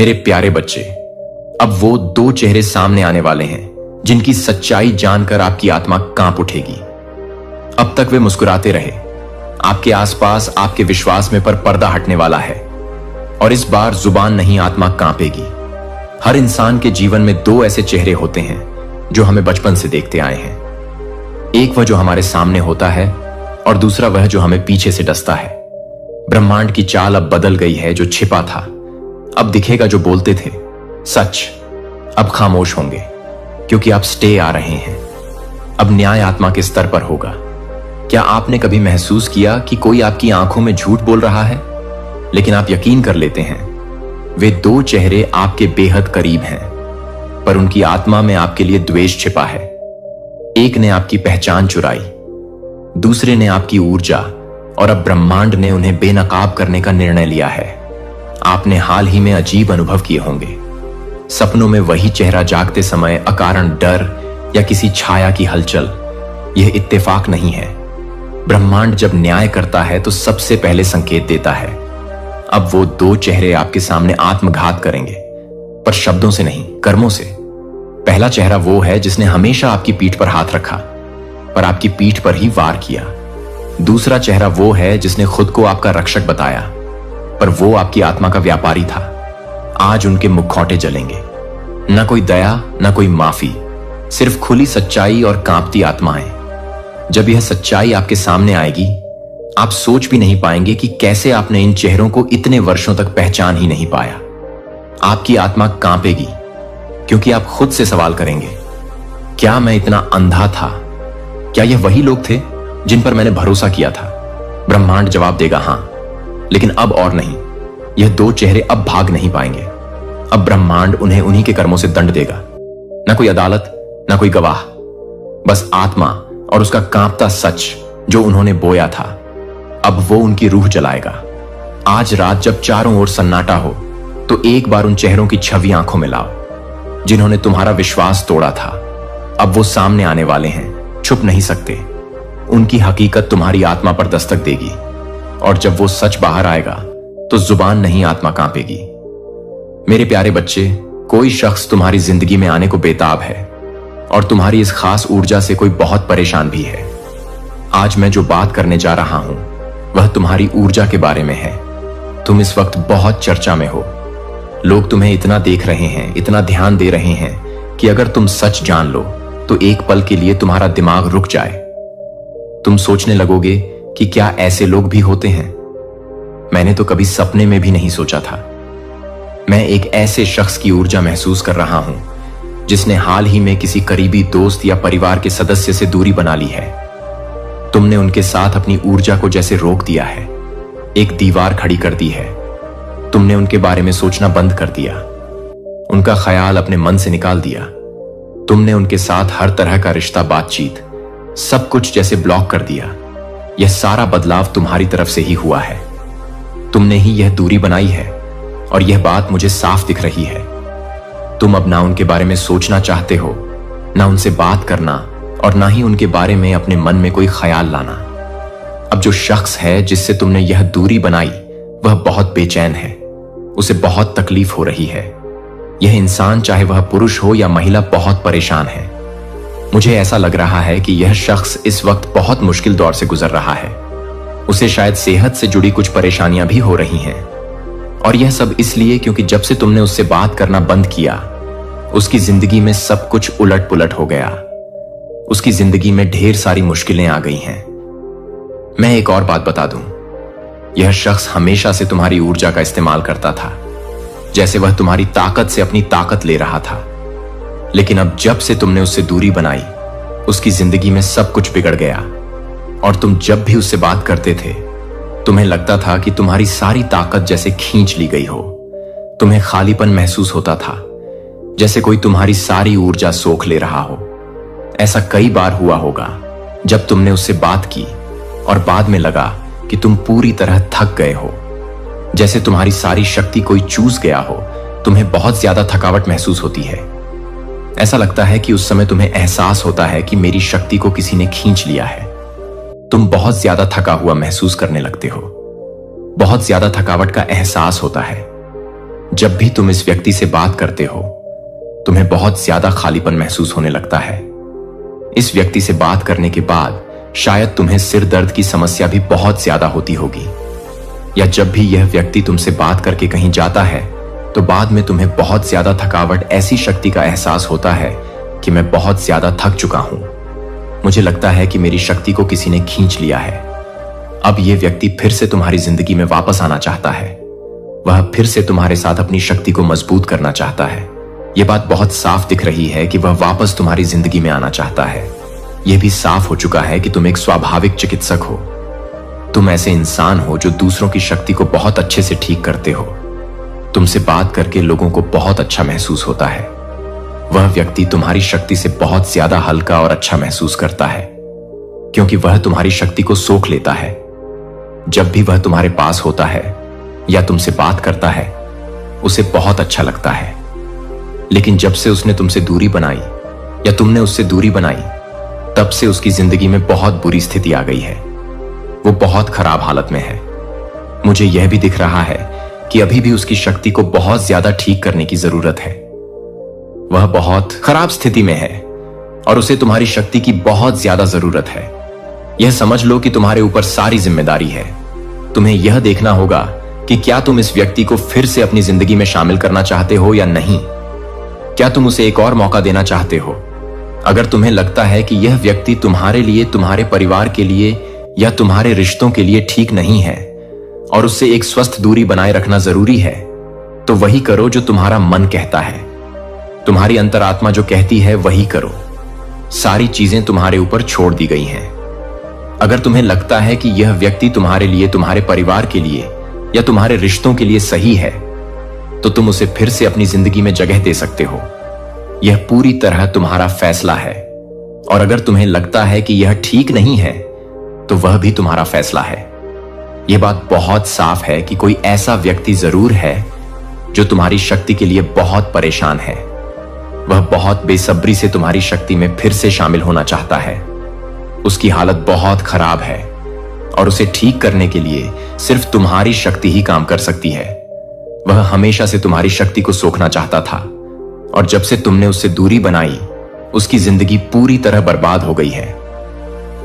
मेरे प्यारे बच्चे, अब वो दो चेहरे सामने आने वाले हैं जिनकी सच्चाई जानकर आपकी आत्मा कांप उठेगी। अब तक वे मुस्कुराते रहे, आपके आसपास आपके विश्वास में पर पर्दा हटने वाला है, और इस बार जुबान नहीं आत्मा कांपेगी। हर इंसान के जीवन में दो ऐसे चेहरे होते हैं जो हमें बचपन से देखते आए हैं। एक वह जो हमारे सामने होता है और दूसरा वह जो हमें पीछे से डसता है। ब्रह्मांड की चाल अब बदल गई है। जो छिपा था अब दिखेगा, जो बोलते थे सच अब खामोश होंगे, क्योंकि आप स्टे आ रहे हैं। अब न्याय आत्मा के स्तर पर होगा। क्या आपने कभी महसूस किया कि कोई आपकी आंखों में झूठ बोल रहा है, लेकिन आप यकीन कर लेते हैं? वे दो चेहरे आपके बेहद करीब हैं, पर उनकी आत्मा में आपके लिए द्वेष छिपा है। एक ने आपकी पहचान चुराई, दूसरे ने आपकी ऊर्जा, और अब ब्रह्मांड ने उन्हें बेनकाब करने का निर्णय लिया है। आपने हाल ही में अजीब अनुभव किए होंगे। सपनों में वही चेहरा जागते समय अकारण डर या किसी छाया की हलचल। यह इत्तेफाक नहीं है। ब्रह्मांड जब न्याय करता है तो सबसे पहले संकेत देता है। अब वो दो चेहरे आपके सामने आत्मघात करेंगे, पर शब्दों से नहीं, कर्मों से। पहला चेहरा वो है जिसने हमेशा आपकी पीठ पर हाथ रखा, पर आपकी पीठ पर ही वार किया। दूसरा चेहरा वो है जिसने खुद को आपका रक्षक बताया, पर वो आपकी आत्मा का व्यापारी था। आज उनके मुखौटे जलेंगे। न कोई दया, न कोई माफी, सिर्फ खुली सच्चाई और कांपती आत्माएं। जब यह सच्चाई आपके सामने आएगी, आप सोच भी नहीं पाएंगे कि कैसे आपने इन चेहरों को इतने वर्षों तक पहचान ही नहीं पाया। आपकी आत्मा कांपेगी, क्योंकि आप खुद से सवाल करेंगे, क्या मैं इतना अंधा था? क्या यह वही लोग थे जिन पर मैंने भरोसा किया था? ब्रह्मांड जवाब देगा हां, लेकिन अब और नहीं। यह दो चेहरे अब भाग नहीं पाएंगे। अब ब्रह्मांड उन्हें उन्हीं के कर्मों से दंड देगा। न कोई अदालत, न कोई गवाह, बस आत्मा और उसका कांपता सच जो उन्होंने बोया था। अब वो उनकी रूह जलाएगा। आज रात जब चारों ओर सन्नाटा हो, तो एक बार उन चेहरों की छवि आंखों में लाओ जिन्होंने तुम्हारा विश्वास तोड़ा था। अब वो सामने आने वाले हैं, छुप नहीं सकते। उनकी हकीकत तुम्हारी आत्मा पर दस्तक देगी, और जब वो सच बाहर आएगा तो जुबान नहीं आत्मा कांपेगी। मेरे प्यारे बच्चे, कोई शख्स तुम्हारी जिंदगी में आने को बेताब है, और तुम्हारी इस खास ऊर्जा से कोई बहुत परेशान भी है। आज मैं जो बात करने जा रहा हूं वह तुम्हारी ऊर्जा के बारे में है। तुम इस वक्त बहुत चर्चा में हो। लोग तुम्हें इतना देख रहे हैं, इतना ध्यान दे रहे हैं कि अगर तुम सच जान लो तो एक पल के लिए तुम्हारा दिमाग रुक जाए। तुम सोचने लगोगे कि क्या ऐसे लोग भी होते हैं? मैंने तो कभी सपने में भी नहीं सोचा था। मैं एक ऐसे शख्स की ऊर्जा महसूस कर रहा हूं जिसने हाल ही में किसी करीबी दोस्त या परिवार के सदस्य से दूरी बना ली है। तुमने उनके साथ अपनी ऊर्जा को जैसे रोक दिया है, एक दीवार खड़ी कर दी है। तुमने उनके बारे में सोचना बंद कर दिया, उनका ख्याल अपने मन से निकाल दिया। तुमने उनके साथ हर तरह का रिश्ता, बातचीत, सब कुछ जैसे ब्लॉक कर दिया। यह सारा बदलाव तुम्हारी तरफ से ही हुआ है। तुमने ही यह दूरी बनाई है, और यह बात मुझे साफ दिख रही है। तुम अब ना उनके बारे में सोचना चाहते हो, ना उनसे बात करना, और ना ही उनके बारे में अपने मन में कोई ख्याल लाना। अब जो शख्स है जिससे तुमने यह दूरी बनाई वह बहुत बेचैन है। उसे बहुत तकलीफ हो रही है। यह इंसान, चाहे वह पुरुष हो या महिला, बहुत परेशान है। मुझे ऐसा लग रहा है कि यह शख्स इस वक्त बहुत मुश्किल दौर से गुजर रहा है। उसे शायद सेहत से जुड़ी कुछ परेशानियां भी हो रही हैं, और यह सब इसलिए क्योंकि जब से तुमने उससे बात करना बंद किया, उसकी जिंदगी में सब कुछ उलट पुलट हो गया। उसकी जिंदगी में ढेर सारी मुश्किलें आ गई हैं। मैं एक और बात बता दूं, यह शख्स हमेशा से तुम्हारी ऊर्जा का इस्तेमाल करता था, जैसे वह तुम्हारी ताकत से अपनी ताकत ले रहा था। लेकिन अब जब से तुमने उससे दूरी बनाई, उसकी जिंदगी में सब कुछ बिगड़ गया। और तुम जब भी उससे बात करते थे, तुम्हें लगता था कि तुम्हारी सारी ताकत जैसे खींच ली गई हो। तुम्हें खालीपन महसूस होता था, जैसे कोई तुम्हारी सारी ऊर्जा सोख ले रहा हो। ऐसा कई बार हुआ होगा जब तुमने उससे बात की और बाद में लगा कि तुम पूरी तरह थक गए हो, जैसे तुम्हारी सारी शक्ति कोई चूस गया हो। तुम्हें बहुत ज्यादा थकावट महसूस होती है। ऐसा लगता है कि उस समय तुम्हें एहसास होता है कि मेरी शक्ति को किसी ने खींच लिया है। तुम बहुत ज्यादा थका हुआ महसूस करने लगते हो। बहुत ज्यादा थकावट का एहसास होता है। जब भी तुम इस व्यक्ति से बात करते हो, तुम्हें बहुत ज्यादा खालीपन महसूस होने लगता है। इस व्यक्ति से बात करने के बाद शायद तुम्हें सिर दर्द की समस्या भी बहुत ज्यादा होती होगी, या जब भी यह व्यक्ति तुमसे बात करके कहीं जाता है तो बाद में तुम्हें बहुत ज्यादा थकावट, ऐसी शक्ति का एहसास होता है कि मैं बहुत ज्यादा थक चुका हूं, मुझे लगता है कि मेरी शक्ति को किसी ने खींच लिया है। अब यह व्यक्ति फिर से तुम्हारी जिंदगी में वापस आना चाहता है। वह फिर से तुम्हारे साथ अपनी शक्ति को मजबूत करना चाहता है। यह बात बहुत साफ दिख रही है कि वह वापस तुम्हारी जिंदगी में आना चाहता है। यह भी साफ हो चुका है कि तुम एक स्वाभाविक चिकित्सक हो। तुम ऐसे इंसान हो जो दूसरों की शक्ति को बहुत अच्छे से ठीक करते हो। तुमसे बात करके लोगों को बहुत अच्छा महसूस होता है। वह व्यक्ति तुम्हारी शक्ति से बहुत ज्यादा हल्का और अच्छा महसूस करता है, क्योंकि वह तुम्हारी शक्ति को सोख लेता है। जब भी वह तुम्हारे पास होता है या तुमसे बात करता है, उसे बहुत अच्छा लगता है। लेकिन जब से उसने तुमसे दूरी बनाई या तुमने उससे दूरी बनाई, तब से उसकी जिंदगी में बहुत बुरी स्थिति आ गई है। वो बहुत खराब हालत में है। मुझे यह भी दिख रहा है कि अभी भी उसकी शक्ति को बहुत ज्यादा ठीक करने की जरूरत है। वह बहुत खराब स्थिति में है और उसे तुम्हारी शक्ति की बहुत ज्यादा जरूरत है। यह समझ लो कि तुम्हारे ऊपर सारी जिम्मेदारी है। तुम्हें यह देखना होगा कि क्या तुम इस व्यक्ति को फिर से अपनी जिंदगी में शामिल करना चाहते हो या नहीं। क्या तुम उसे एक और मौका देना चाहते हो? अगर तुम्हें लगता है कि यह व्यक्ति तुम्हारे लिए, तुम्हारे परिवार के लिए या तुम्हारे रिश्तों के लिए ठीक नहीं है और उससे एक स्वस्थ दूरी बनाए रखना जरूरी है, तो वही करो जो तुम्हारा मन कहता है। तुम्हारी अंतरात्मा जो कहती है वही करो। सारी चीजें तुम्हारे ऊपर छोड़ दी गई हैं। अगर तुम्हें लगता है कि यह व्यक्ति तुम्हारे लिए, तुम्हारे परिवार के लिए या तुम्हारे रिश्तों के लिए सही है, तो तुम उसे फिर से अपनी जिंदगी में जगह दे सकते हो। यह पूरी तरह तुम्हारा फैसला है। और अगर तुम्हें लगता है कि यह ठीक नहीं है, तो वह भी तुम्हारा फैसला है। यह बात बहुत साफ है कि कोई ऐसा व्यक्ति जरूर है जो तुम्हारी शक्ति के लिए बहुत परेशान है। वह बहुत बेसब्री से तुम्हारी शक्ति में फिर से शामिल होना चाहता है। उसकी हालत बहुत खराब है और उसे ठीक करने के लिए सिर्फ तुम्हारी शक्ति ही काम कर सकती है। वह हमेशा से तुम्हारी शक्ति को सोखना चाहता था और जब से तुमने उससे दूरी बनाई, उसकी जिंदगी पूरी तरह बर्बाद हो गई है।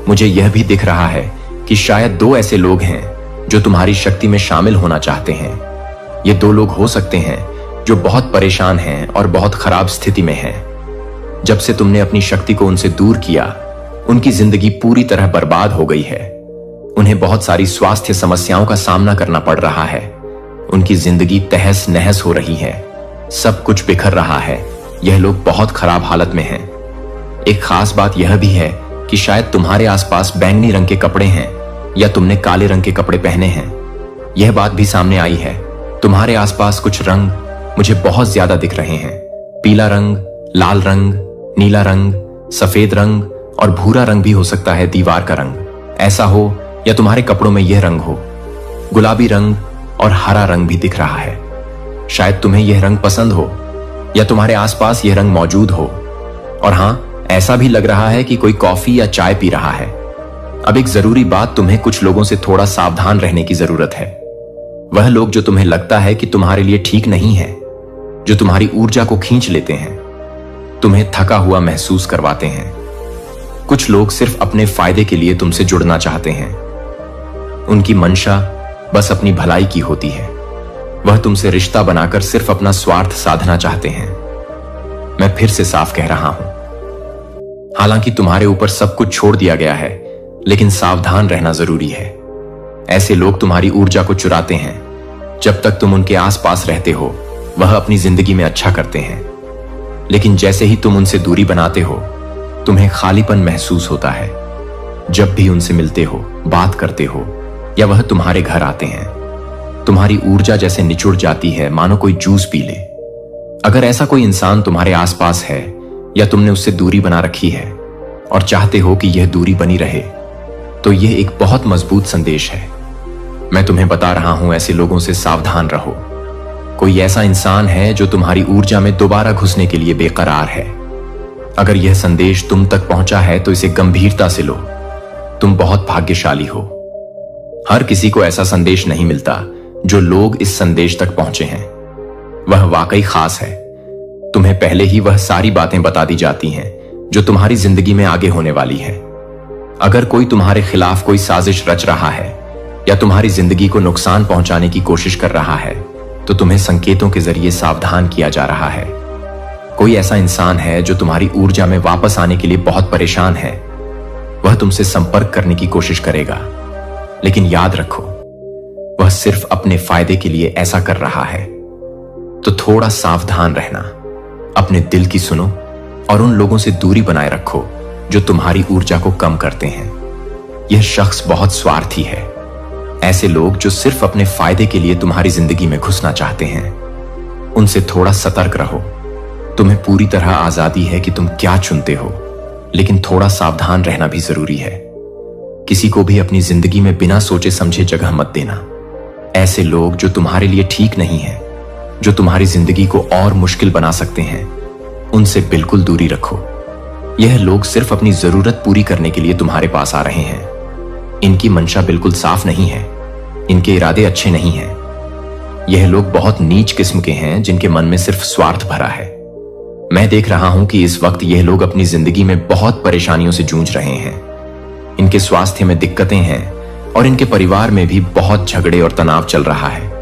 मुझे यह भी दिख रहा है कि शायद दो ऐसे लोग हैं जो तुम्हारी शक्ति में शामिल होना चाहते हैं। ये दो लोग हो सकते हैं जो बहुत परेशान हैं और बहुत खराब स्थिति में हैं। जब से तुमने अपनी शक्ति को उनसे दूर किया, उनकी जिंदगी पूरी तरह बर्बाद हो गई है। उन्हें बहुत सारी स्वास्थ्य समस्याओं का सामना करना पड़ रहा है। उनकी जिंदगी तहस नहस हो रही है। सब कुछ बिखर रहा है। यह लोग बहुत खराब हालत में हैं। एक खास बात यह भी है कि शायद तुम्हारे आसपास बैंगनी रंग के कपड़े हैं या तुमने काले रंग के कपड़े पहने हैं। यह बात भी सामने आई है। तुम्हारे आसपास कुछ रंग मुझे बहुत ज्यादा दिख रहे हैं। पीला रंग, लाल रंग, नीला रंग, सफेद रंग और भूरा रंग भी हो सकता है। दीवार का रंग ऐसा हो या तुम्हारे कपड़ों में यह रंग हो। गुलाबी रंग और हरा रंग भी दिख रहा है। शायद तुम्हें यह रंग पसंद हो या तुम्हारे आसपास यह रंग मौजूद हो। और हां, ऐसा भी लग रहा है कि कोई कॉफी या चाय पी रहा है। अब एक जरूरी बात, तुम्हें कुछ लोगों से थोड़ा सावधान रहने की जरूरत है। वह लोग जो तुम्हें लगता है कि तुम्हारे लिए ठीक नहीं है, जो तुम्हारी ऊर्जा को खींच लेते हैं, तुम्हें थका हुआ महसूस करवाते हैं। कुछ लोग सिर्फ अपने फायदे के लिए तुमसे जुड़ना चाहते हैं। उनकी मंशा बस अपनी भलाई की होती है। वह तुमसे रिश्ता बनाकर सिर्फ अपना स्वार्थ साधना चाहते हैं। मैं फिर से साफ कह रहा हूं, हालांकि तुम्हारे ऊपर सब कुछ छोड़ दिया गया है, लेकिन सावधान रहना जरूरी है। ऐसे लोग तुम्हारी ऊर्जा को चुराते हैं। जब तक तुम उनके आसपास रहते हो, वह अपनी जिंदगी में अच्छा करते हैं, लेकिन जैसे ही तुम उनसे दूरी बनाते हो, तुम्हें खालीपन महसूस होता है। जब भी उनसे मिलते हो, बात करते हो या वह तुम्हारे घर आते हैं, तुम्हारी ऊर्जा जैसे निचुड़ जाती है, मानो कोई जूस पी ले। अगर ऐसा कोई इंसान तुम्हारे आसपास है या तुमने उससे दूरी बना रखी है और चाहते हो कि यह दूरी बनी रहे, तो यह एक बहुत मजबूत संदेश है। मैं तुम्हें बता रहा हूं, ऐसे लोगों से सावधान रहो। कोई ऐसा इंसान है जो तुम्हारी ऊर्जा में दोबारा घुसने के लिए बेकरार है। अगर यह संदेश तुम तक पहुंचा है तो इसे गंभीरता से लो। तुम बहुत भाग्यशाली हो। हर किसी को ऐसा संदेश नहीं मिलता जो लोग इस संदेश तक पहुंचे हैं। वह वाकई खास है। तुम्हें पहले ही वह सारी बातें बता दी जाती हैं जो तुम्हारी जिंदगी में आगे होने वाली है। अगर कोई तुम्हारे खिलाफ कोई साजिश रच रहा है या तुम्हारी जिंदगी को नुकसान पहुंचाने की कोशिश कर रहा है तो तुम्हें संकेतों के जरिए सावधान किया जा रहा है। कोई ऐसा इंसान है जो तुम्हारी ऊर्जा में वापस आने के लिए बहुत परेशान है। वह तुमसे संपर्क करने की कोशिश करेगा, लेकिन याद रखो वह सिर्फ अपने फायदे के लिए ऐसा कर रहा है। तो थोड़ा सावधान रहना, अपने दिल की सुनो और उन लोगों से दूरी बनाए रखो जो तुम्हारी ऊर्जा को कम करते हैं। यह शख्स बहुत स्वार्थी है। ऐसे लोग जो सिर्फ अपने फायदे के लिए तुम्हारी जिंदगी में घुसना चाहते हैं, उनसे थोड़ा सतर्क रहो। तुम्हें पूरी तरह आजादी है कि तुम क्या चुनते हो, लेकिन थोड़ा सावधान रहना भी जरूरी है। किसी को भी अपनी जिंदगी में बिना सोचे समझे जगह मत देना। ऐसे लोग जो तुम्हारे लिए ठीक नहीं है, जो तुम्हारी जिंदगी को और मुश्किल बना सकते हैं, उनसे बिल्कुल दूरी रखो। यह लोग सिर्फ अपनी जरूरत पूरी करने के लिए तुम्हारे पास आ रहे हैं। इनकी मंशा बिल्कुल साफ नहीं है, इनके इरादे अच्छे नहीं हैं। यह लोग बहुत नीच किस्म के हैं जिनके मन में सिर्फ स्वार्थ भरा है। मैं देख रहा हूं कि इस वक्त यह लोग अपनी जिंदगी में बहुत परेशानियों से जूझ रहे हैं। इनके स्वास्थ्य में दिक्कतें हैं और इनके परिवार में भी बहुत झगड़े और तनाव चल रहा है।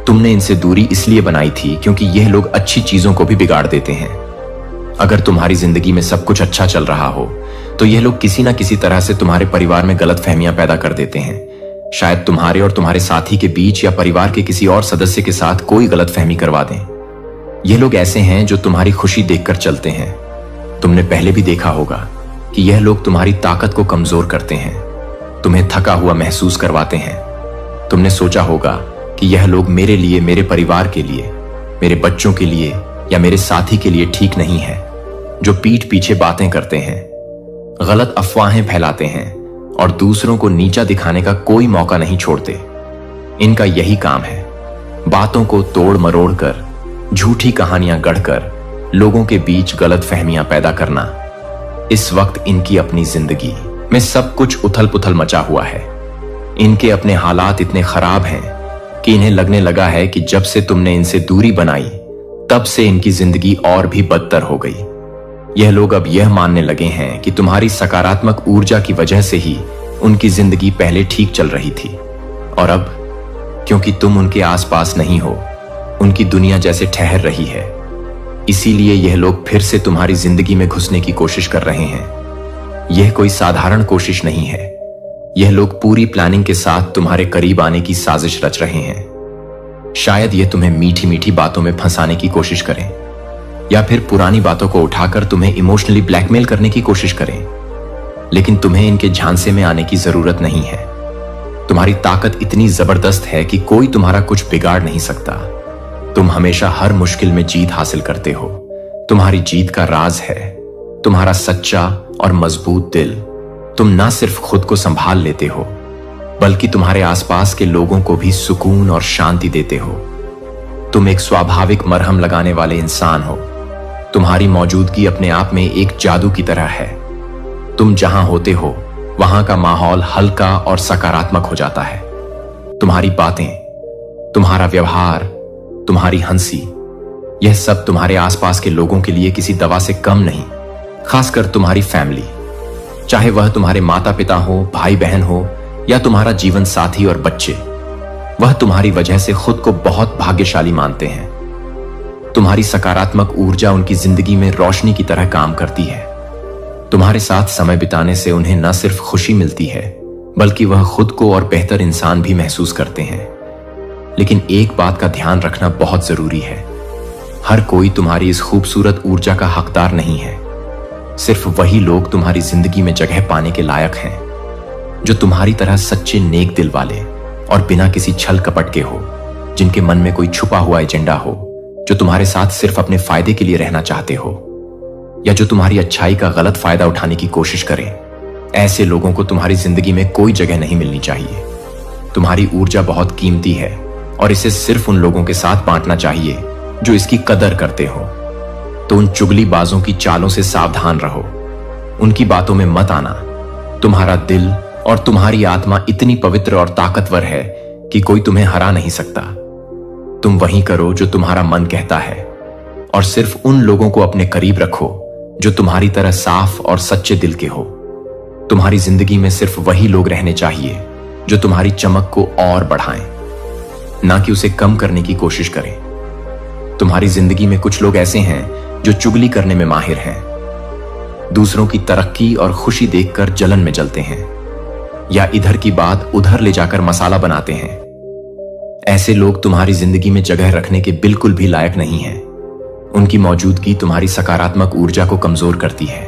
तुमने इनसे दूरी इसलिए बनाई थी क्योंकि यह लोग अच्छी चीजों को भी बिगाड़ देते हैं। अगर तुम्हारी जिंदगी में सब कुछ अच्छा चल रहा हो तो यह लोग किसी ना किसी तरह से तुम्हारे परिवार में गलतफहमियां पैदा कर देते हैं। शायद तुम्हारे और तुम्हारे साथी के बीच या परिवार के किसी और सदस्य के साथ कोई गलतफहमी करवा दें। यह लोग ऐसे हैं जो तुम्हारी खुशी देखकर चलते हैं। तुमने पहले भी देखा होगा कि यह लोग तुम्हारी ताकत को कमजोर करते हैं, तुम्हें थका हुआ महसूस करवाते हैं। तुमने सोचा होगा कि यह लोग मेरे लिए, मेरे परिवार के लिए, मेरे बच्चों के लिए या मेरे साथी के लिए ठीक नहीं है। जो पीठ पीछे बातें करते हैं, गलत अफवाहें फैलाते हैं और दूसरों को नीचा दिखाने का कोई मौका नहीं छोड़ते। इनका यही काम है, बातों को तोड़ मरोड़ कर, झूठी कहानियां गढ़कर लोगों के बीच गलतफहमियां पैदा करना। इस वक्त इनकी अपनी जिंदगी में सब कुछ उथल पुथल मचा हुआ है। इनके अपने हालात इतने खराब हैं कि इन्हें लगने लगा है कि जब से तुमने इनसे दूरी बनाई तब से इनकी जिंदगी और भी बदतर हो गई। यह लोग अब यह मानने लगे हैं कि तुम्हारी सकारात्मक ऊर्जा की वजह से ही उनकी जिंदगी पहले ठीक चल रही थी, और अब क्योंकि तुम उनके आसपास नहीं हो, उनकी दुनिया जैसे ठहर रही है। इसीलिए यह लोग फिर से तुम्हारी जिंदगी में घुसने की कोशिश कर रहे हैं। यह कोई साधारण कोशिश नहीं है। यह लोग पूरी प्लानिंग के साथ तुम्हारे करीब आने की साजिश रच रहे हैं। शायद यह तुम्हें मीठी मीठी बातों में फंसाने की कोशिश करें, या फिर पुरानी बातों को उठाकर तुम्हें इमोशनली ब्लैकमेल करने की कोशिश करें। लेकिन तुम्हें इनके झांसे में आने की जरूरत नहीं है। तुम्हारी ताकत इतनी जबरदस्त है कि कोई तुम्हारा कुछ बिगाड़ नहीं सकता। तुम हमेशा हर मुश्किल में जीत हासिल करते हो। तुम्हारी जीत का राज है तुम्हारा सच्चा और मजबूत दिल। तुम ना सिर्फ खुद को संभाल लेते हो, बल्कि तुम्हारे आसपास के लोगों को भी सुकून और शांति देते हो। तुम एक स्वाभाविक मरहम लगाने वाले इंसान हो। तुम्हारी मौजूदगी अपने आप में एक जादू की तरह है। तुम जहां होते हो वहां का माहौल हल्का और सकारात्मक हो जाता है। तुम्हारी बातें, तुम्हारा व्यवहार, तुम्हारी हंसी, यह सब तुम्हारे आसपास के लोगों के लिए किसी दवा से कम नहीं। खासकर तुम्हारी फैमिली, चाहे वह तुम्हारे माता पिता हो, भाई बहन हो या तुम्हारा जीवन साथी और बच्चे, वह तुम्हारी वजह से खुद को बहुत भाग्यशाली मानते हैं। तुम्हारी सकारात्मक ऊर्जा उनकी जिंदगी में रोशनी की तरह काम करती है। तुम्हारे साथ समय बिताने से उन्हें न सिर्फ खुशी मिलती है, बल्कि वह खुद को और बेहतर इंसान भी महसूस करते हैं। लेकिन एक बात का ध्यान रखना बहुत जरूरी है, हर कोई तुम्हारी इस खूबसूरत ऊर्जा का हकदार नहीं है। सिर्फ वही लोग तुम्हारी जिंदगी में जगह पाने के लायक हैं जो तुम्हारी तरह सच्चे नेक दिल वाले और बिना किसी छल कपट के हो, जिनके मन में कोई छुपा हुआ एजेंडा हो, जो तुम्हारे साथ सिर्फ अपने फायदे के लिए रहना चाहते हो या जो तुम्हारी अच्छाई का गलत फायदा उठाने की कोशिश करें। ऐसे लोगों को तुम्हारी जिंदगी में कोई जगह नहीं मिलनी चाहिए। तुम्हारी ऊर्जा बहुत कीमती है और इसे सिर्फ उन लोगों के साथ बांटना चाहिए जो इसकी कदर करते हो। तो उन चुगलीबाजों की चालों से सावधान रहो, उनकी बातों में मत आना। तुम्हारा दिल और तुम्हारी आत्मा इतनी पवित्र और ताकतवर है कि कोई तुम्हें हरा नहीं सकता। तुम वही करो जो तुम्हारा मन कहता है और सिर्फ उन लोगों को अपने करीब रखो जो तुम्हारी तरह साफ और सच्चे दिल के हो। तुम्हारी जिंदगी में सिर्फ वही लोग रहने चाहिए जो तुम्हारी चमक को और बढ़ाएं, ना कि उसे कम करने की कोशिश करें। तुम्हारी जिंदगी में कुछ लोग ऐसे हैं जो चुगली करने में माहिर हैं, दूसरों की तरक्की और खुशी देखकर जलन में जलते हैं या इधर की बात उधर ले जाकर मसाला बनाते हैं। ऐसे लोग तुम्हारी जिंदगी में जगह रखने के बिल्कुल भी लायक नहीं हैं। उनकी मौजूदगी तुम्हारी सकारात्मक ऊर्जा को कमजोर करती है।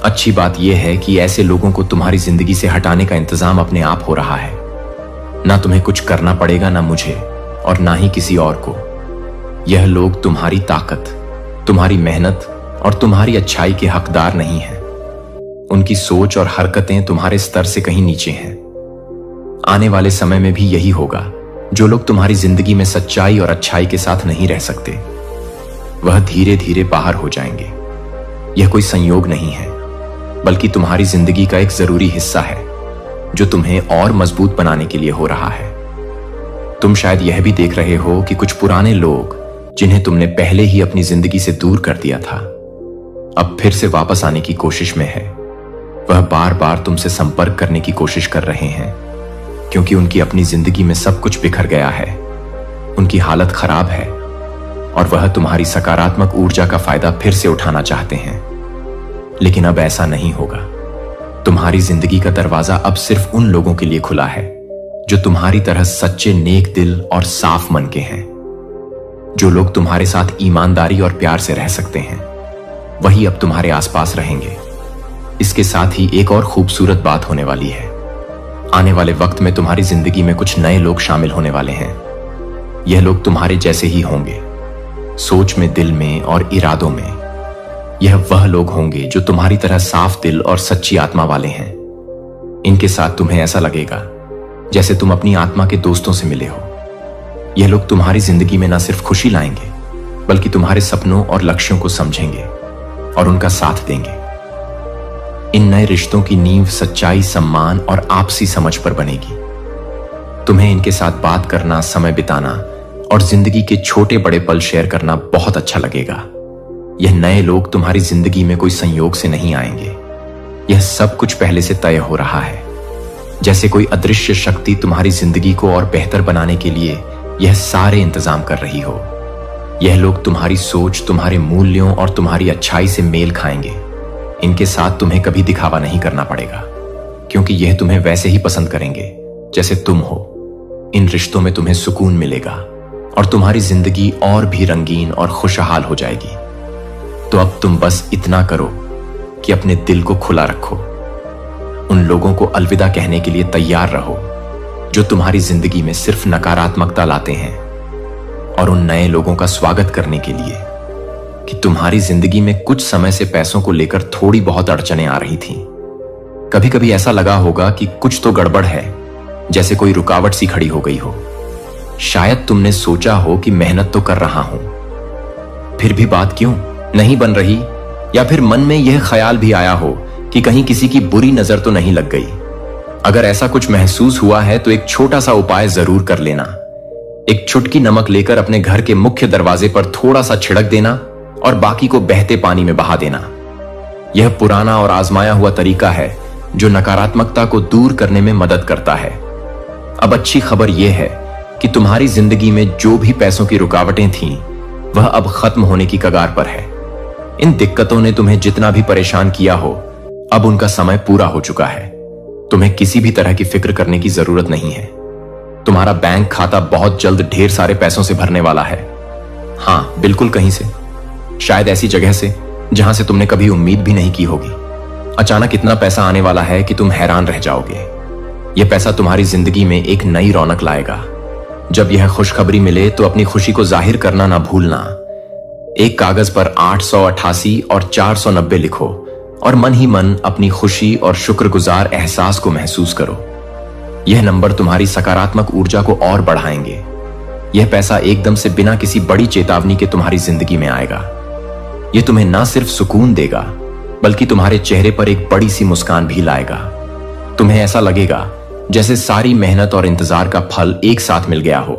अच्छी बात यह है कि ऐसे लोगों को तुम्हारी जिंदगी से हटाने का इंतजाम अपने आप हो रहा है। ना तुम्हें कुछ करना पड़ेगा, ना मुझे और ना ही किसी और को। यह लोग तुम्हारी ताकत, तुम्हारी मेहनत और तुम्हारी अच्छाई के हकदार नहीं हैं। उनकी सोच और हरकतें तुम्हारे स्तर से कहीं नीचे हैं। आने वाले समय में भी यही होगा। जो लोग तुम्हारी जिंदगी में सच्चाई और अच्छाई के साथ नहीं रह सकते, वह धीरे धीरे बाहर हो जाएंगे। यह कोई संयोग नहीं है, बल्कि तुम्हारी जिंदगी का एक जरूरी हिस्सा है जो तुम्हें और मजबूत बनाने के लिए हो रहा है। तुम शायद यह भी देख रहे हो कि कुछ पुराने लोग जिन्हें तुमने पहले ही अपनी जिंदगी से दूर कर दिया था, अब फिर से वापस आने की कोशिश में है। वह बार बार तुमसे संपर्क करने की कोशिश कर रहे हैं क्योंकि उनकी अपनी जिंदगी में सब कुछ बिखर गया है, उनकी हालत खराब है और वह तुम्हारी सकारात्मक ऊर्जा का फायदा फिर से उठाना चाहते हैं। लेकिन अब ऐसा नहीं होगा। तुम्हारी जिंदगी का दरवाजा अब सिर्फ उन लोगों के लिए खुला है जो तुम्हारी तरह सच्चे, नेक दिल और साफ मन के हैं। जो लोग तुम्हारे साथ ईमानदारी और प्यार से रह सकते हैं, वही अब तुम्हारे आसपास रहेंगे। इसके साथ ही एक और खूबसूरत बात होने वाली है। आने वाले वक्त में तुम्हारी जिंदगी में कुछ नए लोग शामिल होने वाले हैं। यह लोग तुम्हारे जैसे ही होंगे, सोच में, दिल में और इरादों में। यह वह लोग होंगे जो तुम्हारी तरह साफ दिल और सच्ची आत्मा वाले हैं। इनके साथ तुम्हें ऐसा लगेगा जैसे तुम अपनी आत्मा के दोस्तों से मिले हो। यह लोग तुम्हारी जिंदगी में न सिर्फ खुशी लाएंगे, बल्कि तुम्हारे सपनों और लक्ष्यों को समझेंगे और उनका साथ देंगे। इन नए रिश्तों की नींव सच्चाई, सम्मान और आपसी समझ पर बनेगी। तुम्हें इनके साथ बात करना, समय बिताना और जिंदगी के छोटे बड़े पल शेयर करना बहुत अच्छा लगेगा। यह नए लोग तुम्हारी जिंदगी में कोई संयोग से नहीं आएंगे। यह सब कुछ पहले से तय हो रहा है, जैसे कोई अदृश्य शक्ति तुम्हारी जिंदगी को और बेहतर बनाने के लिए यह सारे इंतजाम कर रही हो। यह लोग तुम्हारी सोच, तुम्हारे मूल्यों और तुम्हारी अच्छाई से मेल खाएंगे। इनके साथ तुम्हें कभी दिखावा नहीं करना पड़ेगा, क्योंकि यह तुम्हें वैसे ही पसंद करेंगे जैसे तुम हो। इन रिश्तों में तुम्हें सुकून मिलेगा और तुम्हारी जिंदगी और भी रंगीन और खुशहाल हो जाएगी। तो अब तुम बस इतना करो कि अपने दिल को खुला रखो। उन लोगों को अलविदा कहने के लिए तैयार रहो जो तुम्हारी जिंदगी में सिर्फ नकारात्मकता लाते हैं, और उन नए लोगों का स्वागत करने के लिए कि तुम्हारी जिंदगी में कुछ समय से पैसों को लेकर थोड़ी बहुत अड़चनें आ रही थीं। कभी कभी ऐसा लगा होगा कि कुछ तो गड़बड़ है, जैसे कोई रुकावट सी खड़ी हो गई हो। शायद तुमने सोचा हो कि मेहनत तो कर रहा हूं, फिर भी बात क्यों नहीं बन रही, या फिर मन में यह ख्याल भी आया हो कि कहीं किसी की बुरी नजर तो नहीं लग गई। अगर ऐसा कुछ महसूस हुआ है तो एक छोटा सा उपाय जरूर कर लेना। एक चुटकी नमक लेकर अपने घर के मुख्य दरवाजे पर थोड़ा सा छिड़क देना और बाकी को बहते पानी में बहा देना। यह पुराना और आजमाया हुआ तरीका है जो नकारात्मकता को दूर करने में मदद करता है। अब अच्छी खबर यह है कि तुम्हारी जिंदगी में जो भी पैसों की रुकावटें थीं, वह अब खत्म होने की कगार पर है। इन दिक्कतों ने तुम्हें जितना भी परेशान किया हो, अब उनका समय पूरा हो चुका है। तुम्हें किसी भी तरह की फिक्र करने की जरूरत नहीं है। तुम्हारा बैंक खाता बहुत जल्द ढेर सारे पैसों से भरने वाला है। हाँ, बिल्कुल कहीं से, शायद ऐसी जगह से जहां से तुमने कभी उम्मीद भी नहीं की होगी। अचानक इतना पैसा आने वाला है कि तुम हैरान रह जाओगे। यह पैसा तुम्हारी जिंदगी में एक नई रौनक लाएगा। जब यह खुशखबरी मिले तो अपनी खुशी को जाहिर करना ना भूलना। एक कागज पर 888 और 490 लिखो और मन ही मन अपनी खुशी और शुक्रगुजार एहसास को महसूस करो। यह नंबर तुम्हारी सकारात्मक ऊर्जा को और बढ़ाएंगे। यह पैसा एकदम से बिना किसी बड़ी चेतावनी के तुम्हारी जिंदगी में आएगा। यह तुम्हें ना सिर्फ सुकून देगा, बल्कि तुम्हारे चेहरे पर एक बड़ी सी मुस्कान भी लाएगा। तुम्हें ऐसा लगेगा जैसे सारी मेहनत और इंतजार का फल एक साथ मिल गया हो।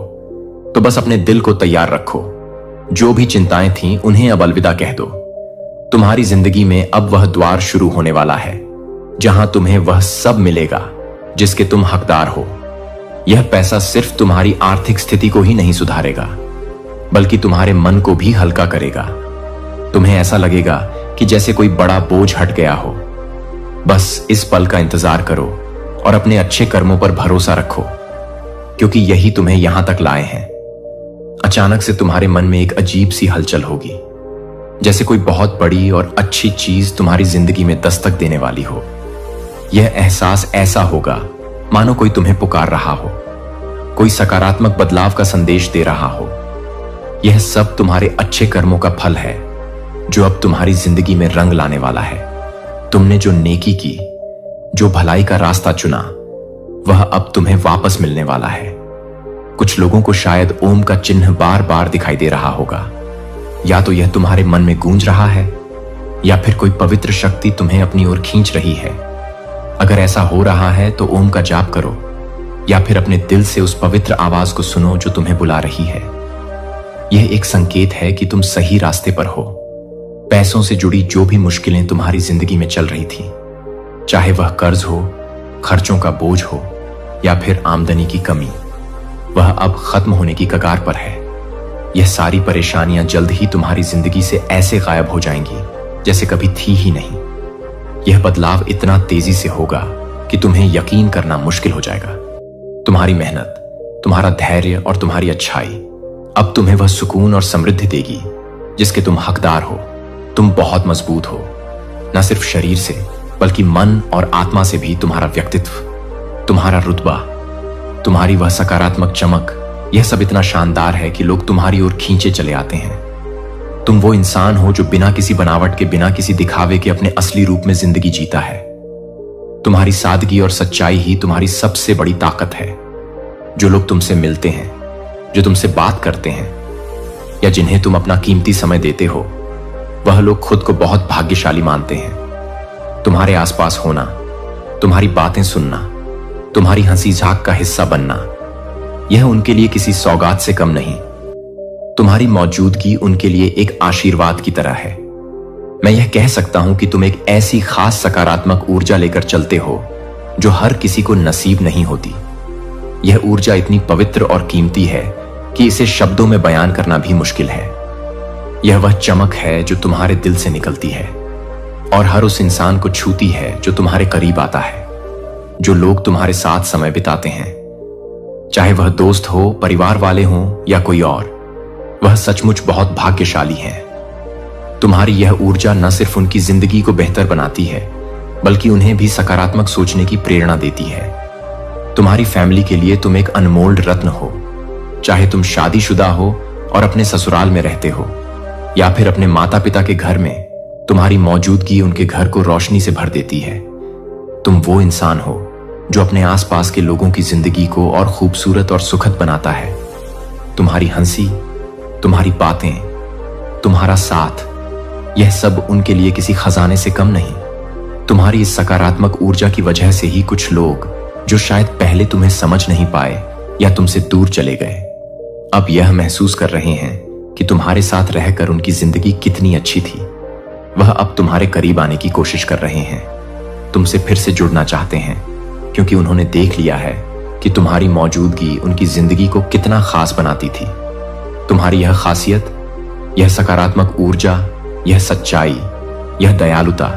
तो बस अपने दिल को तैयार रखो। जो भी चिंताएं थीं उन्हें अब अलविदा कह दो। तुम्हारी जिंदगी में अब वह द्वार शुरू होने वाला है जहां तुम्हें वह सब मिलेगा जिसके तुम हकदार हो। यह पैसा सिर्फ तुम्हारी आर्थिक स्थिति को ही नहीं सुधारेगा, बल्कि तुम्हारे मन को भी हल्का करेगा। तुम्हें ऐसा लगेगा कि जैसे कोई बड़ा बोझ हट गया हो। बस इस पल का इंतजार करो और अपने अच्छे कर्मों पर भरोसा रखो, क्योंकि यही तुम्हें यहां तक लाए हैं। अचानक से तुम्हारे मन में एक अजीब सी हलचल होगी, जैसे कोई बहुत बड़ी और अच्छी चीज तुम्हारी जिंदगी में दस्तक देने वाली हो। यह एहसास ऐसा होगा मानो कोई तुम्हें पुकार रहा हो, कोई सकारात्मक बदलाव का संदेश दे रहा हो। यह सब तुम्हारे अच्छे कर्मों का फल है जो अब तुम्हारी जिंदगी में रंग लाने वाला है। तुमने जो नेकी की, जो भलाई का रास्ता चुना, वह अब तुम्हें वापस मिलने वाला है। कुछ लोगों को शायद ओम का चिन्ह बार बार दिखाई दे रहा होगा। या तो यह तुम्हारे मन में गूंज रहा है, या फिर कोई पवित्र शक्ति तुम्हें अपनी ओर खींच रही है। अगर ऐसा हो रहा है तो ओम का जाप करो, या फिर अपने दिल से उस पवित्र आवाज को सुनो जो तुम्हें बुला रही है। यह एक संकेत है कि तुम सही रास्ते पर हो। पैसों से जुड़ी जो भी मुश्किलें तुम्हारी जिंदगी में चल रही थी, चाहे वह कर्ज हो, खर्चों का बोझ हो, या फिर आमदनी की कमी, वह अब खत्म होने की कगार पर है। यह सारी परेशानियां जल्द ही तुम्हारी जिंदगी से ऐसे गायब हो जाएंगी जैसे कभी थी ही नहीं। यह बदलाव इतना तेजी से होगा कि तुम्हें यकीन करना मुश्किल हो जाएगा। तुम्हारी मेहनत, तुम्हारा धैर्य और तुम्हारी अच्छाई अब तुम्हें वह सुकून और समृद्धि देगी जिसके तुम हकदार हो। तुम बहुत मजबूत हो, न सिर्फ शरीर से बल्कि मन और आत्मा से भी। तुम्हारा व्यक्तित्व, तुम्हारा रुतबा, तुम्हारी वह सकारात्मक चमक, यह सब इतना शानदार है कि लोग तुम्हारी ओर खींचे चले आते हैं। तुम वो इंसान हो जो बिना किसी बनावट के, बिना किसी दिखावे के अपने असली रूप में जिंदगी जीता है। तुम्हारी सादगी और सच्चाई ही तुम्हारी सबसे बड़ी ताकत है। जो लोग तुमसे मिलते हैं, जो तुमसे बात करते हैं, या जिन्हें तुम अपना कीमती समय देते हो, वह लोग खुद को बहुत भाग्यशाली मानते हैं। तुम्हारे आसपास होना, तुम्हारी बातें सुनना, तुम्हारी हंसी झाक का हिस्सा बनना, यह उनके लिए किसी सौगात से कम नहीं। तुम्हारी मौजूदगी उनके लिए एक आशीर्वाद की तरह है। मैं यह कह सकता हूं कि तुम एक ऐसी खास सकारात्मक ऊर्जा लेकर चलते हो जो हर किसी को नसीब नहीं होती। यह ऊर्जा इतनी पवित्र और कीमती है कि इसे शब्दों में बयान करना भी मुश्किल है। यह वह चमक है जो तुम्हारे दिल से निकलती है और हर उस इंसान को छूती है जो तुम्हारे करीब आता है। जो लोग तुम्हारे साथ समय बिताते हैं, चाहे वह दोस्त हो, परिवार वाले हों या कोई और, वह सचमुच बहुत भाग्यशाली हैं। तुम्हारी यह ऊर्जा न सिर्फ उनकी जिंदगी को बेहतर बनाती है, बल्कि उन्हें भी सकारात्मक सोचने की प्रेरणा देती है। तुम्हारी फैमिली के लिए तुम एक अनमोल रत्न हो। चाहे तुम शादीशुदा हो और अपने ससुराल में रहते हो, या फिर अपने माता पिता के घर में, तुम्हारी मौजूदगी उनके घर को रोशनी से भर देती है। तुम वो इंसान हो जो अपने आसपास के लोगों की जिंदगी को और खूबसूरत और सुखद बनाता है। तुम्हारी हंसी, तुम्हारी बातें, तुम्हारा साथ, यह सब उनके लिए किसी खजाने से कम नहीं। तुम्हारी इस सकारात्मक ऊर्जा की वजह से ही कुछ लोग जो शायद पहले तुम्हें समझ नहीं पाए या तुमसे दूर चले गए, अब यह महसूस कर रहे हैं कि तुम्हारे साथ रहकर उनकी जिंदगी कितनी अच्छी थी। वह अब तुम्हारे करीब आने की कोशिश कर रहे हैं, तुमसे फिर से जुड़ना चाहते हैं, क्योंकि उन्होंने देख लिया है कि तुम्हारी मौजूदगी उनकी जिंदगी को कितना खास बनाती थी। तुम्हारी यह खासियत, यह सकारात्मक ऊर्जा, यह सच्चाई, यह दयालुता,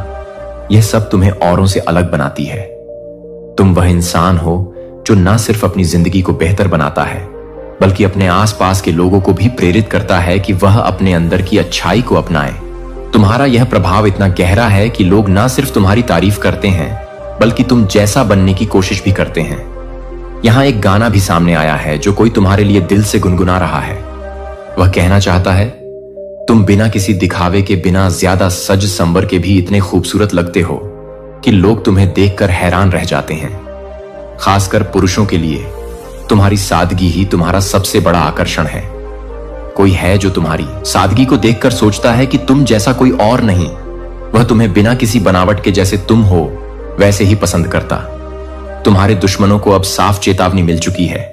यह सब तुम्हें औरों से अलग बनाती है। तुम वह इंसान हो जो न सिर्फ अपनी जिंदगी को बेहतर बनाता है, बल्कि अपने आसपास के लोगों को भी प्रेरित करता है कि वह अपने अंदर की अच्छाई को अपनाएं। तुम्हारा यह प्रभाव इतना गहरा है कि लोग न सिर्फ तुम्हारी तारीफ करते हैं, बल्कि तुम जैसा बनने की कोशिश भी करते हैं। यहां एक गाना भी सामने आया है जो कोई तुम्हारे लिए दिल से गुनगुना रहा है। वह कहना चाहता है, तुम बिना किसी दिखावे के, बिना ज्यादा सज संवर के भी इतने खूबसूरत लगते हो कि लोग तुम्हें देखकर हैरान रह जाते हैं। खासकर पुरुषों के लिए तुम्हारी सादगी ही तुम्हारा सबसे बड़ा आकर्षण है। कोई है जो तुम्हारी सादगी को देखकर सोचता है कि तुम जैसा कोई और नहीं। वह तुम्हें बिना किसी बनावट के जैसे तुम हो वैसे ही पसंद करता। तुम्हारे दुश्मनों को अब साफ चेतावनी मिल चुकी है।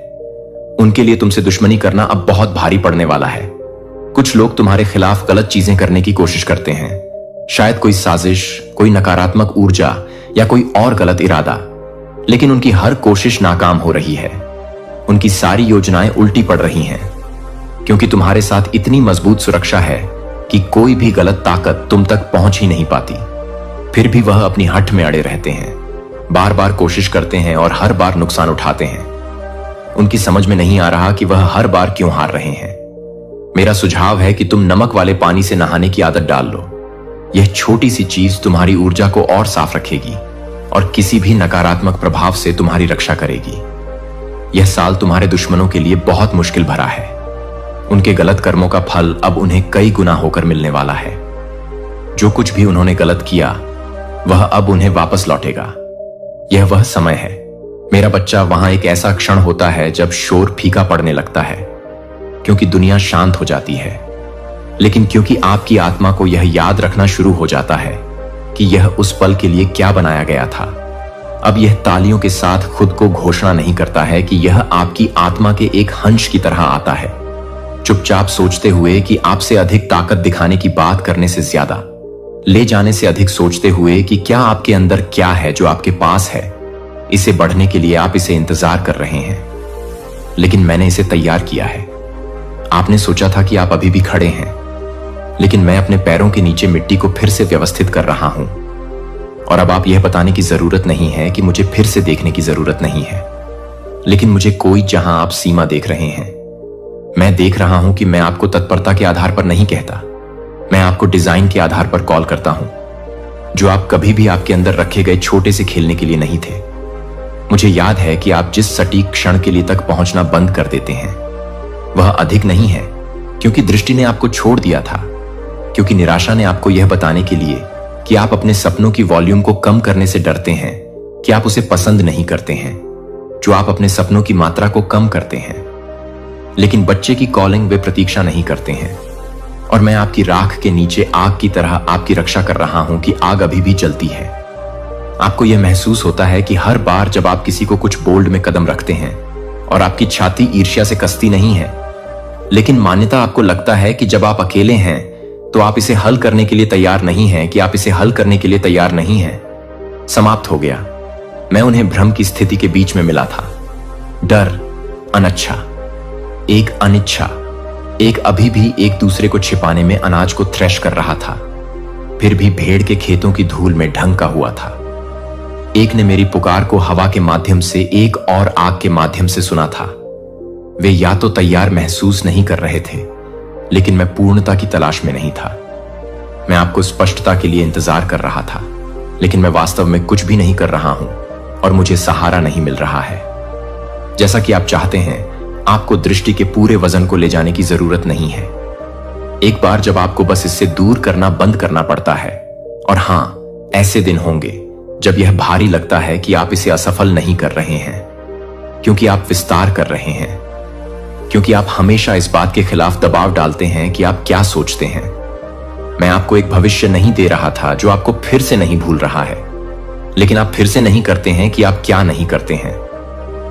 उनके लिए तुमसे दुश्मनी करना अब बहुत भारी पड़ने वाला है। कुछ लोग तुम्हारे खिलाफ गलत चीजें करने की कोशिश करते हैं, शायद कोई साजिश, कोई नकारात्मक ऊर्जा या कोई और गलत इरादा, लेकिन उनकी हर कोशिश नाकाम हो रही है। उनकी सारी योजनाएं उल्टी पड़ रही हैं, क्योंकि तुम्हारे साथ इतनी मजबूत सुरक्षा है कि कोई भी गलत ताकत तुम तक पहुंच ही नहीं पाती। फिर भी वह अपनी हठ में अड़े रहते हैं, बार बार कोशिश करते हैं और हर बार नुकसान उठाते हैं। उनकी समझ में नहीं आ रहा कि वह हर बार क्यों हार रहे हैं। मेरा सुझाव है कि तुम नमक वाले पानी से नहाने की आदत डाल लो। यह छोटी सी चीज तुम्हारी ऊर्जा को और साफ रखेगी और किसी भी नकारात्मक प्रभाव से तुम्हारी रक्षा करेगी। यह साल तुम्हारे दुश्मनों के लिए बहुत मुश्किल भरा है। उनके गलत कर्मों का फल अब उन्हें कई गुना होकर मिलने वाला है। जो कुछ भी उन्होंने गलत किया वह अब उन्हें वापस लौटेगा। यह वह समय है मेरा बच्चा, वहां एक ऐसा क्षण होता है जब शोर फीका पड़ने लगता है, क्योंकि दुनिया शांत हो जाती है। लेकिन क्योंकि आपकी आत्मा को यह याद रखना शुरू हो जाता है कि यह उस पल के लिए क्या बनाया गया था, अब यह तालियों के साथ खुद को घोषणा नहीं करता है कि यह आपकी आत्मा के एक हंस की तरह आता है, चुपचाप सोचते हुए कि आपसे अधिक ताकत दिखाने की बात करने से ज्यादा ले जाने से अधिक सोचते हुए कि क्या आपके अंदर क्या है जो आपके पास है। इसे बढ़ने के लिए आप इसे इंतजार कर रहे हैं, लेकिन मैंने इसे तैयार किया है। आपने सोचा था कि आप अभी भी खड़े हैं, लेकिन मैं अपने पैरों के नीचे मिट्टी को फिर से व्यवस्थित कर रहा हूं। और अब आप यह बताने की जरूरत नहीं है कि मुझे फिर से देखने की जरूरत नहीं है, लेकिन मुझे कोई जहां आप सीमा देख रहे हैं, मैं देख रहा हूं कि मैं आपको तत्परता के आधार पर नहीं कहता, मैं आपको डिजाइन के आधार पर कॉल करता हूं, जो आप कभी भी आपके अंदर रखे गए छोटे से खेलने के लिए नहीं थे। मुझे याद है कि आप जिस सटीक क्षण के लिए तक पहुंचना बंद कर देते हैं वह अधिक नहीं है, क्योंकि दृष्टि ने आपको छोड़ दिया था, क्योंकि निराशा ने आपको यह बताने के लिए कि आप अपने सपनों की वॉल्यूम को कम करने से डरते हैं, कि आप उसे पसंद नहीं करते हैं, जो आप अपने सपनों की मात्रा को कम करते हैं। लेकिन बच्चे की कॉलिंग वे प्रतीक्षा नहीं करते हैं, और मैं आपकी राख के नीचे आग की तरह आपकी रक्षा कर रहा हूं कि आग अभी भी जलती है। आपको यह महसूस होता है कि हर बार जब आप किसी को कुछ बोल्ड में कदम रखते हैं और आपकी छाती ईर्ष्या से कसती नहीं है, लेकिन मान्यता आपको लगता है कि जब आप अकेले हैं तो आप इसे हल करने के लिए तैयार नहीं हैं, कि आप इसे हल करने के लिए तैयार नहीं हैं। समाप्त हो गया। मैं उन्हें भ्रम की स्थिति के बीच में मिला था। डर, अनच्छा, एक अनिच्छा, एक अभी भी एक दूसरे को छिपाने में अनाज को थ्रेश कर रहा था, फिर भी भेड़ के खेतों की धूल में ढंका हुआ था। एक ने मेरी पुकार को हवा के माध्यम से, एक और आग के माध्यम से सुना था। वे या तो तैयार महसूस नहीं कर रहे थे, लेकिन मैं पूर्णता की तलाश में नहीं था। मैं आपको स्पष्टता के लिए इंतजार कर रहा था, लेकिन मैं वास्तव में कुछ भी नहीं कर रहा हूं और मुझे सहारा नहीं मिल रहा है। जैसा कि आप चाहते हैं, आपको दृष्टि के पूरे वजन को ले जाने की जरूरत नहीं है। एक बार जब आपको बस इससे दूर करना बंद करना पड़ता है। और हां, ऐसे दिन होंगे जब यह भारी लगता है कि आप इसे असफल नहीं कर रहे हैं, क्योंकि आप विस्तार कर रहे हैं, क्योंकि आप हमेशा इस बात के खिलाफ दबाव डालते हैं कि आप क्या सोचते हैं। मैं आपको एक भविष्य नहीं दे रहा था जो आपको फिर से नहीं भूल रहा है, लेकिन आप फिर से नहीं करते हैं कि आप क्या नहीं करते हैं।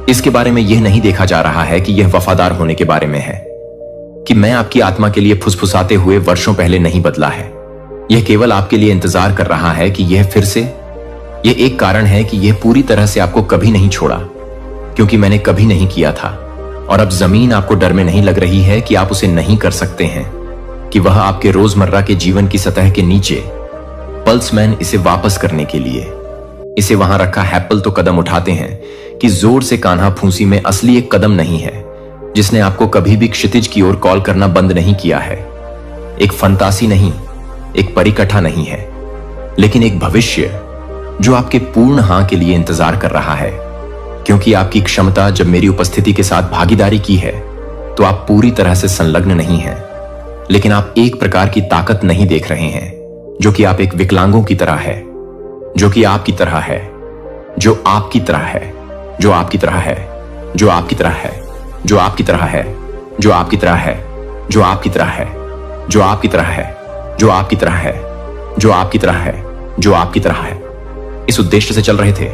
इसके बारे में यह नहीं देखा जा रहा है कि यह वफादार होने के बारे में है, कि मैं आपकी आत्मा के लिए फुसफुसाते हुए वर्षों पहले नहीं बदला है। यह केवल आपके लिए इंतजार कर रहा है कि यह फिर से, यह एक कारण है कि यह पूरी तरह से आपको कभी नहीं छोड़ा, क्योंकि मैंने कभी नहीं किया था। और अब जमीन आपको डर में नहीं लग रही है कि आप उसे नहीं कर सकते हैं, कि वह आपके रोजमर्रा के जीवन की सतह के नीचे पल्समैन इसे वापस करने के लिए इसे वहां रखा हैप्पल तो कदम उठाते हैं कि जोर से कान्हा फूंसी में असली एक कदम नहीं है जिसने आपको कभी भी क्षितिज की ओर कॉल करना बंद नहीं किया है। एक फंतासी नहीं, एक परिकथा नहीं है, लेकिन एक भविष्य जो आपके पूर्ण हां के लिए इंतजार कर रहा है। क्योंकि आपकी क्षमता जब मेरी उपस्थिति के साथ भागीदारी की है तो आप पूरी तरह से संलग्न नहीं हैं, लेकिन आप एक प्रकार की ताकत नहीं देख रहे हैं जो कि आप एक विकलांगों की तरह है, जो कि आपकी तरह है, जो आपकी तरह है, जो आपकी तरह है, जो आपकी तरह है, जो आपकी तरह है, जो आपकी तरह है, जो आपकी तरह है, जो आपकी तरह है, जो आपकी तरह है, जो आपकी तरह है, जो आपकी तरह है। इस उद्देश्य से चल रहे थे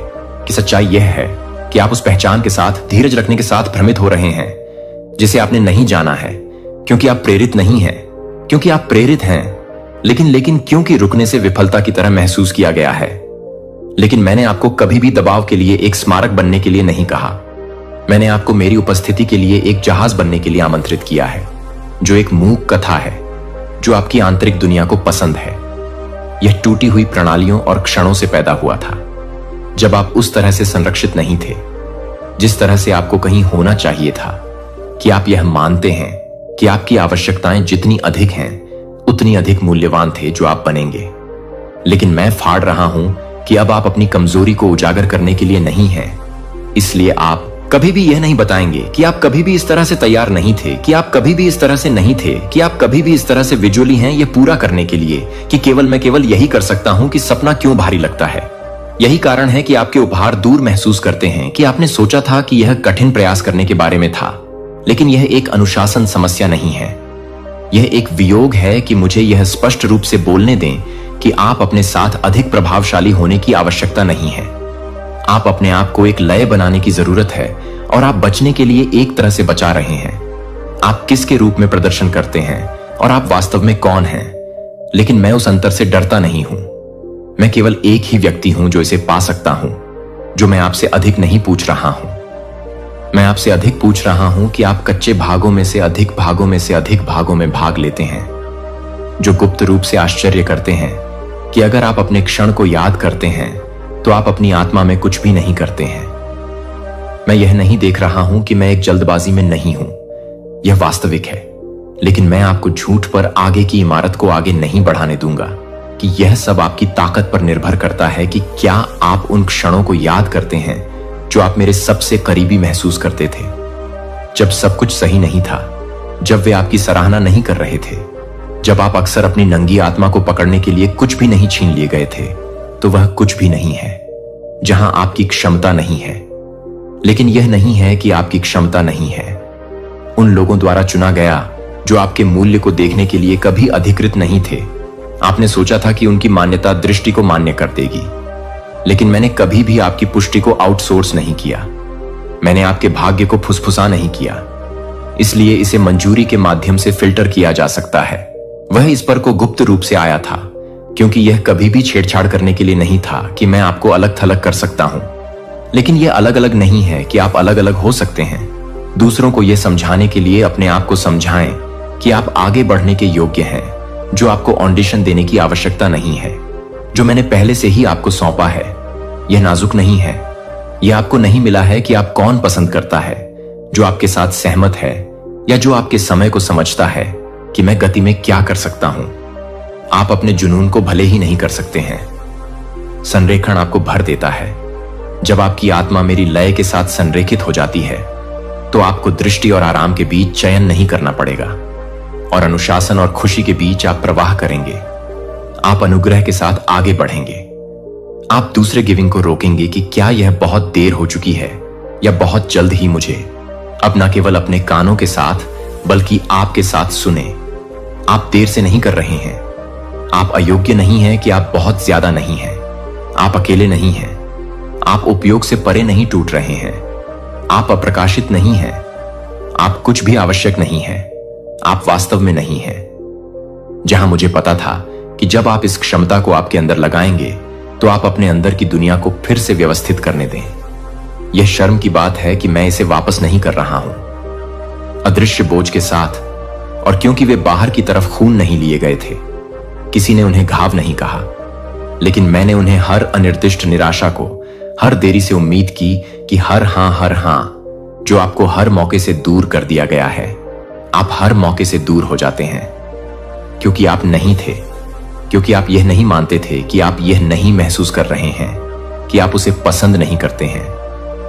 कि सच्चाई यह है कि आप उस पहचान के साथ, धीरज रखने के साथ भ्रमित हो रहे हैं जिसे आपने नहीं जाना है, क्योंकि आप प्रेरित नहीं हैं, क्योंकि आप प्रेरित हैं, लेकिन क्योंकि रुकने से विफलता की तरह महसूस किया गया है। लेकिन मैंने आपको कभी भी दबाव के लिए एक स्मारक बनने के लिए नहीं कहा। मैंने आपको मेरी उपस्थिति के लिए एक जहाज बनने के लिए आमंत्रित किया है, जो एक मूक कथा है, जो आपकी आंतरिक दुनिया को पसंद है। यह टूटी हुई प्रणालियों और क्षणों से पैदा हुआ था, जब आप उस तरह से संरक्षित नहीं थे जिस तरह से आपको कहीं होना चाहिए था, कि आप यह मानते हैं कि आपकी आवश्यकताएं जितनी अधिक हैं उतनी अधिक मूल्यवान थे जो आप बनेंगे। लेकिन मैं फाड़ रहा हूं कि अब आप अपनी कमजोरी को उजागर करने के लिए नहीं हैं। इसलिए आप कभी भी यह नहीं बताएंगे कि आप कभी भी इस तरह से तैयार नहीं थे, कि आप कभी भी इस तरह से नहीं थे, कि आप कभी भी इस तरह से विजुअली हैं यह पूरा करने के लिए कि मैं केवल यही कर सकता हूं कि सपना क्यों भारी लगता है। यही कारण है कि आपके उपहार दूर महसूस करते हैं, कि आपने सोचा था कि यह कठिन प्रयास करने के बारे में था, लेकिन यह एक अनुशासन समस्या नहीं है। यह एक वियोग है कि मुझे यह स्पष्ट रूप से बोलने दें कि आप अपने साथ अधिक प्रभावशाली होने की आवश्यकता नहीं है। आप अपने आप को एक लय बनाने की जरूरत है और आप बचने के लिए एक तरह से बचा रहे हैं। आप किसके रूप में प्रदर्शन करते हैं और आप वास्तव में कौन हैं। लेकिन मैं उस अंतर से डरता नहीं हूं। मैं केवल एक ही व्यक्ति हूं जो इसे पा सकता हूं, जो मैं आपसे अधिक नहीं पूछ रहा हूं। मैं आपसे अधिक पूछ रहा हूं कि आप कच्चे भागों में से अधिक भागों में से अधिक भागों में भाग लेते हैं, जो गुप्त रूप से आश्चर्य करते हैं कि अगर आप अपने क्षण को याद करते हैं तो आप अपनी आत्मा में कुछ भी नहीं करते हैं। मैं यह नहीं देख रहा हूं कि मैं एक जल्दबाजी में नहीं हूं, यह वास्तविक है। लेकिन मैं आपको झूठ पर आगे की इमारत को आगे नहीं बढ़ाने दूंगा कि यह सब आपकी ताकत पर निर्भर करता है कि क्या आप उन क्षणों को याद करते हैं जो आप मेरे सबसे करीबी महसूस करते थे, जब सब कुछ सही नहीं था, जब वे आपकी सराहना नहीं कर रहे थे, जब आप अक्सर अपनी नंगी आत्मा को पकड़ने के लिए कुछ भी नहीं छीन लिए गए थे। तो वह कुछ भी नहीं है जहां आपकी क्षमता नहीं है। लेकिन यह नहीं है कि आपकी क्षमता नहीं है। उन लोगों द्वारा चुना गया जो आपके मूल्य को देखने के लिए कभी अधिकृत नहीं थे। आपने सोचा था कि उनकी मान्यता दृष्टि को मान्य कर देगी, लेकिन मैंने कभी भी आपकी पुष्टि को आउटसोर्स नहीं किया। मैंने आपके भाग्य को फुसफुसा नहीं किया। इसलिए इसे मंजूरी के माध्यम से फिल्टर किया जा सकता है। वह इस पर को गुप्त रूप से आया था, क्योंकि यह कभी भी छेड़छाड़ करने के लिए नहीं था कि मैं आपको अलग थलग कर सकता हूं। लेकिन यह अलग अलग नहीं है कि आप अलग अलग हो सकते हैं। दूसरों को यह समझाने के लिए अपने आप को समझाएं कि आप आगे बढ़ने के योग्य हैं, जो आपको ऑडिशन देने की आवश्यकता नहीं है, जो मैंने पहले से ही आपको सौंपा है। यह नाजुक नहीं है। यह आपको नहीं मिला है कि आप कौन पसंद करता है, जो आपके साथ सहमत है या जो आपके समय को समझता है कि मैं गति में क्या कर सकता हूं। आप अपने जुनून को भले ही नहीं कर सकते हैं। संरेखण आपको भर देता है। जब आपकी आत्मा मेरी लय के साथ संरेखित हो जाती है तो आपको दृष्टि और आराम के बीच चयन नहीं करना पड़ेगा, और अनुशासन और खुशी के बीच आप प्रवाह करेंगे। आप अनुग्रह के साथ आगे बढ़ेंगे। आप दूसरे गिविंग को रोकेंगे कि क्या यह बहुत देर हो चुकी है या बहुत जल्द ही मुझे अब न केवल अपने कानों के साथ बल्कि आपके साथ सुने। आप देर से नहीं कर रहे हैं। आप अयोग्य नहीं हैं कि आप बहुत ज्यादा नहीं हैं। आप अकेले नहीं हैं। आप उपयोग से परे नहीं टूट रहे हैं। आप अप्रकाशित नहीं हैं। आप कुछ भी आवश्यक नहीं है। आप वास्तव में नहीं हैं। जहां मुझे पता था कि जब आप इस क्षमता को आपके अंदर लगाएंगे तो आप अपने अंदर की दुनिया को फिर से व्यवस्थित करने दें। यह शर्म की बात है कि मैं इसे वापस नहीं कर रहा हूं, अदृश्य बोझ के साथ। और क्योंकि वे बाहर की तरफ खून नहीं लिए गए थे, किसी ने उन्हें घाव नहीं कहा, लेकिन मैंने उन्हें हर अनिर्दिष्ट निराशा को, हर देरी से उम्मीद की कि हर हां जो आपको हर मौके से दूर कर दिया गया है। आप हर मौके से दूर हो जाते हैं क्योंकि आप नहीं थे, क्योंकि आप यह नहीं मानते थे कि आप यह नहीं महसूस कर रहे हैं कि आप उसे पसंद नहीं करते हैं,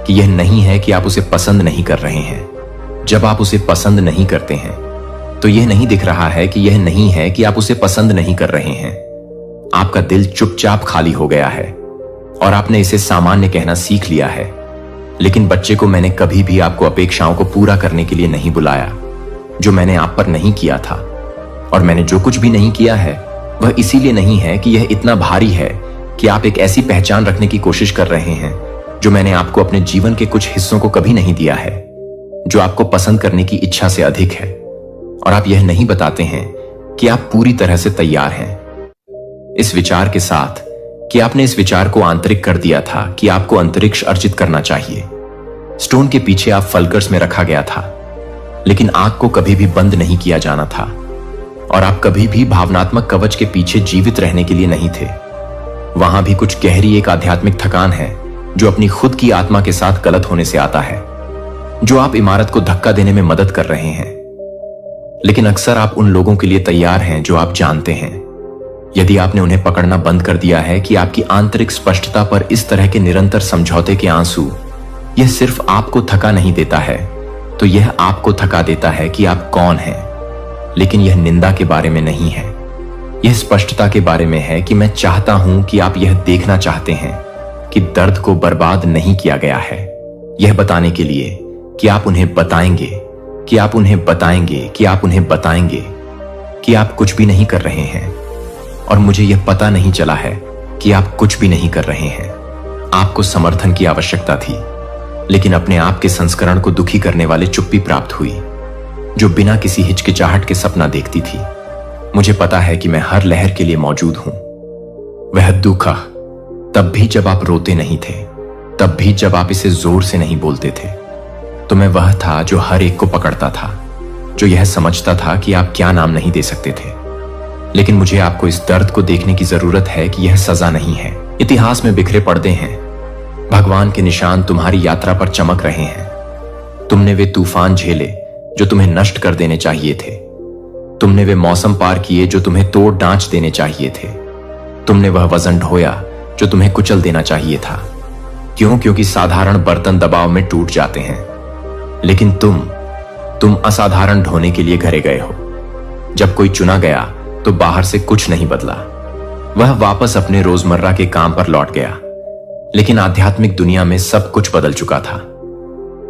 कि यह नहीं है कि आप उसे पसंद नहीं कर रहे हैं। जब आप उसे पसंद नहीं करते हैं तो यह नहीं दिख रहा है कि यह नहीं है कि आप उसे पसंद नहीं कर रहे हैं। आपका दिल चुपचाप खाली हो गया है और आपने इसे सामान्य कहना सीख लिया है। लेकिन बच्चे को मैंने कभी भी आपको अपेक्षाओं को पूरा करने के लिए नहीं बुलाया जो मैंने आप पर नहीं किया था। और मैंने जो कुछ भी नहीं किया है वह इसीलिए नहीं है कि यह इतना भारी है कि आप एक ऐसी पहचान रखने की कोशिश कर रहे हैं जो मैंने आपको अपने जीवन के कुछ हिस्सों को कभी नहीं दिया है, जो आपको पसंद करने की इच्छा से अधिक है, और आप यह नहीं बताते हैं कि आप पूरी तरह से तैयार हैं। इस विचार के साथ कि आपने इस विचार को आंतरिक कर दिया था कि आपको अंतरिक्ष अर्जित करना चाहिए। स्टोन के पीछे आप फलकर्स में रखा गया था, लेकिन आग को कभी भी बंद नहीं किया जाना था, और आप कभी भी भावनात्मक कवच के पीछे जीवित रहने के लिए नहीं थे। वहां भी कुछ गहरी एक आध्यात्मिक थकान है जो अपनी खुद की आत्मा के साथ गलत होने से आता है, जो आप इमारत को धक्का देने में मदद कर रहे हैं। लेकिन अक्सर आप उन लोगों के लिए तैयार हैं जो आप जानते हैं। यदि आपने उन्हें पकड़ना बंद कर दिया है कि आपकी आंतरिक स्पष्टता पर इस तरह के निरंतर समझौते के आंसू, यह सिर्फ आपको थका नहीं देता है, तो यह आपको थका देता है कि आप कौन हैं। लेकिन यह निंदा के बारे में नहीं है, यह स्पष्टता के बारे में है कि मैं चाहता हूं कि आप यह देखना चाहते हैं कि दर्द को बर्बाद नहीं किया गया है, यह बताने के लिए कि आप उन्हें बताएंगे, कि आप उन्हें बताएंगे, कि आप उन्हें बताएंगे कि आप कुछ भी नहीं कर रहे हैं। और मुझे यह पता नहीं चला है कि आप कुछ भी नहीं कर रहे हैं। आपको समर्थन की आवश्यकता थी, लेकिन अपने आप के संस्करण को दुखी करने वाले चुप्पी प्राप्त हुई, जो बिना किसी हिचकिचाहट के सपना देखती थी। मुझे पता है कि मैं हर लहर के लिए मौजूद हूं। वह दुखा तब भी जब आप रोते नहीं थे, तब भी जब आप इसे जोर से नहीं बोलते थे। तो मैं वह था जो हर एक को पकड़ता था, जो यह समझता था कि आप क्या नाम नहीं दे सकते थे। लेकिन मुझे आपको इस दर्द को देखने की जरूरत है कि यह सजा नहीं है। इतिहास में बिखरे पर्दे हैं, भगवान के निशान तुम्हारी यात्रा पर चमक रहे हैं। तुमने वे तूफान झेले जो तुम्हें नष्ट कर देने चाहिए थे। तुमने वे मौसम पार किए जो तुम्हें तोड़ डांच देने चाहिए थे। तुमने वह वजन ढोया जो तुम्हें कुचल देना चाहिए था। क्यों? क्योंकि साधारण बर्तन दबाव में टूट जाते हैं, लेकिन तुम असाधारण ढोने के लिए घरे गए हो। जब कोई चुना गया तो बाहर से कुछ नहीं बदला। वह वापस अपने रोजमर्रा के काम पर लौट गया, लेकिन आध्यात्मिक दुनिया में सब कुछ बदल चुका था।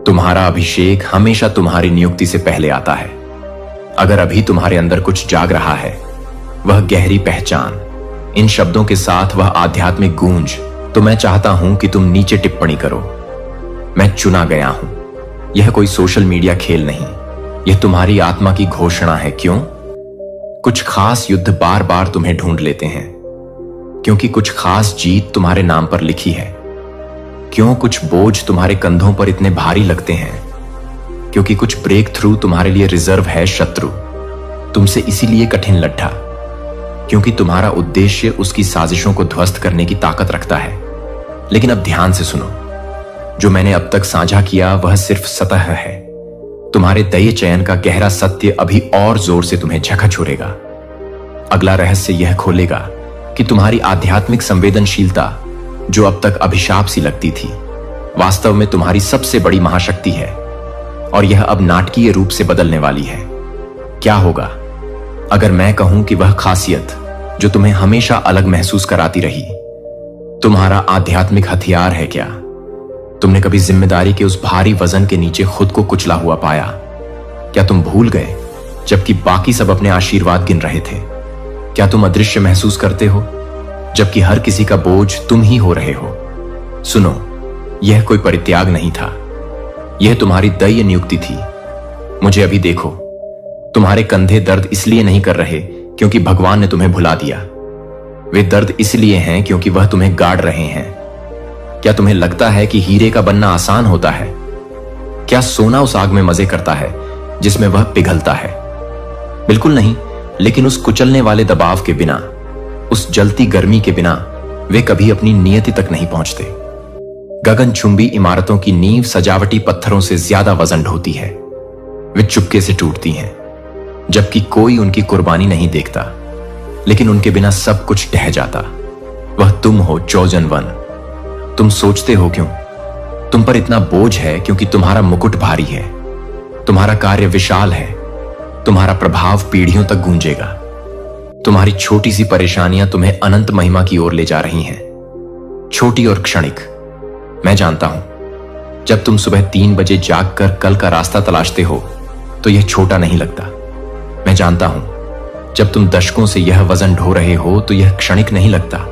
तुम्हारा अभिषेक हमेशा तुम्हारी नियुक्ति से पहले आता है। अगर अभी तुम्हारे अंदर कुछ जाग रहा है, वह गहरी पहचान, इन शब्दों के साथ वह आध्यात्मिक गूंज, तो मैं चाहता हूं कि तुम नीचे टिप्पणी करो, मैं चुना गया हूं। यह कोई सोशल मीडिया खेल नहीं, यह तुम्हारी आत्मा की घोषणा है। क्यों? कुछ खास युद्ध बार बार तुम्हें ढूंढ लेते हैं, क्योंकि कुछ खास जीत तुम्हारे नाम पर लिखी है। क्यों? कुछ बोझ तुम्हारे कंधों पर इतने भारी लगते हैं, क्योंकि कुछ ब्रेक थ्रू तुम्हारे लिए रिजर्व है। शत्रु तुमसे इसीलिए कठिन लड्ढा, क्योंकि तुम्हारा उद्देश्य उसकी साजिशों को ध्वस्त करने की ताकत रखता है। लेकिन अब ध्यान से सुनो, जो मैंने अब तक साझा किया वह सिर्फ सतह है। तुम्हारे दया चयन का गहरा सत्य अभी और जोर से तुम्हें झकझोरेगा। अगला रहस्य यह खोलेगा कि तुम्हारी आध्यात्मिक संवेदनशीलता, जो अब तक अभिशाप सी लगती थी, वास्तव में तुम्हारी सबसे बड़ी महाशक्ति है, और यह अब नाटकीय रूप से बदलने वाली है। क्या होगा अगर मैं कहूं कि वह खासियत जो तुम्हें हमेशा अलग महसूस कराती रही, तुम्हारा आध्यात्मिक हथियार है? क्या तुमने कभी जिम्मेदारी के उस भारी वजन के नीचे खुद को कुचला हुआ पाया? क्या तुम भूल गए जबकि बाकी सब अपने आशीर्वाद गिन रहे थे? क्या तुम अदृश्य महसूस करते हो जबकि हर किसी का बोझ तुम ही हो रहे हो? सुनो, यह कोई परित्याग नहीं था, यह तुम्हारी दैय नियुक्ति थी। मुझे अभी देखो, तुम्हारे कंधे दर्द इसलिए नहीं कर रहे क्योंकि भगवान ने तुम्हें भुला दिया। वे दर्द इसलिए हैं क्योंकि वह तुम्हें गाड़ रहे हैं। क्या तुम्हें लगता है कि हीरे का बनना आसान होता है? क्या सोना उस आग में मजे करता है जिसमें वह पिघलता है? बिल्कुल नहीं। लेकिन उस कुचलने वाले दबाव के बिना, उस जलती गर्मी के बिना, वे कभी अपनी नियति तक नहीं पहुंचते। गगनचुंबी इमारतों की नींव सजावटी पत्थरों से ज्यादा वजन ढोती है। वे चुपके से टूटती हैं, जबकि कोई उनकी कुर्बानी नहीं देखता। लेकिन उनके बिना सब कुछ ढह जाता। वह तुम हो, चोजन वन। तुम सोचते हो क्यों तुम पर इतना बोझ है? क्योंकि तुम्हारा मुकुट भारी है, तुम्हारा कार्य विशाल है, तुम्हारा प्रभाव पीढ़ियों तक गूंजेगा। तुम्हारी छोटी सी परेशानियां तुम्हें अनंत महिमा की ओर ले जा रही हैं, छोटी और क्षणिक। मैं जानता हूं, जब तुम सुबह 3 बजे जागकर कल का रास्ता तलाशते हो तो यह छोटा नहीं लगता। मैं जानता हूं, जब तुम दशकों से यह वजन ढो रहे हो तो यह क्षणिक नहीं लगता।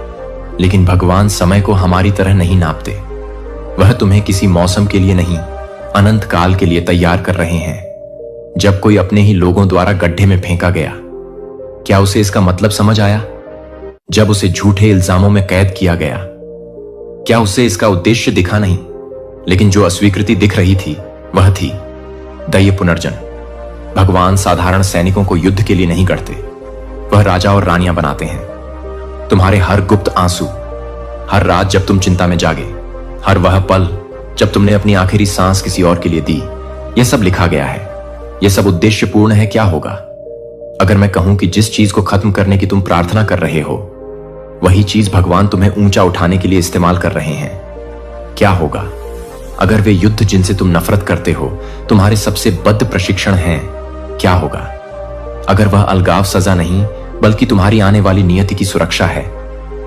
लेकिन भगवान समय को हमारी तरह नहीं नापते। वह तुम्हें किसी मौसम के लिए नहीं, अनंत काल के लिए तैयार कर रहे हैं। जब कोई अपने ही लोगों द्वारा गड्ढे में फेंका गया, क्या उसे इसका मतलब समझ आया? जब उसे झूठे इल्जामों में कैद किया गया, क्या उसे इसका उद्देश्य दिखा नहीं? लेकिन जो अस्वीकृति दिख रही थी वह थी दैय पुनर्जन। भगवान साधारण सैनिकों को युद्ध के लिए नहीं गढ़ते, वह राजा और रानियां बनाते हैं। तुम्हारे हर गुप्त आंसू, हर रात जब तुम चिंता में जागे, हर वह पल जब तुमने अपनी आखिरी सांस किसी और के लिए दी, यह सब लिखा गया है। यह सब उद्देश्यपूर्ण है। क्या होगा अगर मैं कहूं कि जिस चीज को खत्म करने की तुम प्रार्थना कर रहे हो, वही चीज भगवान तुम्हें ऊंचा उठाने के लिए इस्तेमाल कर रहे हैं? क्या होगा अगर वे युद्ध जिनसे तुम नफरत करते हो तुम्हारे सबसे बद्ध प्रशिक्षण हैं? क्या होगा अगर वह अलगाव सजा नहीं बल्कि तुम्हारी आने वाली नियति की सुरक्षा है?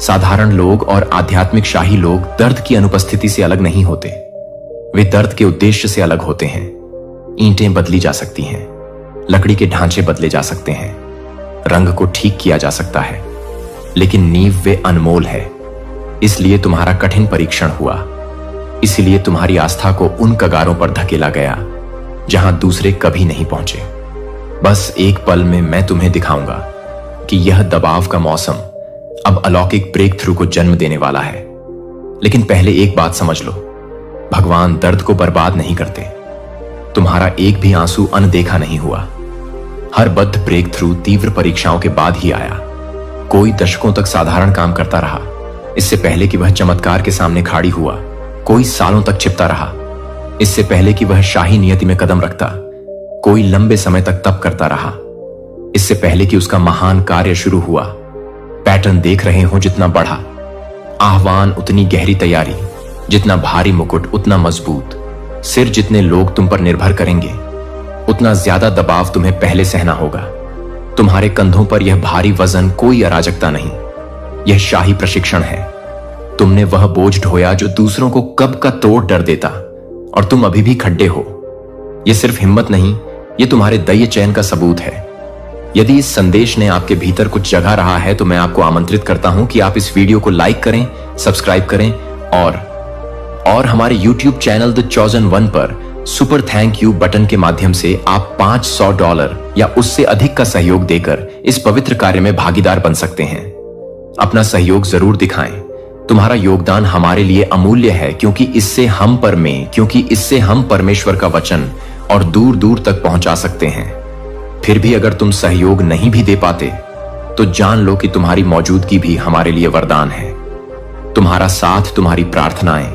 साधारण लोग और आध्यात्मिक शाही लोग दर्द की अनुपस्थिति से अलग नहीं होते, वे दर्द के उद्देश्य से अलग होते हैं। ईंटें बदली जा सकती हैं, लकड़ी के ढांचे बदले जा सकते हैं, रंग को ठीक किया जा सकता है, लेकिन नींव वे अनमोल है। इसलिए तुम्हारा कठिन परीक्षण हुआ, इसलिए तुम्हारी आस्था को उन कगारों पर धकेला गया जहां दूसरे कभी नहीं पहुंचे। बस एक पल में मैं तुम्हें दिखाऊंगा कि यह दबाव का मौसम अब अलौकिक ब्रेक थ्रू को जन्म देने वाला है। लेकिन पहले एक बात समझ लो, भगवान दर्द को बर्बाद नहीं करते। तुम्हारा एक भी आंसू अनदेखा नहीं हुआ। हर बद्ध ब्रेक थ्रू तीव्र परीक्षाओं के बाद ही आया। कोई दशकों तक साधारण काम करता रहा, इससे पहले कि वह चमत्कार के सामने खाड़ी हुआ। कोई सालों तक छिपता रहा, इससे पहले कि वह शाही नियति में कदम रखता। कोई लंबे समय तक तप करता रहा, इससे पहले कि उसका महान कार्य शुरू हुआ। पैटर्न देख रहे हो जितना बढ़ा, आह्वान उतनी गहरी तैयारी, जितना भारी मुकुट उतना मजबूत, सिर जितने लोग तुम पर निर्भर करेंगे उतना ज्यादा दबाव तुम्हें पहले सहना होगा। तुम्हारे कंधों पर यह भारी वजन कोई अराजकता नहीं, यह शाही प्रशिक्षण है। तुमने वह बोझ ढोया जो दूसरों को कब का तोड़ डर देता, और तुम अभी भी खड्डे हो। यह सिर्फ हिम्मत नहीं, यह तुम्हारे दैय चयन का सबूत है। यदि इस संदेश ने आपके भीतर कुछ जगा रहा है तो मैं आपको आमंत्रित करता हूं कि आप इस वीडियो को लाइक करें, सब्सक्राइब करें और हमारे YouTube channel the chosen one पर सुपर थैंक यू बटन के माध्यम से आप $500 या उससे अधिक का सहयोग देकर इस पवित्र कार्य में भागीदार बन सकते हैं। अपना सहयोग जरूर दिखाएं। तुम्हारा योगदान हमारे लिए अमूल्य है, क्योंकि इससे हम परमेश्वर का वचन और दूर दूर तक पहुंचा सकते हैं। फिर भी अगर तुम सहयोग नहीं भी दे पाते तो जान लो कि तुम्हारी मौजूदगी भी हमारे लिए वरदान है। तुम्हारा साथ, तुम्हारी प्रार्थनाएं,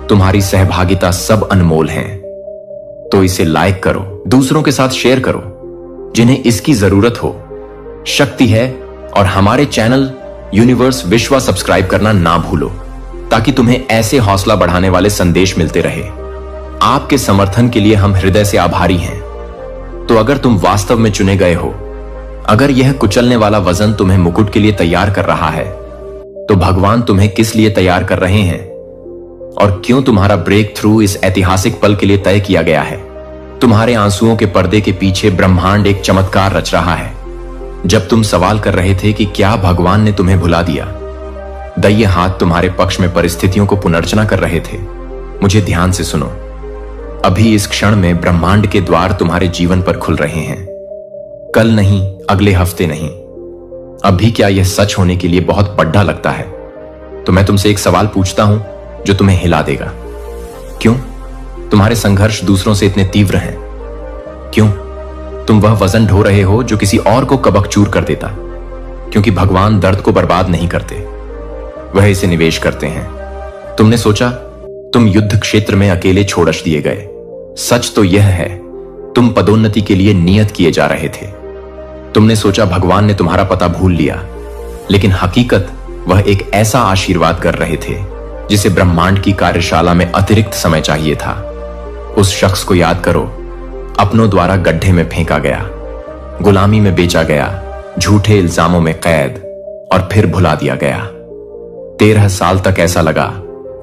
तुम्हारी सहभागिता सब अनमोल हैं। तो इसे लाइक करो, दूसरों के साथ शेयर करो जिन्हें इसकी जरूरत हो। शक्ति है। और हमारे चैनल यूनिवर्स विश्वा सब्सक्राइब करना ना भूलो, ताकि तुम्हें ऐसे हौसला बढ़ाने वाले संदेश मिलते रहे। आपके समर्थन के लिए हम हृदय से आभारी हैं। तो अगर तुम वास्तव में चुने गए हो, अगर यह कुचलने वाला वजन तुम्हें मुकुट के लिए तैयार कर रहा है, तो भगवान तुम्हें किस लिए तैयार कर रहे हैं और क्यों तुम्हारा ब्रेक थ्रू इस ऐतिहासिक पल के लिए तय किया गया है? तुम्हारे आंसुओं के पर्दे के पीछे ब्रह्मांड एक चमत्कार रच रहा है। जब तुम सवाल कर रहे थे कि क्या भगवान ने तुम्हें भुला दिया, दैय हाथ तुम्हारे पक्ष में परिस्थितियों को पुनर्रचना कर रहे थे। मुझे ध्यान से सुनो, अभी इस क्षण में ब्रह्मांड के द्वार तुम्हारे जीवन पर खुल रहे हैं। कल नहीं, अगले हफ्ते नहीं, अभी। क्या यह सच होने के लिए बहुत बड़ा लगता है? तो मैं तुमसे एक सवाल पूछता हूं जो तुम्हें हिला देगा। क्यों तुम्हारे संघर्ष दूसरों से इतने तीव्र हैं? क्यों तुम वह वजन ढो रहे हो जो किसी और को कबकचूर कर देता? क्योंकि भगवान दर्द को बर्बाद नहीं करते, वह इसे निवेश करते हैं। तुमने सोचा तुम युद्ध क्षेत्र में अकेले छोड़च दिए गए। सच तो यह है, तुम पदोन्नति के लिए नियत किए जा रहे थे। तुमने सोचा भगवान ने तुम्हारा पता भूल लिया, लेकिन हकीकत वह एक ऐसा आशीर्वाद कर रहे थे जिसे ब्रह्मांड की कार्यशाला में अतिरिक्त समय चाहिए था। उस शख्स को याद करो, अपनों द्वारा गड्ढे में फेंका गया, गुलामी में बेचा गया, झूठे इल्जामों में कैद और फिर भुला दिया गया। 13 साल तक ऐसा लगा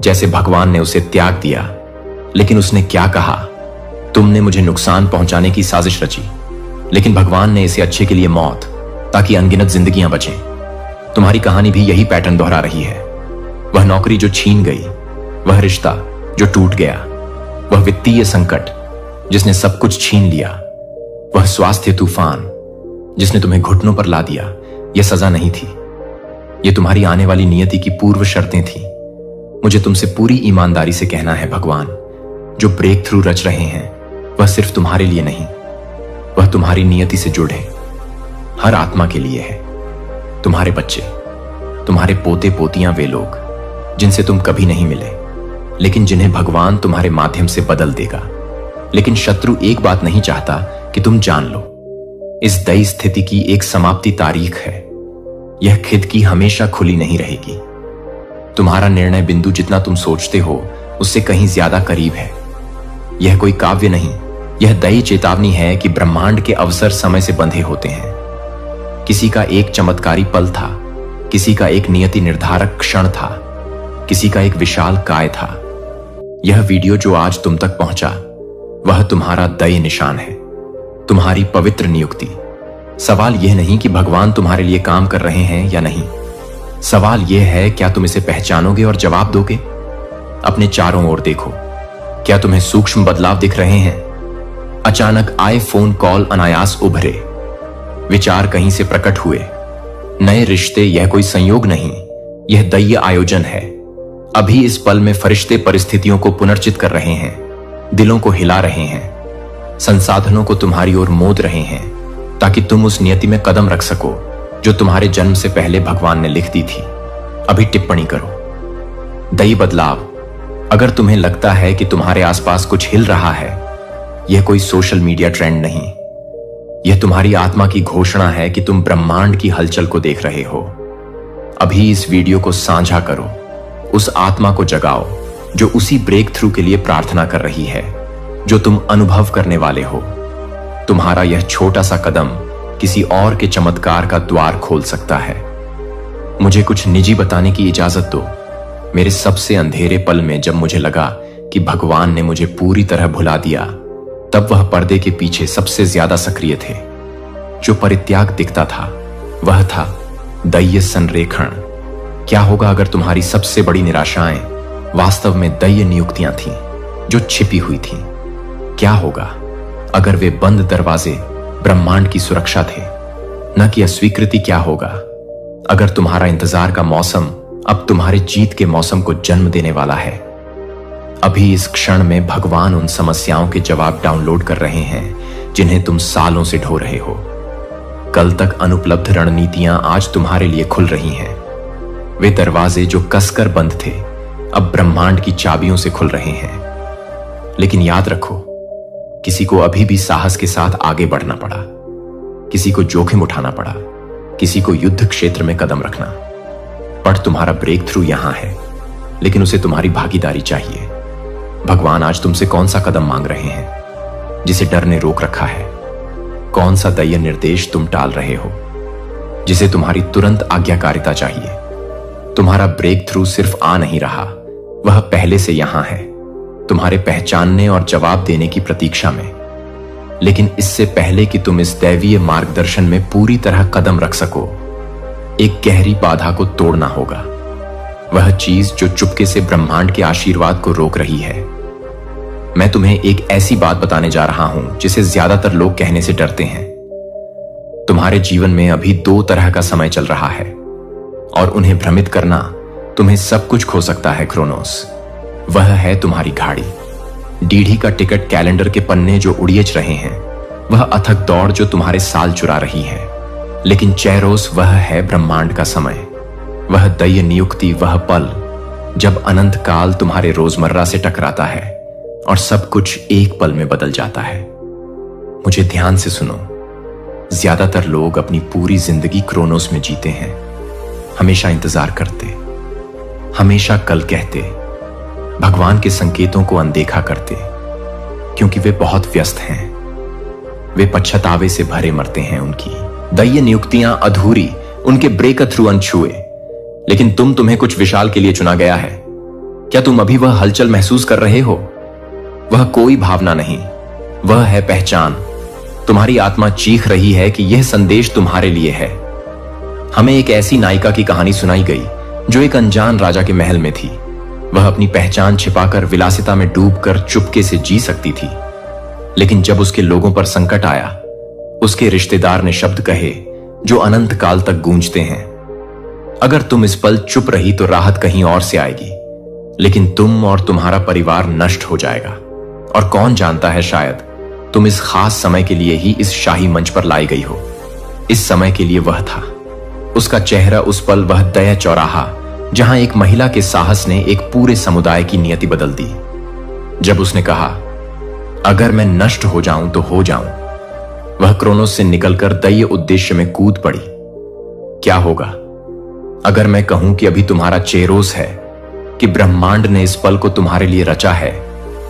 जैसे भगवान ने उसे त्याग दिया, लेकिन उसने क्या कहा? तुमने मुझे नुकसान पहुंचाने की साजिश रची, लेकिन भगवान ने इसे अच्छे के लिए मौत, ताकि अनगिनत जिंदगियां बचें। तुम्हारी कहानी भी यही पैटर्न दोहरा रही है। वह नौकरी जो छीन गई, वह रिश्ता जो टूट गया, वह वित्तीय संकट जिसने सब कुछ छीन लिया, वह स्वास्थ्य तूफान जिसने तुम्हें घुटनों पर ला दिया, यह सजा नहीं थी। यह तुम्हारी आने वाली नियति की पूर्व शर्तें थी। मुझे तुमसे पूरी ईमानदारी से कहना है, भगवान जो ब्रेक थ्रू रच रहे हैं वह सिर्फ तुम्हारे लिए नहीं, वह तुम्हारी नियति से जुड़े हर आत्मा के लिए है। तुम्हारे बच्चे, तुम्हारे पोते पोतियां, वे लोग जिनसे तुम कभी नहीं मिले लेकिन जिन्हें भगवान तुम्हारे माध्यम से बदल देगा। लेकिन शत्रु एक बात नहीं चाहता कि तुम जान लो, इस दयी स्थिति की एक समाप्ति तारीख है। यह खिड़की हमेशा खुली नहीं रहेगी। तुम्हारा निर्णय बिंदु जितना तुम सोचते हो उससे कहीं ज्यादा करीब है। यह कोई काव्य नहीं, यह दयी चेतावनी है कि ब्रह्मांड के अवसर समय से बंधे होते हैं। किसी का एक चमत्कारी पल था, किसी का एक नियति निर्धारक क्षण था, किसी का एक विशाल काय था। यह वीडियो जो आज तुम तक पहुंचा वह तुम्हारा दयी निशान है, तुम्हारी पवित्र नियुक्ति। सवाल यह नहीं कि भगवान तुम्हारे लिए काम कर रहे हैं या नहीं, सवाल यह है क्या तुम इसे पहचानोगे और जवाब दोगे। अपने चारों ओर देखो, क्या तुम्हें सूक्ष्म बदलाव दिख रहे हैं? अचानक आए फोन कॉल अनायास उभरे, विचार कहीं से प्रकट हुए, नए रिश्ते। यह कोई संयोग नहीं, यह दैवीय आयोजन है। अभी इस पल में फरिश्ते परिस्थितियों को पुनर्चित कर रहे हैं, दिलों को हिला रहे हैं, संसाधनों को तुम्हारी ओर मोद रहे हैं, ताकि तुम उस नियति में कदम रख सको जो तुम्हारे जन्म से पहले भगवान ने लिख दी थी। अभी टिप्पणी करो। दैवीय बदलाव। अगर तुम्हें लगता है कि तुम्हारे आसपास कुछ हिल रहा है, यह कोई सोशल मीडिया ट्रेंड नहीं, यह तुम्हारी आत्मा की घोषणा है कि तुम ब्रह्मांड की हलचल को देख रहे हो। अभी इस वीडियो को साझा करो, उस आत्मा को जगाओ जो उसी ब्रेक थ्रू के लिए प्रार्थना कर रही है जो तुम अनुभव करने वाले हो। तुम्हारा यह छोटा सा कदम किसी और के चमत्कार का द्वार खोल सकता है। मुझे कुछ निजी बताने की इजाजत दो। मेरे सबसे अंधेरे पल में जब मुझे लगा कि भगवान ने मुझे पूरी तरह भुला दिया, तब वह पर्दे के पीछे सबसे ज्यादा सक्रिय थे। जो परित्याग दिखता था वह था दैवीय संरेखण। क्या होगा अगर तुम्हारी सबसे बड़ी निराशाएं वास्तव में दैवीय नियुक्तियां थीं जो छिपी हुई थीं? क्या होगा अगर वे बंद दरवाजे ब्रह्मांड की सुरक्षा थे, न कि अस्वीकृति? क्या होगा अगर तुम्हारा इंतजार का मौसम अब तुम्हारे जीत के मौसम को जन्म देने वाला है? अभी इस क्षण में भगवान उन समस्याओं के जवाब डाउनलोड कर रहे हैं जिन्हें तुम सालों से ढो रहे हो। कल तक अनुपलब्ध रणनीतियां आज तुम्हारे लिए खुल रही हैं। वे दरवाजे जो कसकर बंद थे अब ब्रह्मांड की चाबियों से खुल रहे हैं। लेकिन याद रखो, किसी को अभी भी साहस के साथ आगे बढ़ना पड़ा, किसी को जोखिम उठाना पड़ा, किसी को युद्ध क्षेत्र में कदम रखना पड़। तुम्हारा ब्रेक थ्रू यहां है, लेकिन उसे तुम्हारी भागीदारी चाहिए। भगवान आज तुमसे कौन सा कदम मांग रहे हैं जिसे डर ने रोक रखा है? कौन सा दैवीय निर्देश तुम टाल रहे हो जिसे तुम्हारी तुरंत आज्ञाकारिता चाहिए? तुम्हारा ब्रेक थ्रू सिर्फ आ नहीं रहा, वह पहले से यहां है, तुम्हारे पहचानने और जवाब देने की प्रतीक्षा में। लेकिन इससे पहले कि तुम इस दैवीय मार्गदर्शन में पूरी तरह कदम रख सको, एक गहरी बाधा को तोड़ना होगा। वह चीज जो चुपके से ब्रह्मांड के आशीर्वाद को रोक रही है। मैं तुम्हें एक ऐसी बात बताने जा रहा हूं जिसे ज्यादातर लोग कहने से डरते हैं। तुम्हारे जीवन में अभी दो तरह का समय चल रहा है और उन्हें भ्रमित करना तुम्हें सब कुछ खो सकता है। क्रोनोस, वह है तुम्हारी घाड़ी, डीढ़ी का टिकट, कैलेंडर के पन्ने जो उड़ियच रहे हैं, वह अथक दौड़ जो तुम्हारे साल चुरा रही है। लेकिन चैरोस, वह है ब्रह्मांड का समय, वह दैवीय नियुक्ति, वह पल जब अनंत काल तुम्हारे रोजमर्रा से टकराता है और सब कुछ एक पल में बदल जाता है। मुझे ध्यान से सुनो। ज्यादातर लोग अपनी पूरी जिंदगी क्रोनोस में जीते हैं, हमेशा इंतजार करते, हमेशा कल कहते, भगवान के संकेतों को अनदेखा करते, क्योंकि वे बहुत व्यस्त हैं। वे पश्चातावे से भरे मरते हैं। उनकी दैवीय नियुक्तियां अधूरी, उनके ब्रेक थ्रू अनछुए। लेकिन तुम्हें कुछ विशाल के लिए चुना गया है। क्या तुम अभी वह हलचल महसूस कर रहे हो? वह कोई भावना नहीं, वह है पहचान। तुम्हारी आत्मा चीख रही है कि यह संदेश तुम्हारे लिए है। हमें एक ऐसी नायिका की कहानी सुनाई गई जो एक अनजान राजा के महल में थी। वह अपनी पहचान छिपाकर विलासिता में डूबकर चुपके से जी सकती थी, लेकिन जब उसके लोगों पर संकट आया, उसके रिश्तेदार ने शब्द कहे जो अनंत काल तक गूंजते हैं। अगर तुम इस पल चुप रही तो राहत कहीं और से आएगी, लेकिन तुम और तुम्हारा परिवार नष्ट हो जाएगा। और कौन जानता है, शायद तुम इस खास समय के लिए ही इस शाही मंच पर लाई गई हो। इस समय के लिए वह था। उसका चेहरा उस पल वह दया चौराहा जहां एक महिला के साहस ने एक पूरे समुदाय की नियति बदल दी। जब उसने कहा, अगर मैं नष्ट हो जाऊं तो हो जाऊं, वह क्रोनोस से निकलकर दैय उद्देश्य में कूद पड़ी। क्या होगा अगर मैं कहूं कि अभी तुम्हारा चेरोस है, कि ब्रह्मांड ने इस पल को तुम्हारे लिए रचा है,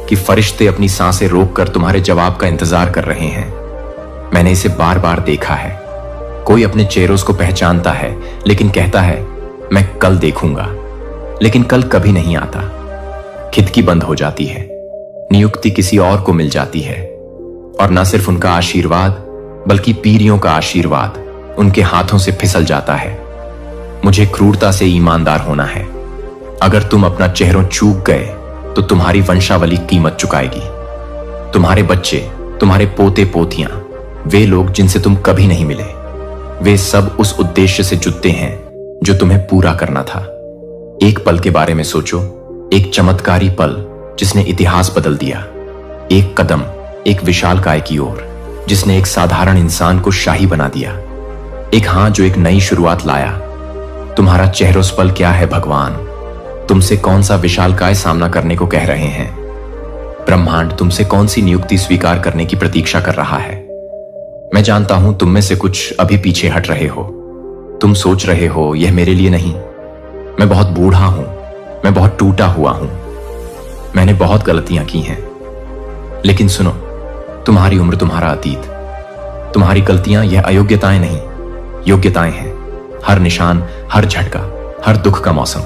कि फरिश्ते अपनी सांसें रोककर तुम्हारे जवाब का इंतजार कर रहे हैं। मैंने इसे बार बार देखा है। कोई अपने चेरोस को पहचानता है लेकिन कहता है मैं कल देखूंगा, लेकिन कल कभी नहीं आता। खिदकी बंद हो जाती है, नियुक्ति किसी और को मिल जाती है, और न सिर्फ उनका आशीर्वाद बल्कि पीरियों का आशीर्वाद उनके हाथों से फिसल जाता है। मुझे क्रूरता से ईमानदार होना है। अगर तुम अपना चेहरा चूक गए तो तुम्हारी वंशावली कीमत चुकाएगी। तुम्हारे बच्चे, तुम्हारे पोते पोतियां, वे लोग जिनसे तुम कभी नहीं मिले, वे सब उस उद्देश्य से जुटते हैं जो तुम्हें पूरा करना था। एक पल के बारे में सोचो, एक चमत्कारी पल जिसने इतिहास बदल दिया। एक कदम एक विशालकाय की ओर जिसने एक साधारण इंसान को शाही बना दिया। एक हाथ जो एक नई शुरुआत लाया। तुम्हारा चेहरों पल क्या है भगवान? तुमसे कौन सा विशालकाय सामना करने को कह रहे हैं? ब्रह्मांड तुमसे कौन सी नियुक्ति स्वीकार करने की प्रतीक्षा कर रहा है? मैं जानता हूं तुम में से कुछ अभी पीछे हट रहे हो। तुम सोच रहे हो यह मेरे लिए नहीं, मैं बहुत बूढ़ा हूं, मैं बहुत टूटा हुआ हूं, मैंने बहुत गलतियां की हैं। लेकिन सुनो, तुम्हारी उम्र तुम्हारा अतीत, तुम्हारी गलतियां यह अयोग्यताएं नहीं, योग्यताएं हैं। हर निशान, हर झटका, हर दुख का मौसम,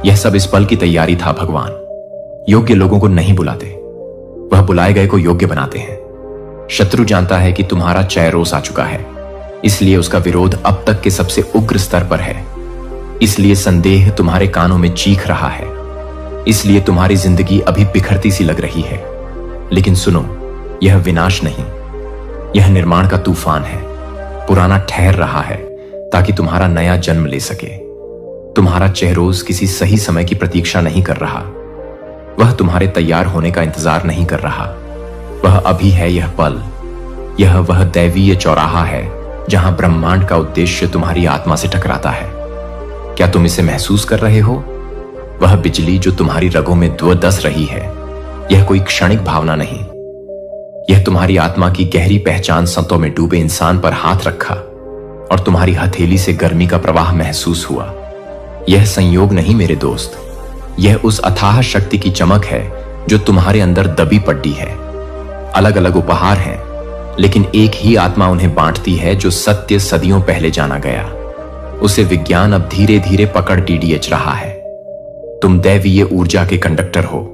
यह सब इस पल की तैयारी था। भगवान योग्य लोगों को नहीं बुलाते, वह बुलाए गए को योग्य बनाते हैं। शत्रु जानता है कि तुम्हारा चेरोस आ चुका है, इसलिए उसका विरोध अब तक के सबसे उग्र स्तर पर है। इसलिए संदेह तुम्हारे कानों में चीख रहा है, इसलिए तुम्हारी जिंदगी अभी बिखरती सी लग रही है। लेकिन सुनो, यह विनाश नहीं, यह निर्माण का तूफान है। पुराना ठहर रहा है ताकि तुम्हारा नया जन्म ले सके। तुम्हारा चेहरोस किसी सही समय की प्रतीक्षा नहीं कर रहा, वह तुम्हारे तैयार होने का इंतजार नहीं कर रहा। वह अभी है यह पल, यह वह दैवीय चौराहा है जहां ब्रह्मांड का उद्देश्य तुम्हारी आत्मा से टकराता है। क्या तुम इसे महसूस कर रहे हो? वह बिजली जो तुम्हारी रगों में धस रही है, यह कोई क्षणिक भावना नहीं, यह तुम्हारी आत्मा की गहरी पहचान संतों में डूबे इंसान पर हाथ रखा और तुम्हारी हथेली से गर्मी का प्रवाह महसूस हुआ। यह संयोग नहीं मेरे दोस्त, यह उस अथाह शक्ति की चमक है जो तुम्हारे अंदर दबी पड़ी है। अलग अलग उपहार हैं, लेकिन एक ही आत्मा उन्हें बांटती है जो सत्य सदियों पहले जाना गया। उसे विज्ञान अब धीरे धीरे पकड़ डीडीएच रहा है। तुम दैवीय ऊर्जा के कंडक्टर हो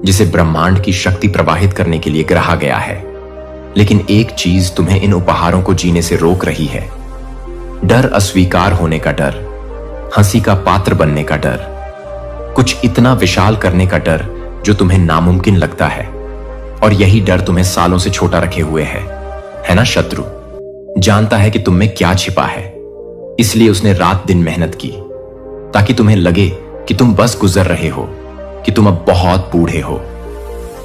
जिसे ब्रह्मांड की शक्ति प्रवाहित करने के लिए गढ़ा गया है। लेकिन एक चीज तुम्हें इन उपहारों को जीने से रोक रही है, डर, अस्वीकार होने का डर, हंसी का पात्र बनने का डर, कुछ इतना विशाल करने का डर जो तुम्हें नामुमकिन लगता है। और यही डर तुम्हें सालों से छोटा रखे हुए है ना? शत्रु जानता है कि तुम में क्या छिपा है, इसलिए उसने रात दिन मेहनत की ताकि तुम्हें लगे कि तुम बस गुजर रहे हो, कि तुम अब बहुत बूढ़े हो,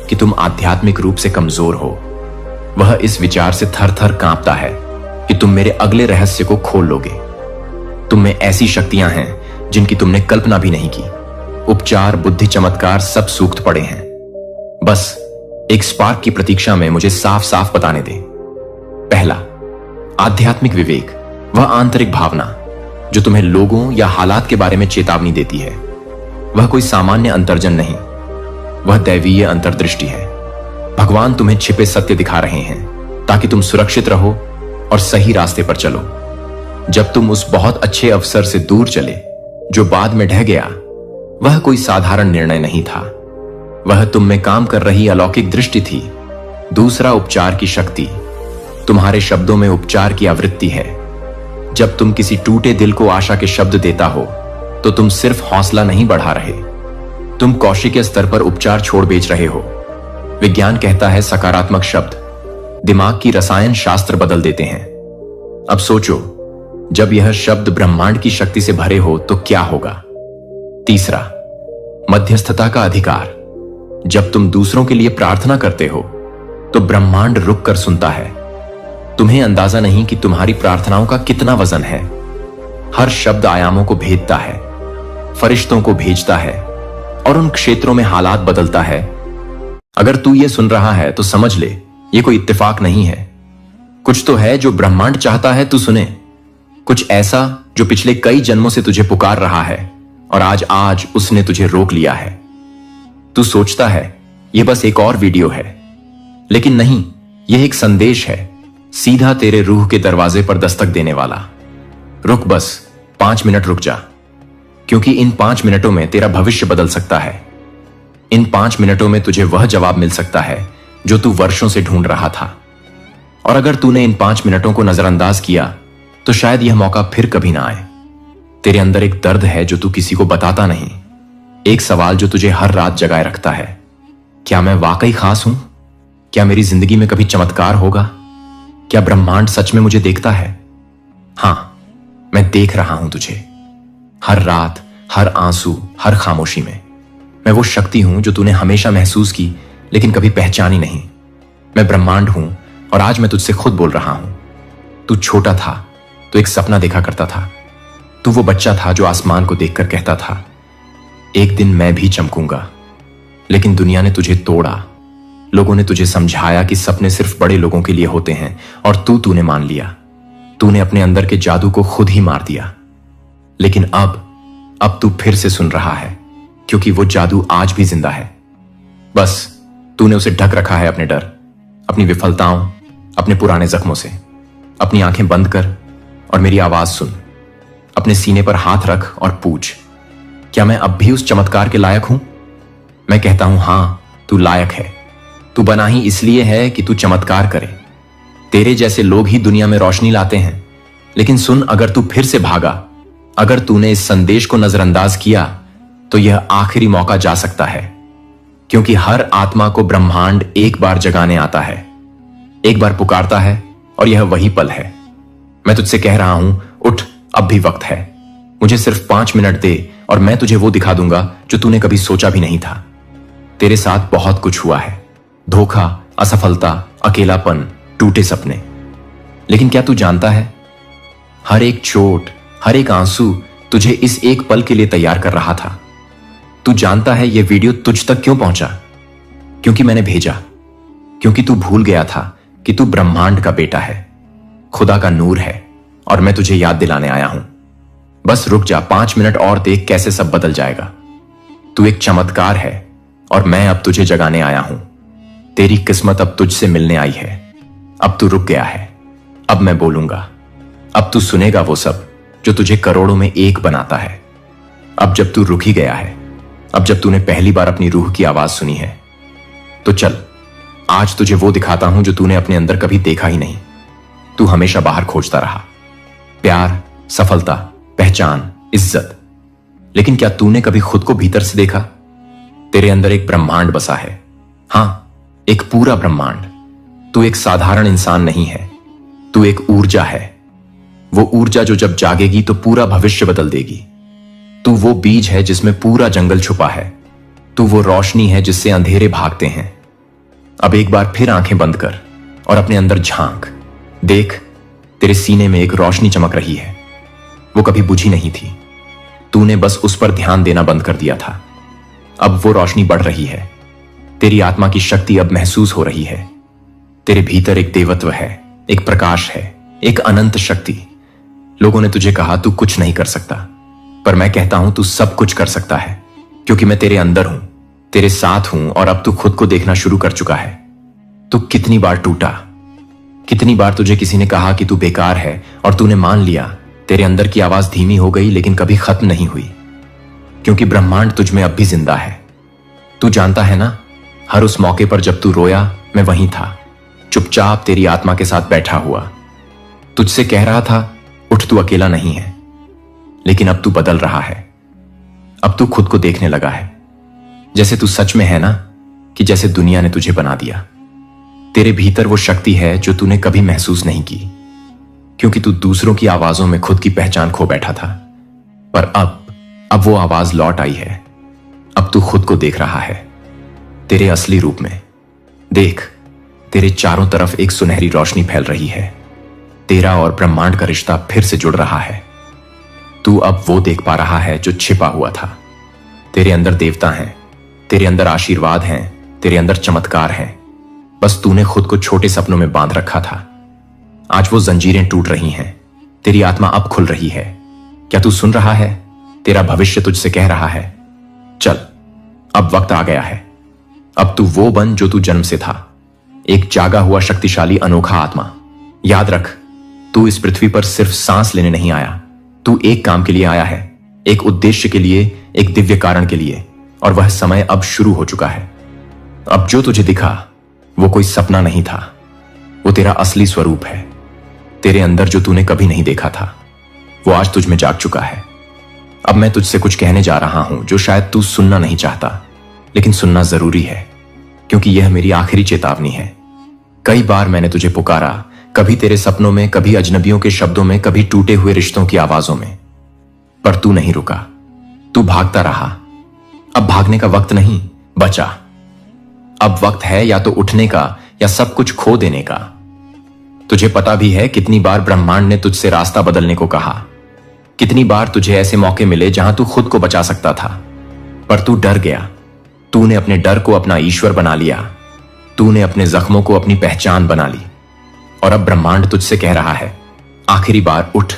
कि तुम आध्यात्मिक रूप से कमजोर हो। वह इस विचार से थर थर कांपता है कि तुम मेरे अगले रहस्य को खोल लोगे। तुम में ऐसी शक्तियां हैं जिनकी तुमने कल्पना भी नहीं की। उपचार, बुद्धि, चमत्कार सब सूक्त पड़े हैं। बस एक स्पार्क की प्रतीक्षा में मुझे साफ साफ बताने दें। पहला, आध्यात्मिक विवेक, वह आंतरिक भावना जो तुम्हें लोगों या हालात के बारे में चेतावनी देती है। वह कोई सामान्य अंतर्जन नहीं, वह दैवीय अंतर्दृष्टि है। भगवान तुम्हें छिपे सत्य दिखा रहे हैं ताकि तुम सुरक्षित रहो और सही रास्ते पर चलो। जब तुम उस बहुत अच्छे अवसर से दूर चले जो बाद में ढह गया, वह कोई साधारण निर्णय नहीं था, वह तुम में काम कर रही अलौकिक दृष्टि थी। दूसरा, उपचार की शक्ति, तुम्हारे शब्दों में उपचार की आवृत्ति है। जब तुम किसी टूटे दिल को आशा के शब्द देता हो तो तुम सिर्फ हौसला नहीं बढ़ा रहे, तुम कौशिकीय स्तर पर उपचार छोड़ बेच रहे हो। विज्ञान कहता है सकारात्मक शब्द दिमाग की रसायन शास्त्र बदल देते हैं। अब सोचो, जब यह शब्द ब्रह्मांड की शक्ति से भरे हो तो क्या होगा। तीसरा, मध्यस्थता का अधिकार। जब तुम दूसरों के लिए प्रार्थना करते हो तो ब्रह्मांड रुक कर सुनता है। तुम्हें अंदाजा नहीं कि तुम्हारी प्रार्थनाओं का कितना वजन है। हर शब्द आयामों को भेदता है, फरिश्तों को भेजता है और उन क्षेत्रों में हालात बदलता है। अगर तू ये सुन रहा है तो समझ ले, ये कोई इत्तेफाक नहीं है। कुछ तो है जो ब्रह्मांड चाहता है तू सुने, कुछ ऐसा जो पिछले कई जन्मों से तुझे पुकार रहा है और आज उसने तुझे रोक लिया है। तू सोचता है यह बस एक और वीडियो है, लेकिन नहीं, यह एक संदेश है, सीधा तेरे रूह के दरवाजे पर दस्तक देने वाला। रुक, बस 5 मिनट रुक जा, क्योंकि इन 5 मिनटों में तेरा भविष्य बदल सकता है। इन 5 मिनटों में तुझे वह जवाब मिल सकता है जो तू वर्षों से ढूंढ रहा था। और अगर तूने इन 5 मिनटों को नजरअंदाज किया तो शायद यह मौका फिर कभी ना आए। तेरे अंदर एक दर्द है जो तू किसी को बताता नहीं, एक सवाल जो तुझे हर रात जगाए रखता है। क्या मैं वाकई खास हूं? क्या मेरी जिंदगी में कभी चमत्कार होगा? क्या ब्रह्मांड सच में मुझे देखता है? हां, मैं देख रहा हूं तुझे। हर रात, हर आंसू, हर खामोशी में। मैं वो शक्ति हूं जो तूने हमेशा महसूस की लेकिन कभी पहचानी नहीं। मैं ब्रह्मांड हूं और आज मैं तुझसे खुद बोल रहा हूं। तू छोटा था तो एक सपना देखा करता था। तू वो बच्चा था जो आसमान को देखकर कहता था, एक दिन मैं भी चमकूंगा। लेकिन दुनिया ने तुझे तोड़ा। लोगों ने तुझे समझाया कि सपने सिर्फ बड़े लोगों के लिए होते हैं और तूने मान लिया। तूने अपने अंदर के जादू को खुद ही मार दिया। लेकिन अब तू फिर से सुन रहा है, क्योंकि वो जादू आज भी जिंदा है। बस तूने उसे ढक रखा है अपने डर, अपनी विफलताओं, अपने पुराने जख्मों से। अपनी आंखें बंद कर और मेरी आवाज सुन। अपने सीने पर हाथ रख और पूछ, क्या मैं अब भी उस चमत्कार के लायक हूं? मैं कहता हूं, हां, तू लायक है। तू बना ही इसलिए है कि तू चमत्कार करे। तेरे जैसे लोग ही दुनिया में रोशनी लाते हैं। लेकिन सुन, अगर तू फिर से भागा, अगर तूने इस संदेश को नजरअंदाज किया, तो यह आखिरी मौका जा सकता है। क्योंकि हर आत्मा को ब्रह्मांड एक बार जगाने आता है, एक बार पुकारता है, और यह वही पल है। मैं तुझसे कह रहा हूं, उठ, अब भी वक्त है। मुझे सिर्फ 5 मिनट दे और मैं तुझे वो दिखा दूंगा जो तूने कभी सोचा भी नहीं था। तेरे साथ बहुत कुछ हुआ है, धोखा, असफलता, अकेलापन, टूटे सपने। लेकिन क्या तू जानता है, हर एक चोट, हर एक आंसू तुझे इस एक पल के लिए तैयार कर रहा था। तू जानता है यह वीडियो तुझ तक क्यों पहुंचा? क्योंकि मैंने भेजा। क्योंकि तू भूल गया था कि तू ब्रह्मांड का बेटा है, खुदा का नूर है, और मैं तुझे याद दिलाने आया हूं। बस रुक जा, 5 मिनट और देख कैसे सब बदल जाएगा। तू एक चमत्कार है और मैं अब तुझे जगाने आया हूं। तेरी किस्मत अब तुझसे मिलने आई है। अब तू रुक गया है। अब मैं बोलूंगा। अब तू सुनेगा वो सब जो तुझे करोड़ों में एक बनाता है। अब जब तू रुक ही गया है, अब जब तूने पहली बार अपनी रूह की आवाज सुनी है, तो चल, आज तुझे वो दिखाता हूं जो तूने अपने अंदर कभी देखा ही नहीं। तू हमेशा बाहर खोजता रहा, प्यार, सफलता, पहचान, इज्जत। लेकिन क्या तूने कभी खुद को भीतर से देखा? तेरे अंदर एक ब्रह्मांड बसा है। हां, एक पूरा ब्रह्मांड। तू एक साधारण इंसान नहीं है, तू एक ऊर्जा है। वो ऊर्जा जो जब जागेगी तो पूरा भविष्य बदल देगी। तू वो बीज है जिसमें पूरा जंगल छुपा है। तू वो रोशनी है जिससे अंधेरे भागते हैं। अब एक बार फिर आंखें बंद कर और अपने अंदर झांक। देख, तेरे सीने में एक रोशनी चमक रही है। वो कभी बुझी नहीं थी, तूने बस उस पर ध्यान देना बंद कर दिया था। अब वो रोशनी बढ़ रही है। तेरी आत्मा की शक्ति अब महसूस हो रही है। तेरे भीतर एक देवत्व है, एक प्रकाश है, एक अनंत शक्ति। लोगों ने तुझे कहा तू कुछ नहीं कर सकता, पर मैं कहता हूं तू सब कुछ कर सकता है, क्योंकि मैं तेरे अंदर हूं, तेरे साथ हूं, और अब तू खुद को देखना शुरू कर चुका है। तू कितनी बार टूटा, कितनी बार तुझे किसी ने कहा कि तू बेकार है और तूने मान लिया। तेरे अंदर की आवाज धीमी हो गई लेकिन कभी खत्म नहीं हुई, क्योंकि ब्रह्मांड तुझ में अब भी जिंदा है। तू जानता है ना, हर उस मौके पर जब तू रोया, मैं वहीं था, चुपचाप तेरी आत्मा के साथ बैठा हुआ, तुझसे कह रहा था, उठ, तू अकेला नहीं है। लेकिन अब तू बदल रहा है। अब तू खुद को देखने लगा है। जैसे तू सच में है ना, कि जैसे दुनिया ने तुझे बना दिया। तेरे भीतर वो शक्ति है जो तूने कभी महसूस नहीं की, क्योंकि तू दूसरों की आवाजों में खुद की पहचान खो बैठा था। पर अब वो आवाज लौट आई है। अब तू खुद को देख रहा है तेरे असली रूप में। देख, तेरे चारों तरफ एक सुनहरी रोशनी फैल रही है। तेरा और ब्रह्मांड का रिश्ता फिर से जुड़ रहा है। तू अब वो देख पा रहा है जो छिपा हुआ था। तेरे अंदर देवता हैं, तेरे अंदर आशीर्वाद हैं, तेरे अंदर चमत्कार हैं। बस तूने खुद को छोटे सपनों में बांध रखा था। आज वो जंजीरें टूट रही हैं। तेरी आत्मा अब खुल रही है। क्या तू सुन रहा है? तेरा भविष्य तुझसे कह रहा है, चल, अब वक्त आ गया है। अब तू वो बन जो तू जन्म से था, एक जागा हुआ शक्तिशाली अनोखा आत्मा। याद रख, तू इस पृथ्वी पर सिर्फ सांस लेने नहीं आया। तू एक काम के लिए आया है, एक उद्देश्य के लिए, एक दिव्य कारण के लिए। और वह समय अब शुरू हो चुका है। अब जो तुझे दिखा वो कोई सपना नहीं था, वो तेरा असली स्वरूप है। तेरे अंदर जो तूने कभी नहीं देखा था वो आज तुझ में जाग चुका है। अब मैं तुझसे कुछ कहने जा रहा हूं जो शायद तू सुनना नहीं चाहता, लेकिन सुनना जरूरी है, क्योंकि यह मेरी आखिरी चेतावनी है। कई बार मैंने तुझे पुकारा, कभी तेरे सपनों में, कभी अजनबियों के शब्दों में, कभी टूटे हुए रिश्तों की आवाजों में, पर तू नहीं रुका। तू भागता रहा। अब भागने का वक्त नहीं, बचा। अब वक्त है या तो उठने का या सब कुछ खो देने का। तुझे पता भी है कितनी बार ब्रह्मांड ने तुझसे रास्ता बदलने को कहा। कितनी बार तुझे ऐसे मौके मिले जहां तू खुद को बचा सकता था, पर तू डर गया। तूने अपने डर को अपना ईश्वर बना लिया। तूने अपने जख्मों को अपनी पहचान बना ली। और अब ब्रह्मांड तुझसे कह रहा है, आखिरी बार उठ।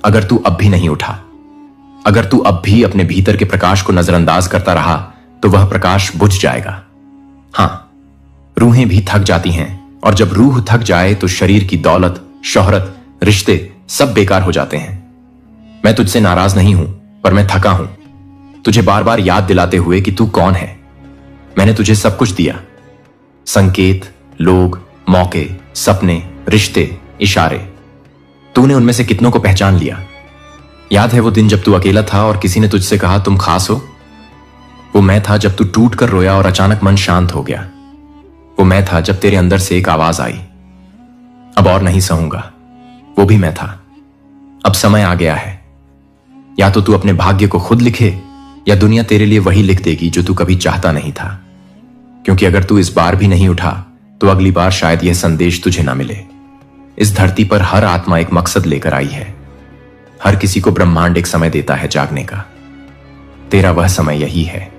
अगर तू अब भी नहीं उठा, अगर तू अब भी अपने भीतर के प्रकाश को नजरअंदाज करता रहा, तो वह प्रकाश बुझ जाएगा। हां, रूहें भी थक जाती हैं, और जब रूह थक जाए तो शरीर की दौलत, शोहरत, रिश्ते सब बेकार हो जाते हैं। मैं तुझसे नाराज नहीं हूं, पर मैं थका हूं, तुझे बार बार याद दिलाते हुए कि तू कौन है। मैंने तुझे सब कुछ दिया, संकेत, लोग, मौके, सपने, रिश्ते, इशारे। तूने उनमें से कितनों को पहचान लिया? याद है वो दिन जब तू अकेला था और किसी ने तुझसे कहा तुम खास हो? वो मैं था जब तू टूट कर रोया और अचानक मन शांत हो गया। वो मैं था जब तेरे अंदर से एक आवाज आई, अब और नहीं सहूंगा। वो भी मैं था। अब समय आ गया है, या तो तू अपने भाग्य को खुद लिखे, या दुनिया तेरे लिए वही लिख देगी जो तू कभी चाहता नहीं था। क्योंकि अगर तू इस बार भी नहीं उठा, तो अगली बार शायद यह संदेश तुझे ना मिले। इस धरती पर हर आत्मा एक मकसद लेकर आई है। हर किसी को ब्रह्मांड एक समय देता है जागने का। तेरा वह समय यही है।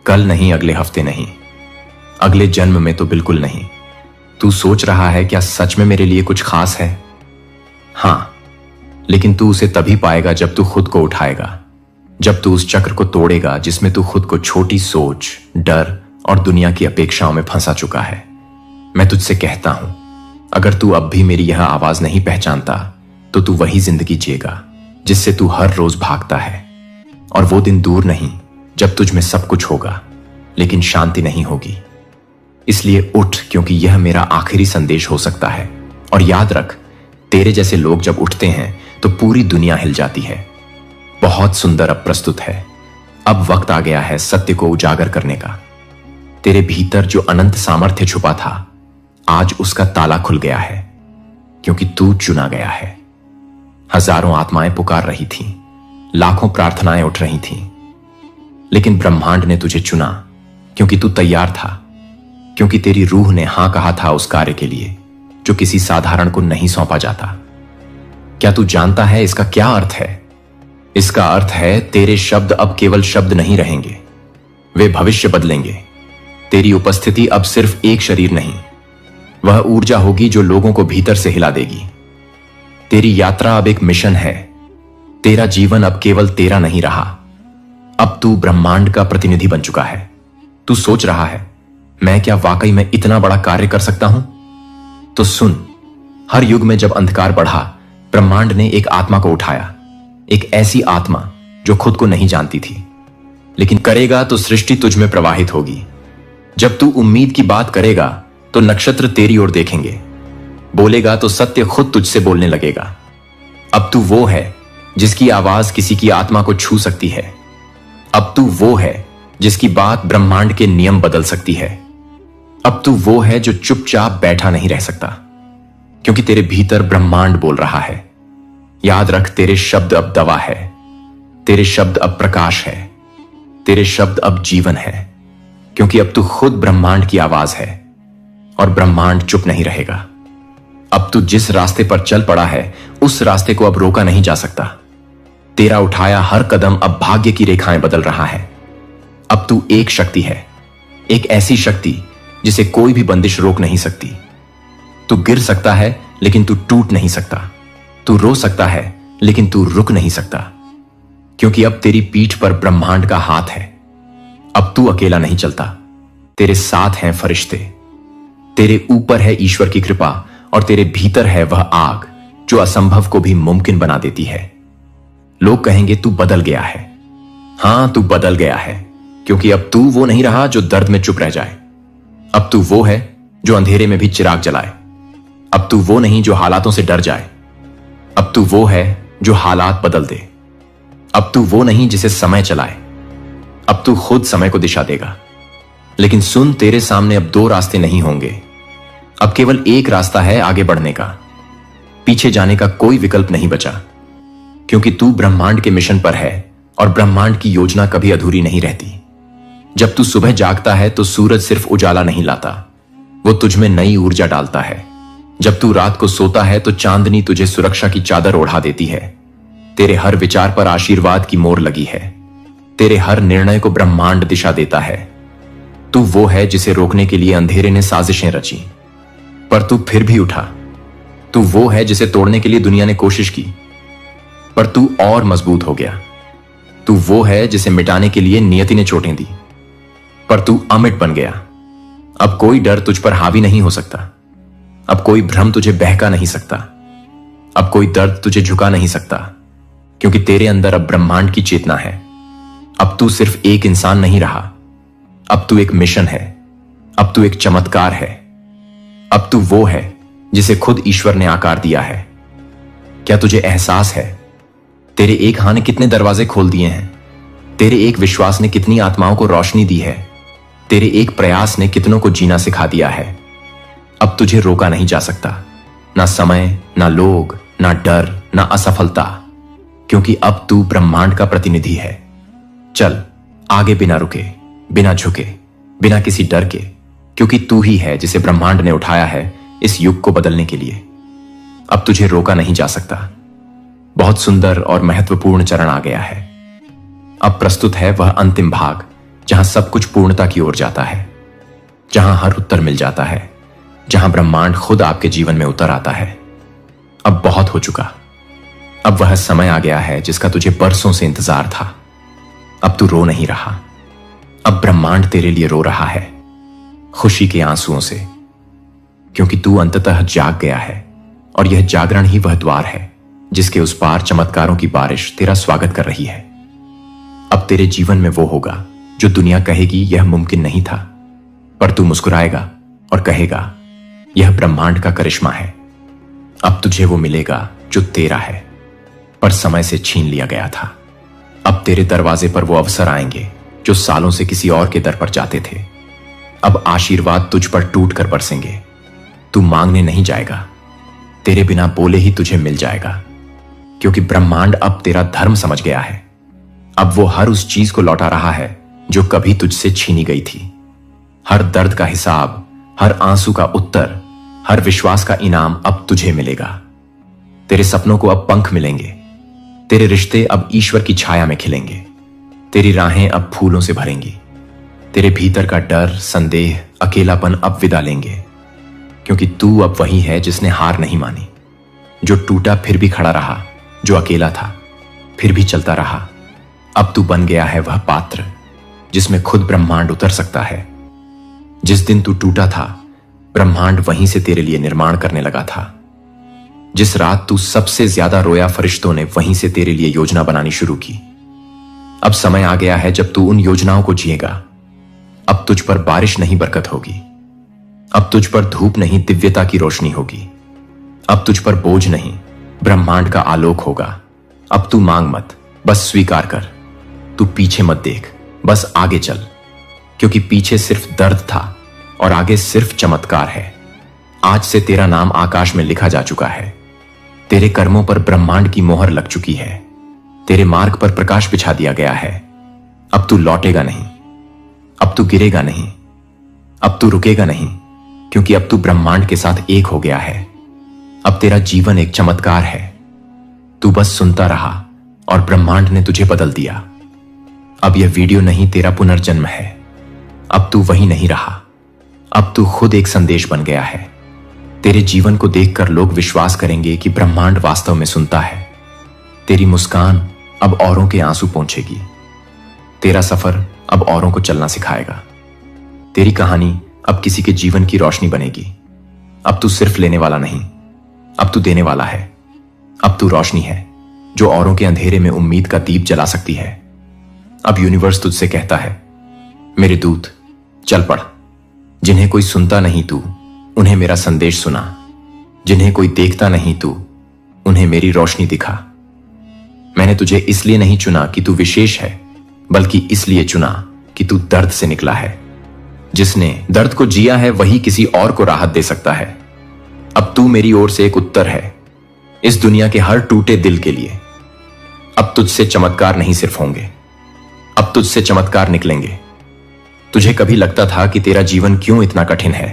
कल नहीं, अगले हफ्ते नहीं, अगले जन्म में तो बिल्कुल नहीं। तू सोच रहा है क्या सच में मेरे लिए कुछ खास है? हां, लेकिन तू उसे तभी पाएगा जब तू खुद को उठाएगा, जब तू उस चक्र को तोड़ेगा जिसमें तू खुद को छोटी सोच, डर और दुनिया की अपेक्षाओं में फंसा चुका है। मैं तुझसे कहता हूं, अगर तू अब भी मेरी यह आवाज नहीं पहचानता, तो तू वही जिंदगी जिएगा जिससे तू हर रोज भागता है। और वो दिन दूर नहीं जब तुझ में सब कुछ होगा, लेकिन शांति नहीं होगी। इसलिए उठ, क्योंकि यह मेरा आखिरी संदेश हो सकता है। और याद रख, तेरे जैसे लोग जब उठते हैं तो पूरी दुनिया हिल जाती है। बहुत सुंदर अब प्रस्तुत है। अब वक्त आ गया है सत्य को उजागर करने का। तेरे भीतर जो अनंत सामर्थ्य छुपा था, आज उसका ताला खुल गया है, क्योंकि तू चुना गया है। हजारों आत्माएं पुकार रही थीं, लाखों प्रार्थनाएं उठ रही थीं, लेकिन ब्रह्मांड ने तुझे चुना क्योंकि तू तैयार था, क्योंकि तेरी रूह ने हां कहा था उस कार्य के लिए जो किसी साधारण को नहीं सौंपा जाता। क्या तू जानता है इसका क्या अर्थ है? इसका अर्थ है तेरे शब्द अब केवल शब्द नहीं रहेंगे, वे भविष्य बदलेंगे। तेरी उपस्थिति अब सिर्फ एक शरीर नहीं, वह ऊर्जा होगी जो लोगों को भीतर से हिला देगी। तेरी यात्रा अब एक मिशन है। तेरा जीवन अब केवल तेरा नहीं रहा, अब तू ब्रह्मांड का प्रतिनिधि बन चुका है। तू सोच रहा है, मैं क्या वाकई में इतना बड़ा कार्य कर सकता हूं? तो सुन, हर युग में जब अंधकार बढ़ा, ब्रह्मांड ने एक आत्मा को उठाया, एक ऐसी आत्मा जो खुद को नहीं जानती थी, लेकिन करेगा तो सृष्टि तुझ में प्रवाहित होगी। जब तू उम्मीद की बात करेगा तो नक्षत्र तेरी ओर देखेंगे, बोलेगा तो सत्य खुद तुझसे बोलने लगेगा। अब तू वो है जिसकी आवाज किसी की आत्मा को छू सकती है। अब तू वो है जिसकी बात ब्रह्मांड के नियम बदल सकती है। अब तू वो है जो चुपचाप बैठा नहीं रह सकता, क्योंकि तेरे भीतर ब्रह्मांड बोल रहा है। याद रख, तेरे शब्द अब दवा है, तेरे शब्द अब प्रकाश है, तेरे शब्द अब जीवन है, क्योंकि अब तू खुद ब्रह्मांड की आवाज है और ब्रह्मांड चुप नहीं रहेगा। अब तू जिस रास्ते पर चल पड़ा है, उस रास्ते को अब रोका नहीं जा सकता। तेरा उठाया हर कदम अब भाग्य की रेखाएं बदल रहा है। अब तू एक शक्ति है, एक ऐसी शक्ति जिसे कोई भी बंदिश रोक नहीं सकती। तू गिर सकता है लेकिन तू टूट नहीं सकता। तू रो सकता है लेकिन तू रुक नहीं सकता, क्योंकि अब तेरी पीठ पर ब्रह्मांड का हाथ है। अब तू अकेला नहीं चलता, तेरे साथ हैं फरिश्ते। तेरे ऊपर है ईश्वर की कृपा और तेरे भीतर है वह आग जो असंभव को भी मुमकिन बना देती है। लोग कहेंगे तू बदल गया है। हां, तू बदल गया है, क्योंकि अब तू वो नहीं रहा जो दर्द में चुप रह जाए। अब तू वो है जो अंधेरे में भी चिराग जलाए। अब तू वो नहीं जो हालातों से डर जाए। अब तू वो है जो हालात बदल दे। अब तू वो नहीं जिसे समय चलाए। अब तू खुद समय को दिशा देगा। लेकिन सुन, तेरे सामने अब दो रास्ते नहीं होंगे। अब केवल एक रास्ता है आगे बढ़ने का। पीछे जाने का कोई विकल्प नहीं बचा, क्योंकि तू ब्रह्मांड के मिशन पर है और ब्रह्मांड की योजना कभी अधूरी नहीं रहती। जब तू सुबह जागता है तो सूरज सिर्फ उजाला नहीं लाता, वो तुझ में नई ऊर्जा डालता है। जब तू रात को सोता है तो चांदनी तुझे सुरक्षा की चादर ओढ़ा देती है। तेरे हर विचार पर आशीर्वाद की मोहर लगी है। तेरे हर निर्णय को ब्रह्मांड दिशा देता है। तू वो है जिसे रोकने के लिए अंधेरे ने साजिशें रची, पर तू फिर भी उठा। तू वो है जिसे तोड़ने के लिए दुनिया ने कोशिश की, पर तू और मजबूत हो गया। तू वो है जिसे मिटाने के लिए नियति ने चोटें दी, पर तू अमिट बन गया। अब कोई डर तुझ पर हावी नहीं हो सकता। अब कोई भ्रम तुझे बहका नहीं सकता। अब कोई दर्द तुझे झुका नहीं सकता, क्योंकि तेरे अंदर अब ब्रह्मांड की चेतना है। अब तू सिर्फ एक इंसान नहीं रहा, अब तू एक मिशन है। अब तू एक चमत्कार है। अब तू वो है जिसे खुद ईश्वर ने आकार दिया है। क्या तुझे एहसास है तेरे एक हाथ ने कितने दरवाजे खोल दिए हैं? तेरे एक विश्वास ने कितनी आत्माओं को रोशनी दी है? तेरे एक प्रयास ने कितनों को जीना सिखा दिया है? अब तुझे रोका नहीं जा सकता, ना समय, ना लोग, ना डर, ना असफलता, क्योंकि अब तू ब्रह्मांड का प्रतिनिधि है। चल आगे, बिना रुके, बिना झुके, बिना किसी डर के, क्योंकि तू ही है जिसे ब्रह्मांड ने उठाया है इस युग को बदलने के लिए। अब तुझे रोका नहीं जा सकता। बहुत सुंदर और महत्वपूर्ण चरण आ गया है। अब प्रस्तुत है वह अंतिम भाग, जहां सब कुछ पूर्णता की ओर जाता है, जहां हर उत्तर मिल जाता है, जहां ब्रह्मांड खुद आपके जीवन में उतर आता है। अब बहुत हो चुका। अब वह समय आ गया है जिसका तुझे बरसों से इंतजार था। अब तू रो नहीं रहा। अब ब्रह्मांड तेरे लिए रो रहा है, खुशी के आंसुओं से, क्योंकि तू अंततः जाग गया है और यह जागरण ही वह द्वार है जिसके उस पार चमत्कारों की बारिश तेरा स्वागत कर रही है। अब तेरे जीवन में वो होगा जो दुनिया कहेगी यह मुमकिन नहीं था, पर तू मुस्कुराएगा और कहेगा यह ब्रह्मांड का करिश्मा है। अब तुझे वो मिलेगा जो तेरा है, पर समय से छीन लिया गया था। अब तेरे दरवाजे पर वो अवसर आएंगे जो सालों से किसी और के दर पर जाते थे। अब आशीर्वाद तुझ पर टूट कर बरसेंगे। तू मांगने नहीं जाएगा, तेरे बिना बोले ही तुझे मिल जाएगा, क्योंकि ब्रह्मांड अब तेरा धर्म समझ गया है। अब वो हर उस चीज को लौटा रहा है जो कभी तुझसे छीनी गई थी। हर दर्द का हिसाब, हर आंसू का उत्तर, हर विश्वास का इनाम अब तुझे मिलेगा। तेरे सपनों को अब पंख मिलेंगे। तेरे रिश्ते अब ईश्वर की छाया में खिलेंगे। तेरी राहें अब फूलों से भरेंगी। तेरे भीतर का डर, संदेह, अकेलापन अब विदा लेंगे, क्योंकि तू अब वही है जिसने हार नहीं मानी, जो टूटा फिर भी खड़ा रहा, जो अकेला था फिर भी चलता रहा। अब तू बन गया है वह पात्र जिसमें खुद ब्रह्मांड उतर सकता है। जिस दिन तू टूटा था, ब्रह्मांड वहीं से तेरे लिए निर्माण करने लगा था। जिस रात तू सबसे ज्यादा रोया, फरिश्तों ने वहीं से तेरे लिए योजना बनानी शुरू की। अब समय आ गया है जब तू उन योजनाओं को जिएगा। अब तुझ पर बारिश नहीं, बरकत होगी। अब तुझ पर धूप नहीं, दिव्यता की रोशनी होगी। अब तुझ पर बोझ नहीं, ब्रह्मांड का आलोक होगा। अब तू मांग मत, बस स्वीकार कर। तू पीछे मत देख, बस आगे चल। क्योंकि पीछे सिर्फ दर्द था और आगे सिर्फ चमत्कार है। आज से तेरा नाम आकाश में लिखा जा चुका है। तेरे कर्मों पर ब्रह्मांड की मोहर लग चुकी है। तेरे मार्ग पर प्रकाश बिछा दिया गया है। अब तू लौटेगा नहीं, अब तू गिरेगा नहीं, अब तू रुकेगा नहीं, क्योंकि अब तू ब्रह्मांड के साथ एक हो गया है। अब तेरा जीवन एक चमत्कार है। तू बस सुनता रहा और ब्रह्मांड ने तुझे बदल दिया। अब यह वीडियो नहीं तेरा पुनर्जन्म है। अब तू वही नहीं रहा, अब तू खुद एक संदेश बन गया है। तेरे जीवन को देखकर लोग विश्वास करेंगे कि ब्रह्मांड वास्तव में सुनता है। तेरी मुस्कान अब औरों के आंसू पोंछेगी। तेरा सफर अब औरों को चलना सिखाएगा। तेरी कहानी अब किसी के जीवन की रोशनी बनेगी। अब तू सिर्फ लेने वाला नहीं, अब तू देने वाला है। अब तू रोशनी है जो औरों के अंधेरे में उम्मीद का दीप जला सकती है। अब यूनिवर्स तुझसे कहता है, मेरे दूत चल पड़। जिन्हें कोई सुनता नहीं तू उन्हें मेरा संदेश सुना। जिन्हें कोई देखता नहीं तू उन्हें मेरी रोशनी दिखा। मैंने तुझे इसलिए नहीं चुना कि तू विशेष है, बल्कि इसलिए चुना कि तू दर्द से निकला है। जिसने दर्द को जिया है वही किसी और को राहत दे सकता है। अब तू मेरी ओर से एक उत्तर है इस दुनिया के हर टूटे दिल के लिए। अब तुझसे चमत्कार नहीं सिर्फ होंगे, अब तुझसे चमत्कार निकलेंगे। तुझे कभी लगता था कि तेरा जीवन क्यों इतना कठिन है,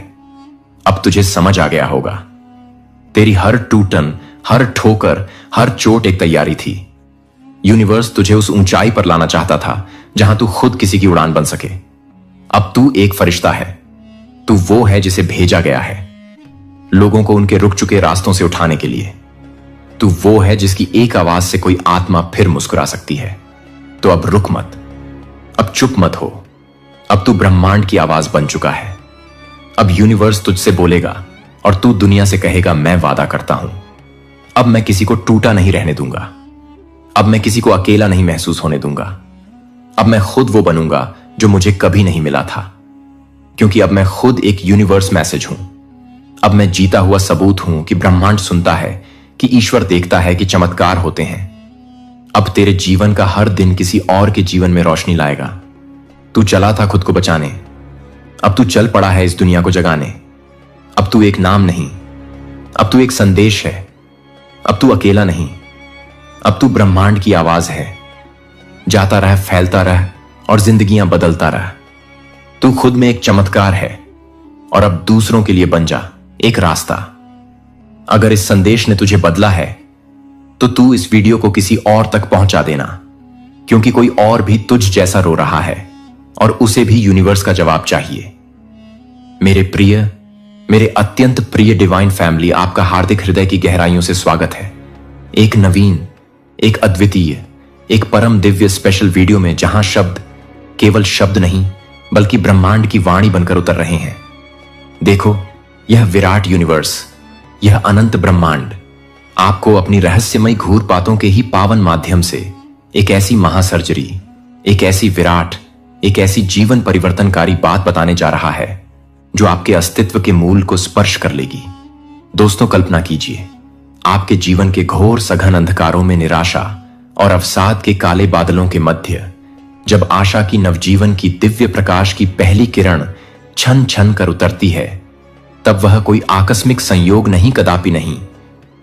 अब तुझे समझ आ गया होगा। तेरी हर टूटन, हर ठोकर, हर चोट एक तैयारी थी। यूनिवर्स तुझे उस ऊंचाई पर लाना चाहता था जहां तू खुद किसी की उड़ान बन सके। अब तू एक फरिश्ता है। तू वो है जिसे भेजा गया है लोगों को उनके रुक चुके रास्तों से उठाने के लिए। तू वो है जिसकी एक आवाज से कोई आत्मा फिर मुस्कुरा सकती है। तो अब रुक मत, अब चुप मत हो। अब तू ब्रह्मांड की आवाज बन चुका है। अब यूनिवर्स तुझसे बोलेगा और तू दुनिया से कहेगा, मैं वादा करता हूं, अब मैं किसी को टूटा नहीं रहने दूंगा। अब मैं किसी को अकेला नहीं महसूस होने दूंगा। अब मैं खुद वो बनूंगा जो मुझे कभी नहीं मिला था, क्योंकि अब मैं खुद एक यूनिवर्स मैसेज हूं। अब मैं जीता हुआ सबूत हूं कि ब्रह्मांड सुनता है, कि ईश्वर देखता है, कि चमत्कार होते हैं। अब तेरे जीवन का हर दिन किसी और के जीवन में रोशनी लाएगा। तू चला था खुद को बचाने, अब तू चल पड़ा है इस दुनिया को जगाने। अब तू एक नाम नहीं, अब तू एक संदेश है। अब तू अकेला नहीं, अब तू ब्रह्मांड की आवाज है। जाता रह, फैलता रह और जिंदगियां बदलता रह। तू खुद में एक चमत्कार है और अब दूसरों के लिए बन जा एक रास्ता। अगर इस संदेश ने तुझे बदला है तो तू इस वीडियो को किसी और तक पहुंचा देना, क्योंकि कोई और भी तुझ जैसा रो रहा है और उसे भी यूनिवर्स का जवाब चाहिए। मेरे प्रिय, मेरे अत्यंत प्रिय डिवाइन फैमिली, आपका हार्दिक हृदय की गहराइयों से स्वागत है एक नवीन, एक अद्वितीय, एक परम दिव्य स्पेशल वीडियो में, जहां शब्द केवल शब्द नहीं बल्कि ब्रह्मांड की वाणी बनकर उतर रहे हैं। देखो, यह विराट यूनिवर्स, यह अनंत ब्रह्मांड आपको अपनी रहस्यमयी घूरपातों के ही पावन माध्यम से एक ऐसी महासर्जरी, एक ऐसी विराट, एक ऐसी जीवन परिवर्तनकारी बात बताने जा रहा है जो आपके अस्तित्व के मूल को स्पर्श कर लेगी। दोस्तों, कल्पना कीजिए, आपके जीवन के घोर सघन अंधकारों में, निराशा और अवसाद के काले बादलों के मध्य, जब आशा की नवजीवन की दिव्य प्रकाश की पहली किरण छन छन कर उतरती है, तब वह कोई आकस्मिक संयोग नहीं, कदापि नहीं,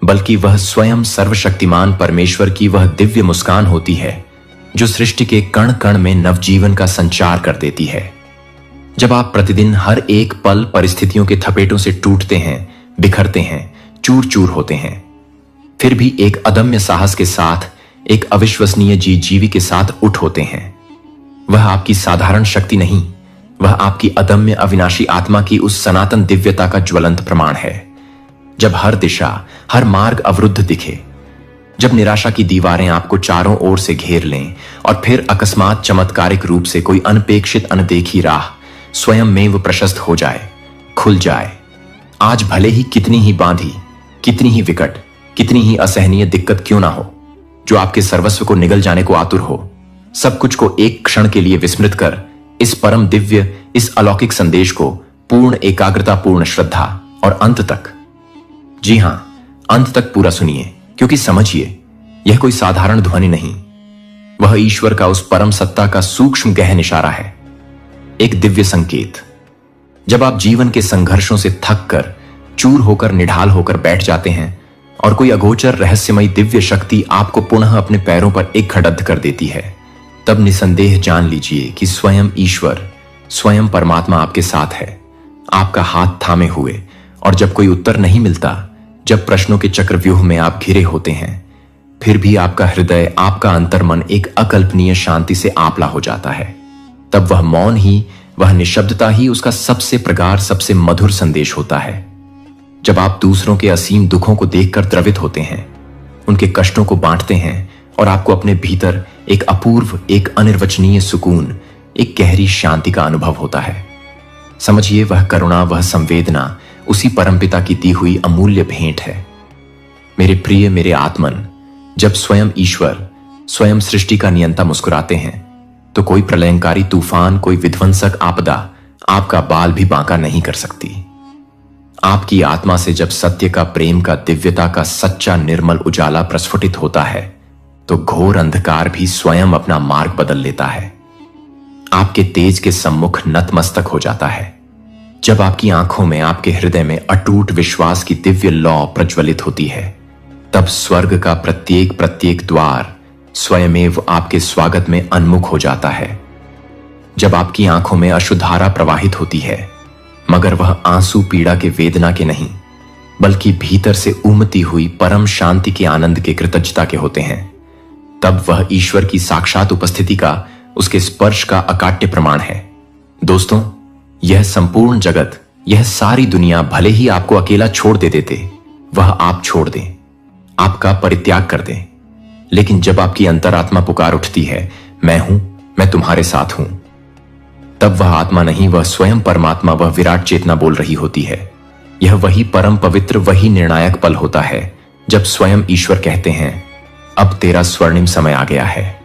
बल्कि वह स्वयं सर्वशक्तिमान परमेश्वर की वह दिव्य मुस्कान होती है जो सृष्टि के कण कण में नवजीवन का संचार कर देती है। जब आप प्रतिदिन हर एक पल परिस्थितियों के थपेटों से टूटते हैं, बिखरते हैं, चूर चूर होते हैं, फिर भी एक अदम्य साहस के साथ, एक अविश्वसनीय जीवी के साथ उठ होते हैं, वह आपकी साधारण शक्ति नहीं, वह आपकी अदम्य अविनाशी आत्मा की उस सनातन दिव्यता का ज्वलंत प्रमाण है। जब हर दिशा, हर मार्ग अवरुद्ध दिखे, जब निराशा की दीवारें आपको चारों ओर से घेर लें और फिर अकस्मात चमत्कारिक रूप से कोई अनपेक्षित, अनदेखी राह स्वयं में वो प्रशस्त हो जाए, खुल जाए। आज भले ही कितनी ही बांधी, कितनी ही विकट, कितनी ही असहनीय दिक्कत क्यों ना हो, जो आपके सर्वस्व को निगल जाने को आतुर हो, सब कुछ को एक क्षण के लिए विस्मृत कर इस परम दिव्य, इस अलौकिक संदेश को पूर्ण एकाग्रता, पूर्ण श्रद्धा और अंत तक, जी हां, अंत तक पूरा सुनिए, क्योंकि समझिए, यह कोई साधारण ध्वनि नहीं, वह ईश्वर का, उस परम सत्ता का सूक्ष्म गहन इशारा है। एक दिव्य संकेत। जब आप जीवन के संघर्षों से थक कर, चूर होकर, निढाल होकर बैठ जाते हैं और कोई अगोचर रहस्यमयी दिव्य शक्ति आपको पुनः अपने पैरों पर एक खड़द कर देती है, तब निसंदेह जान लीजिए कि स्वयं ईश्वर, स्वयं परमात्मा आपके साथ है, आपका हाथ थामे हुए। और जब कोई उत्तर नहीं मिलता, जब प्रश्नों के चक्रव्यूह में आप घिरे होते हैं, फिर भी आपका हृदय, आपका अंतर्मन एक अकल्पनीय शांति से आपला हो जाता है, तब वह मौन ही, वह निशब्दता ही उसका सबसे प्रगाढ़, सबसे मधुर संदेश होता है। जब आप दूसरों के असीम दुखों को देखकर द्रवित होते हैं, उनके कष्टों को बांटते हैं और आपको अपने भीतर एक अपूर्व, एक अनिर्वचनीय सुकून, एक गहरी शांति का अनुभव होता है, समझिए वह करुणा, वह संवेदना उसी परमपिता की दी हुई अमूल्य भेंट है। मेरे प्रिय, मेरे आत्मन, जब स्वयं ईश्वर, स्वयं सृष्टि का नियंता मुस्कुराते हैं, तो कोई प्रलयंकारी तूफान, कोई विध्वंसक आपदा आपका बाल भी बांका नहीं कर सकती। आपकी आत्मा से जब सत्य का, प्रेम का, दिव्यता का सच्चा निर्मल उजाला प्रस्फुटित होता है, तो घोर अंधकार भी स्वयं अपना मार्ग बदल लेता है, आपके तेज के सम्मुख नतमस्तक हो जाता है। जब आपकी आंखों में, आपके हृदय में अटूट विश्वास की दिव्य लौ प्रज्वलित होती है, तब स्वर्ग का प्रत्येक प्रत्येक द्वार स्वयमेव आपके स्वागत में उन्मुख हो जाता है। जब आपकी आंखों में अश्रुधारा प्रवाहित होती है, मगर वह आंसू पीड़ा के, वेदना के नहीं, बल्कि भीतर से उमती हुई परम शांति के, आनंद के, कृतज्ञता के होते हैं, तब वह ईश्वर की साक्षात उपस्थिति का, उसके स्पर्श का अकाट्य प्रमाण है। दोस्तों, यह संपूर्ण जगत, यह सारी दुनिया भले ही आपको अकेला छोड़ दे देते, वह आप छोड़ दें, आपका परित्याग कर दें, लेकिन जब आपकी अंतरात्मा पुकार उठती है, मैं हूं, मैं तुम्हारे साथ हूं, तब वह आत्मा नहीं, वह स्वयं परमात्मा, वह विराट चेतना बोल रही होती है। यह वही परम पवित्र, वही निर्णायक पल होता है जब स्वयं ईश्वर कहते हैं, अब तेरा स्वर्णिम समय आ गया है।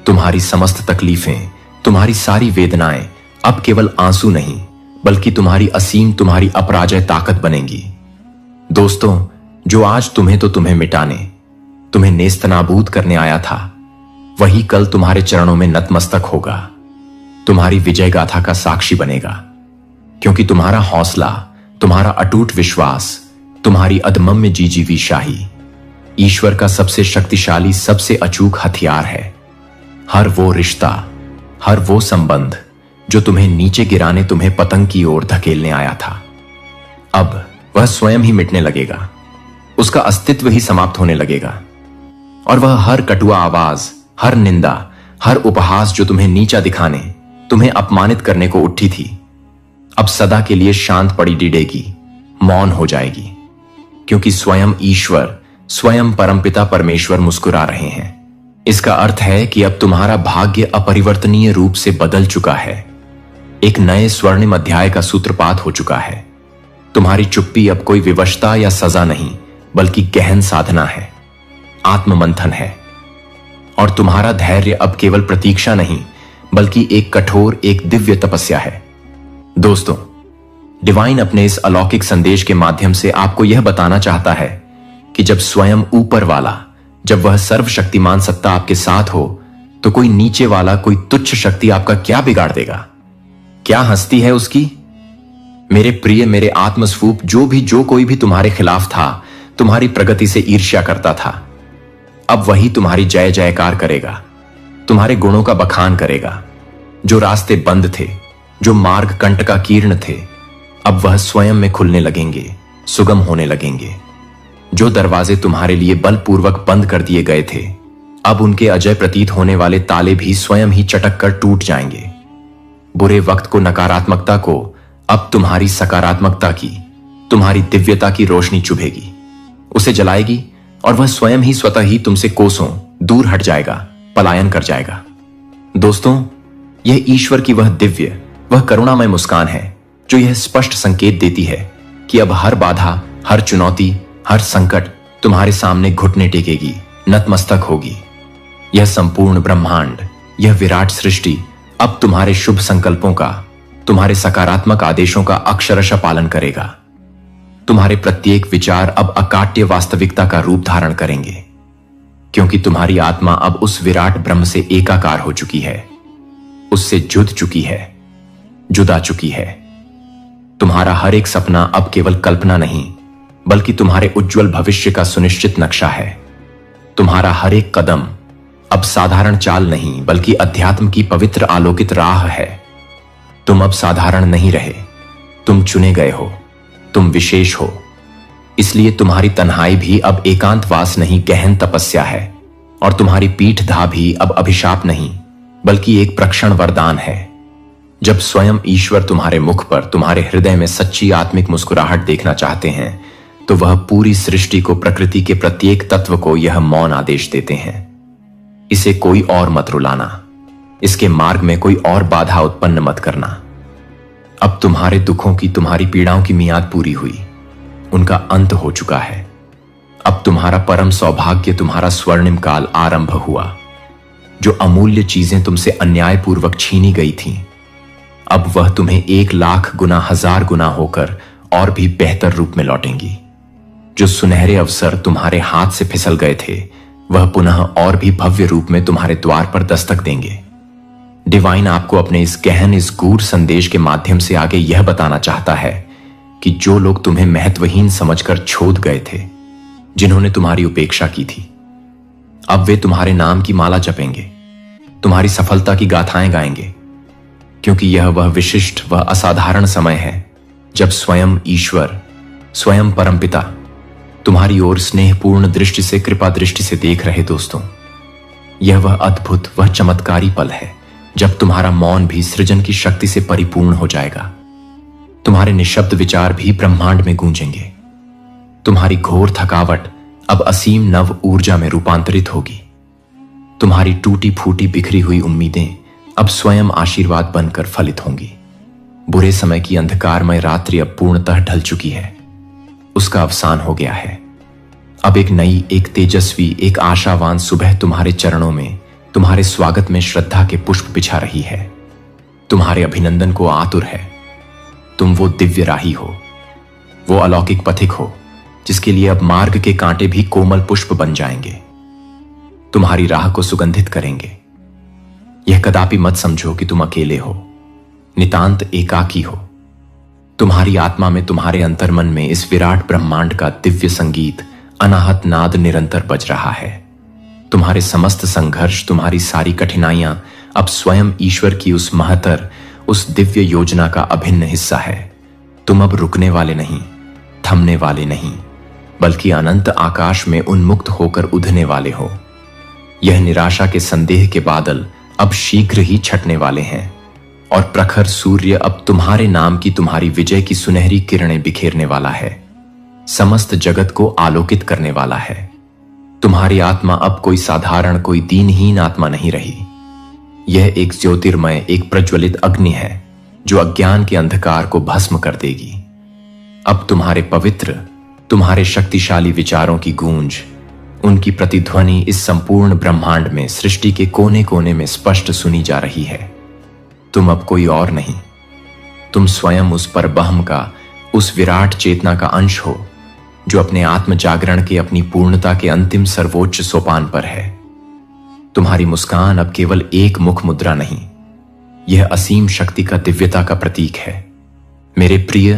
तुम्हारी समस्त तकलीफें, तुम्हारी सारी वेदनाएं अब केवल आंसू नहीं, बल्कि तुम्हारी असीम, तुम्हारी अपराजय ताकत बनेंगी। दोस्तों, जो आज तुम्हें तो तुम्हें मिटाने, तुम्हें नेस्तनाबूद करने आया था, वही कल तुम्हारे चरणों में नतमस्तक होगा, तुम्हारी विजय गाथा का साक्षी बनेगा, क्योंकि तुम्हारा हौसला, तुम्हारा अटूट विश्वास, तुम्हारी अदम्य जीजीवी शाही ईश्वर का सबसे शक्तिशाली, सबसे अचूक हथियार है। हर वो रिश्ता, हर वो संबंध जो तुम्हें नीचे गिराने, तुम्हें पतंग की ओर धकेलने आया था, अब वह स्वयं ही मिटने लगेगा, उसका अस्तित्व ही समाप्त होने लगेगा। और वह हर कटुआ आवाज, हर निंदा, हर उपहास जो तुम्हें नीचा दिखाने, तुम्हें अपमानित करने को उठी थी, अब सदा के लिए शांत पड़ी डिडेगी, मौन हो जाएगी, क्योंकि स्वयं ईश्वर, स्वयं परमपिता परमेश्वर मुस्कुरा रहे हैं। इसका अर्थ है कि अब तुम्हारा भाग्य अपरिवर्तनीय रूप से बदल चुका है, एक नए स्वर्णिम अध्याय का सूत्रपात हो चुका है। तुम्हारी चुप्पी अब कोई विवशता या सजा नहीं, बल्कि गहन साधना है, आत्ममंथन है। और तुम्हारा धैर्य अब केवल प्रतीक्षा नहीं, बल्कि एक कठोर, एक दिव्य तपस्या है। दोस्तों, डिवाइन अपने इस अलौकिक संदेश के माध्यम से आपको यह बताना चाहता है कि जब स्वयं ऊपर वाला, जब वह सर्वशक्तिमान सत्ता आपके साथ हो, तो कोई नीचे वाला, कोई तुच्छ शक्ति आपका क्या बिगाड़ देगा? क्या हस्ती है उसकी? मेरे प्रिय, मेरे आत्मस्वरूप, जो कोई भी तुम्हारे खिलाफ था, तुम्हारी प्रगति से ईर्ष्या करता था, अब वही तुम्हारी जय जयकार करेगा, तुम्हारे गुणों का बखान करेगा। जो रास्ते बंद थे, जो मार्ग कंटका कीर्ण थे, अब वह स्वयं में खुलने लगेंगे, सुगम होने लगेंगे। जो दरवाजे तुम्हारे लिए बलपूर्वक बंद कर दिए गए थे, अब उनके अजय प्रतीत होने वाले ताले भी स्वयं ही चटक कर टूट जाएंगे। बुरे वक्त को, नकारात्मकता को अब तुम्हारी सकारात्मकता की, तुम्हारी दिव्यता की रोशनी चुभेगी, उसे जलाएगी, और वह स्वयं ही स्वतः ही तुमसे कोसों दूर हट जाएगा, पलायन कर जाएगा। दोस्तों, यह ईश्वर की वह दिव्य, वह करुणामय मुस्कान है जो यह स्पष्ट संकेत देती है कि अब हर बाधा, हर चुनौती, हर संकट तुम्हारे सामने घुटने टेकेगी, नतमस्तक होगी। यह संपूर्ण ब्रह्मांड, यह विराट सृष्टि अब तुम्हारे शुभ संकल्पों का, तुम्हारे सकारात्मक आदेशों का अक्षरशः पालन करेगा। तुम्हारे प्रत्येक विचार अब अकाट्य वास्तविकता का रूप धारण करेंगे, क्योंकि तुम्हारी आत्मा अब उस विराट ब्रह्म से एकाकार हो चुकी है, उससे जुड़ चुकी है। जुदा चुकी है। तुम्हारा हर एक सपना अब केवल कल्पना नहीं, बल्कि तुम्हारे उज्जवल भविष्य का सुनिश्चित नक्शा है। तुम्हारा हर एक कदम अब साधारण चाल नहीं, बल्कि अध्यात्म की पवित्र आलोकित राह है। तुम अब साधारण नहीं रहे, तुम चुने गए हो, तुम विशेष हो। इसलिए तुम्हारी तन्हाई भी अब एकांतवास नहीं, गहन तपस्या है। और तुम्हारी पीठ धा भी अब अभिशाप नहीं, बल्कि एक प्रक्षण वरदान है। जब स्वयं ईश्वर तुम्हारे मुख पर, तुम्हारे हृदय में सच्ची आत्मिक मुस्कुराहट देखना चाहते हैं, तो वह पूरी सृष्टि को, प्रकृति के प्रत्येक तत्व को यह मौन आदेश देते हैं, इसे कोई और मत रुलाना, इसके मार्ग में कोई और बाधा उत्पन्न मत करना। अब तुम्हारे दुखों की, तुम्हारी पीड़ाओं की मियाद पूरी हुई, उनका अंत हो चुका है। अब तुम्हारा परम सौभाग्य, तुम्हारा स्वर्णिम काल आरंभ हुआ। जो अमूल्य चीजें तुमसे अन्यायपूर्वक छीनी गई थीं, अब वह तुम्हें 1,00,000 गुना, 1,000 गुना होकर और भी बेहतर रूप में लौटेंगी। जो सुनहरे अवसर तुम्हारे हाथ से फिसल गए थे, वह पुनः और भी भव्य रूप में तुम्हारे द्वार पर दस्तक देंगे। डिवाइन आपको अपने इस गहन, इस गूढ़ संदेश के माध्यम से आगे यह बताना चाहता है कि जो लोग तुम्हें महत्वहीन समझकर छोड़ गए थे, जिन्होंने तुम्हारी उपेक्षा की थी, अब वे तुम्हारे नाम की माला जपेंगे, तुम्हारी सफलता की गाथाएं गाएंगे, क्योंकि यह वह विशिष्ट, वह असाधारण समय है जब स्वयं ईश्वर, स्वयं परमपिता तुम्हारी ओर स्नेहपूर्ण दृष्टि से, कृपा दृष्टि से देख रहे। दोस्तों, यह वह अद्भुत, वह चमत्कारी पल है जब तुम्हारा मौन भी सृजन की शक्ति से परिपूर्ण हो जाएगा। तुम्हारे निशब्द विचार भी ब्रह्मांड में गूंजेंगे। तुम्हारी घोर थकावट अब असीम नव ऊर्जा में रूपांतरित होगी। तुम्हारी टूटी फूटी बिखरी हुई उम्मीदें अब स्वयं आशीर्वाद बनकर फलित होंगी। बुरे समय की अंधकारमय रात्रि अब पूर्णतः ढल चुकी है, उसका अवसान हो गया है। अब एक नई, एक तेजस्वी, एक आशावान सुबह तुम्हारे चरणों में, तुम्हारे स्वागत में श्रद्धा के पुष्प बिछा रही है, तुम्हारे अभिनंदन को आतुर है। तुम वो दिव्य राही हो, वो अलौकिक पथिक हो, जिसके लिए अब मार्ग के कांटे भी कोमल पुष्प बन जाएंगे, तुम्हारी राह को सुगंधित करेंगे। यह कदापि मत समझो कि तुम अकेले हो, नितांत एकाकी हो। तुम्हारी आत्मा में, तुम्हारे अंतर्मन में इस विराट ब्रह्मांड का दिव्य संगीत, अनाहत नाद निरंतर बज रहा है। तुम्हारे समस्त संघर्ष, तुम्हारी सारी कठिनाइयां अब स्वयं ईश्वर की उस महतर, उस दिव्य योजना का अभिन्न हिस्सा है। तुम अब रुकने वाले नहीं, थमने वाले नहीं, बल्कि अनंत आकाश में उन्मुक्त होकर उड़ने वाले हो। यह निराशा के संदेह के बादल अब शीघ्र ही छटने वाले हैं, और प्रखर सूर्य अब तुम्हारे नाम की, तुम्हारी विजय की सुनहरी किरणें बिखेरने वाला है, समस्त जगत को आलोकित करने वाला है। तुम्हारी आत्मा अब कोई साधारण, कोई दीनहीन आत्मा नहीं रही। यह एक ज्योतिर्मय, एक प्रज्वलित अग्नि है जो अज्ञान के अंधकार को भस्म कर देगी। अब तुम्हारे पवित्र, तुम्हारे शक्तिशाली विचारों की गूंज, उनकी प्रतिध्वनि इस संपूर्ण ब्रह्मांड में, सृष्टि के कोने कोने में स्पष्ट सुनी जा रही है। तुम अब कोई और नहीं, तुम स्वयं उस परब्रह्म का, उस विराट चेतना का अंश हो जो अपने आत्म जागरण के, अपनी पूर्णता के अंतिम सर्वोच्च सोपान पर है। तुम्हारी मुस्कान अब केवल एक मुख मुद्रा नहीं, यह असीम शक्ति का, दिव्यता का प्रतीक है। मेरे प्रिय,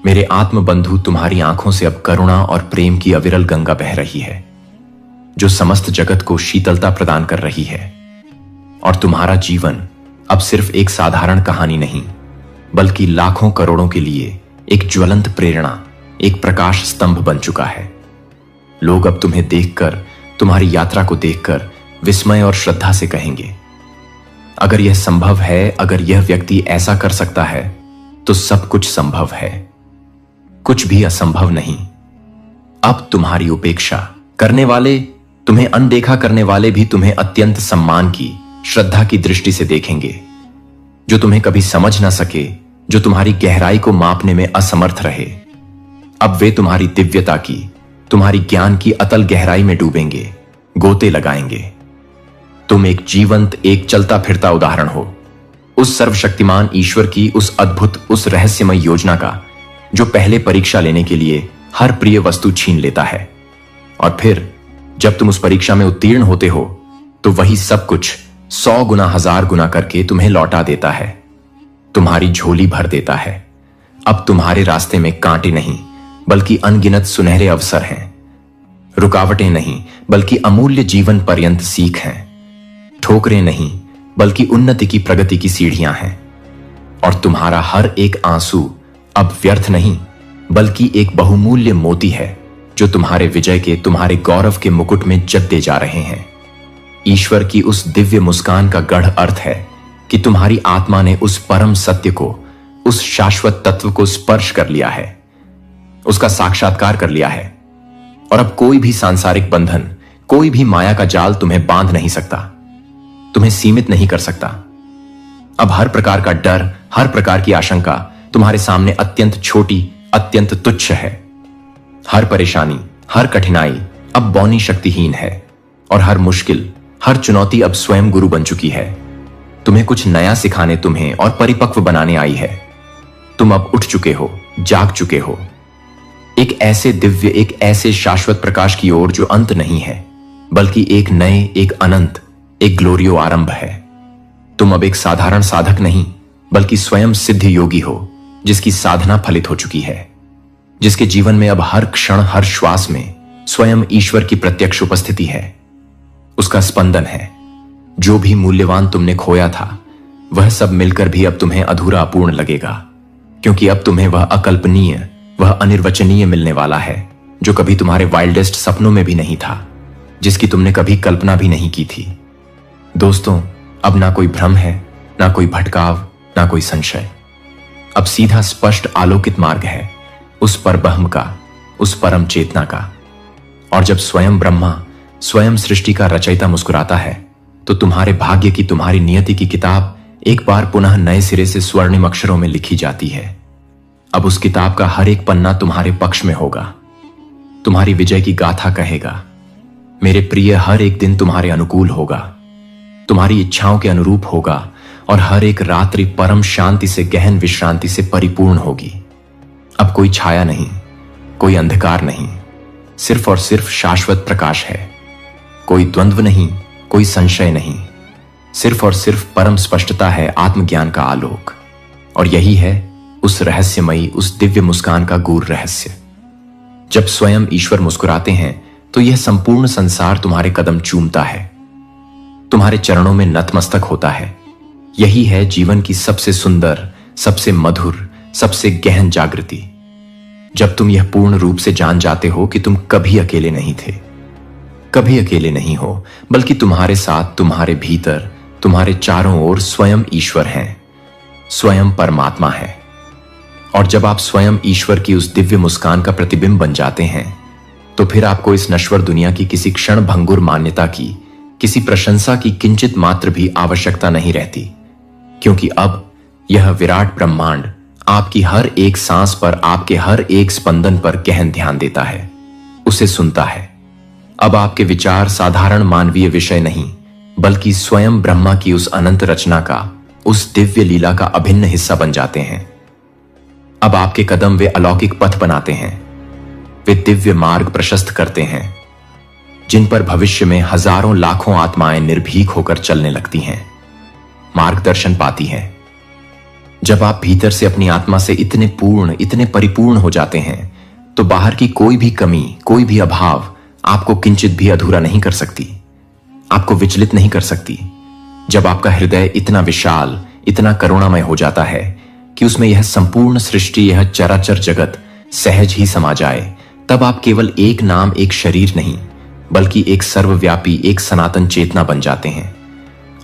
मेरे आत्म बंधु, तुम्हारी आंखों से अब करुणा और प्रेम की अविरल गंगा बह रही है, जो समस्त जगत को शीतलता प्रदान कर रही है। और तुम्हारा जीवन अब सिर्फ एक साधारण कहानी नहीं, बल्कि लाखों करोड़ों के लिए एक ज्वलंत प्रेरणा, एक प्रकाश स्तंभ बन चुका है। लोग अब तुम्हें देखकर, तुम्हारी यात्रा को देखकर विस्मय और श्रद्धा से कहेंगे, अगर यह संभव है, अगर यह व्यक्ति ऐसा कर सकता है, तो सब कुछ संभव है, कुछ भी असंभव नहीं। अब तुम्हारी उपेक्षा करने वाले, तुम्हें अनदेखा करने वाले भी तुम्हें अत्यंत सम्मान की, श्रद्धा की दृष्टि से देखेंगे। जो तुम्हें कभी समझ ना सके, जो तुम्हारी गहराई को मापने में असमर्थ रहे, अब वे तुम्हारी दिव्यता की, तुम्हारी ज्ञान की अतल गहराई में डूबेंगे, गोते लगाएंगे। तुम एक जीवंत, एक चलता फिरता उदाहरण हो उस सर्वशक्तिमान ईश्वर की, उस अद्भुत, उस रहस्यमय योजना का, जो पहले परीक्षा लेने के लिए हर प्रिय वस्तु छीन लेता है, और फिर जब तुम उस परीक्षा में उत्तीर्ण होते हो, तो वही सब कुछ 100 गुना, 1000 गुना करके तुम्हें लौटा देता है। तुम्हारी झोली भर देता है। अब तुम्हारे रास्ते में कांटे नहीं बल्कि अनगिनत सुनहरे अवसर हैं। रुकावटें नहीं बल्कि अमूल्य जीवन पर्यंत सीख हैं। ठोकरें नहीं बल्कि उन्नति की प्रगति की सीढ़ियां हैं। और तुम्हारा हर एक आंसू अब व्यर्थ नहीं बल्कि एक बहुमूल्य मोती है जो तुम्हारे विजय के, तुम्हारे गौरव के मुकुट में जगते जा रहे हैं। ईश्वर की उस दिव्य मुस्कान का गढ़ अर्थ है कि तुम्हारी आत्मा ने उस परम सत्य को, उस शाश्वत तत्व को स्पर्श कर लिया है, उसका साक्षात्कार कर लिया है। और अब कोई भी सांसारिक बंधन, कोई भी माया का जाल तुम्हें बांध नहीं सकता, तुम्हें सीमित नहीं कर सकता। अब हर प्रकार का डर, हर प्रकार की आशंका तुम्हारे सामने अत्यंत छोटी, अत्यंत तुच्छ है। हर परेशानी, हर कठिनाई अब बौनी शक्तिहीन है और हर मुश्किल, हर चुनौती अब स्वयं गुरु बन चुकी है। तुम्हें कुछ नया सिखाने, तुम्हें और परिपक्व बनाने आई है। तुम अब उठ चुके हो, जाग चुके हो एक ऐसे दिव्य, एक ऐसे शाश्वत प्रकाश की ओर जो अंत नहीं है बल्कि एक नए, एक अनंत, एक ग्लोरियो आरंभ है। तुम अब एक साधारण साधक नहीं बल्कि स्वयं सिद्ध योगी हो, जिसकी साधना फलित हो चुकी है, जिसके जीवन में अब हर क्षण, हर श्वास में स्वयं ईश्वर की प्रत्यक्ष उपस्थिति है, उसका स्पंदन है। जो भी मूल्यवान तुमने खोया था वह सब मिलकर भी अब तुम्हें अधूरा, अपूर्ण लगेगा, क्योंकि अब तुम्हें वह अकल्पनीय, वह अनिर्वचनीय मिलने वाला है जो कभी तुम्हारे वाइल्डेस्ट सपनों में भी नहीं था, जिसकी तुमने कभी कल्पना भी नहीं की थी। दोस्तों, अब ना कोई भ्रम है, ना कोई भटकाव, ना कोई संशय। अब सीधा स्पष्ट आलोकित मार्ग है उस परब्रह्म का, उस परम चेतना का। और जब स्वयं ब्रह्मा, स्वयं सृष्टि का रचयिता मुस्कुराता है तो तुम्हारे भाग्य की, तुम्हारी नियति की किताब एक बार पुनः नए सिरे से स्वर्णिम अक्षरों में लिखी जाती है। अब उस किताब का हर एक पन्ना तुम्हारे पक्ष में होगा, तुम्हारी विजय की गाथा कहेगा। मेरे प्रिय, हर एक दिन तुम्हारे अनुकूल होगा, तुम्हारी इच्छाओं के अनुरूप होगा और हर एक रात्रि परम शांति से, गहन विश्रांति से परिपूर्ण होगी। अब कोई छाया नहीं, कोई अंधकार नहीं, सिर्फ और सिर्फ शाश्वत प्रकाश है। कोई द्वंद्व नहीं, कोई संशय नहीं, सिर्फ और सिर्फ परम स्पष्टता है, आत्मज्ञान का आलोक। और यही है उस रहस्यमयी, उस दिव्य मुस्कान का गूढ़ रहस्य। जब स्वयं ईश्वर मुस्कुराते हैं तो यह संपूर्ण संसार तुम्हारे कदम चूमता है, तुम्हारे चरणों में नतमस्तक होता है। यही है जीवन की सबसे सुंदर, सबसे मधुर, सबसे गहन जागृति। जब तुम यह पूर्ण रूप से जान जाते हो कि तुम कभी अकेले नहीं थे, कभी अकेले नहीं हो, बल्कि तुम्हारे साथ, तुम्हारे भीतर, तुम्हारे चारों ओर स्वयं ईश्वर हैं, स्वयं परमात्मा है। और जब आप स्वयं ईश्वर की उस दिव्य मुस्कान का प्रतिबिंब बन जाते हैं तो फिर आपको इस नश्वर दुनिया की किसी क्षण भंगुर मान्यता की, किसी प्रशंसा की किंचित मात्र भी आवश्यकता नहीं रहती, क्योंकि अब यह विराट ब्रह्मांड आपकी हर एक सांस पर, आपके हर एक स्पंदन पर गहन ध्यान देता है, उसे सुनता है। अब आपके विचार साधारण मानवीय विषय नहीं बल्कि स्वयं ब्रह्मा की उस अनंत रचना का, उस दिव्य लीला का अभिन्न हिस्सा बन जाते हैं। अब आपके कदम वे अलौकिक पथ बनाते हैं, वे दिव्य मार्ग प्रशस्त करते हैं, जिन पर भविष्य में हजारों लाखों आत्माएं निर्भीक होकर चलने लगती हैं, मार्गदर्शन पाती हैं। जब आप भीतर से, अपनी आत्मा से इतने पूर्ण, इतने परिपूर्ण हो जाते हैं तो बाहर की कोई भी कमी, कोई भी अभाव आपको किंचित भी अधूरा नहीं कर सकती, आपको विचलित नहीं कर सकती। जब आपका हृदय इतना विशाल, इतना करुणामय हो जाता है कि उसमें यह संपूर्ण सृष्टि, यह चराचर जगत सहज ही समा जाए, तब आप केवल एक नाम, एक शरीर नहीं बल्कि एक सर्वव्यापी, एक सनातन चेतना बन जाते हैं।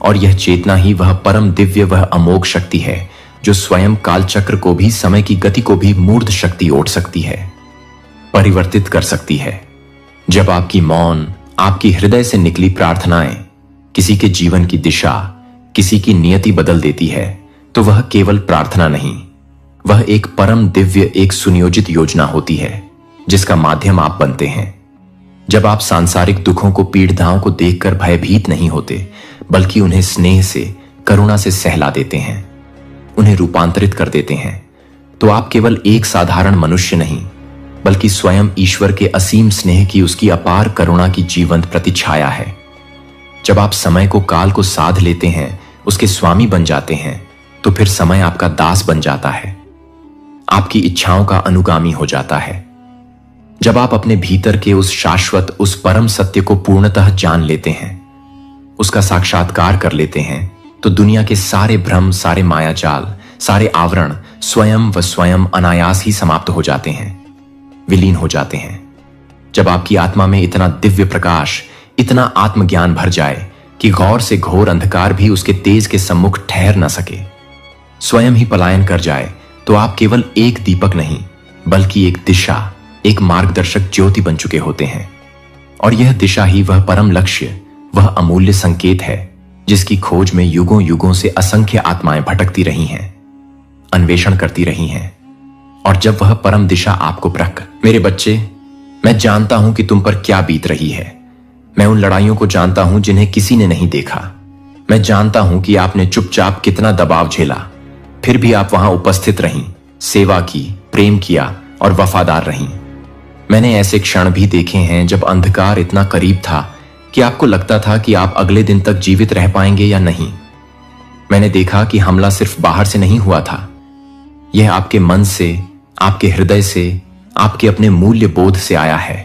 और यह चेतना ही वह परम दिव्य, वह अमोघ शक्ति है जो स्वयं कालचक्र को भी, समय की गति को भी मूर्त शक्ति ओढ़ सकती है, परिवर्तित कर सकती है। जब आपकी मौन, आपकी हृदय से निकली प्रार्थनाएं किसी के जीवन की दिशा, किसी की नियति बदल देती है तो वह केवल प्रार्थना नहीं, वह एक परम दिव्य, एक सुनियोजित योजना होती है जिसका माध्यम आप बनते हैं। जब आप सांसारिक दुखों को, पीड़ाओं को देखकर भयभीत नहीं होते बल्कि उन्हें स्नेह से, करुणा से सहला देते हैं, उन्हें रूपांतरित कर देते हैं, तो आप केवल एक साधारण मनुष्य नहीं बल्कि स्वयं ईश्वर के असीम स्नेह की, उसकी अपार करुणा की जीवंत प्रतिछाया है। जब आप समय को, काल को साध लेते हैं, उसके स्वामी बन जाते हैं, तो फिर समय आपका दास बन जाता है, आपकी इच्छाओं का अनुगामी हो जाता है। जब आप अपने भीतर के उस शाश्वत, उस परम सत्य को पूर्णतः जान लेते हैं, उसका साक्षात्कार कर लेते हैं, तो दुनिया के सारे भ्रम, सारे मायाजाल, सारे आवरण स्वयं व स्वयं अनायास ही समाप्त हो जाते हैं, विलीन हो जाते हैं। जब आपकी आत्मा में इतना दिव्य प्रकाश, इतना आत्मज्ञान भर जाए कि गौर से घोर अंधकार भी उसके तेज के सम्मुख ठहर न सके, स्वयं ही पलायन कर जाए, तो आप केवल एक दीपक नहीं बल्कि एक दिशा, एक मार्गदर्शक ज्योति बन चुके होते हैं। और यह दिशा ही वह परम लक्ष्य, वह अमूल्य संकेत है जिसकी खोज में युगों युगों से असंख्य आत्माएं भटकती रही हैं, अन्वेषण करती रही हैं। और जब वह परम दिशा आपको प्रक, मेरे बच्चे, मैं जानता हूं कि तुम पर क्या बीत रही है। मैं उन लड़ाइयों को जानता हूं जिन्हें किसी ने नहीं देखा। मैं जानता हूं कि आपने चुपचाप कितना दबाव झेला, फिर भी आप वहां उपस्थित रहीं, सेवा की, प्रेम किया और वफादार रहीं। मैंने ऐसे क्षण भी देखे हैं जब अंधकार इतना करीब था कि आपको लगता था कि आप अगले दिन तक जीवित रह पाएंगे या नहीं। मैंने देखा कि हमला सिर्फ बाहर से नहीं हुआ था, यह आपके मन से, आपके हृदय से, आपके अपने मूल्य बोध से आया है।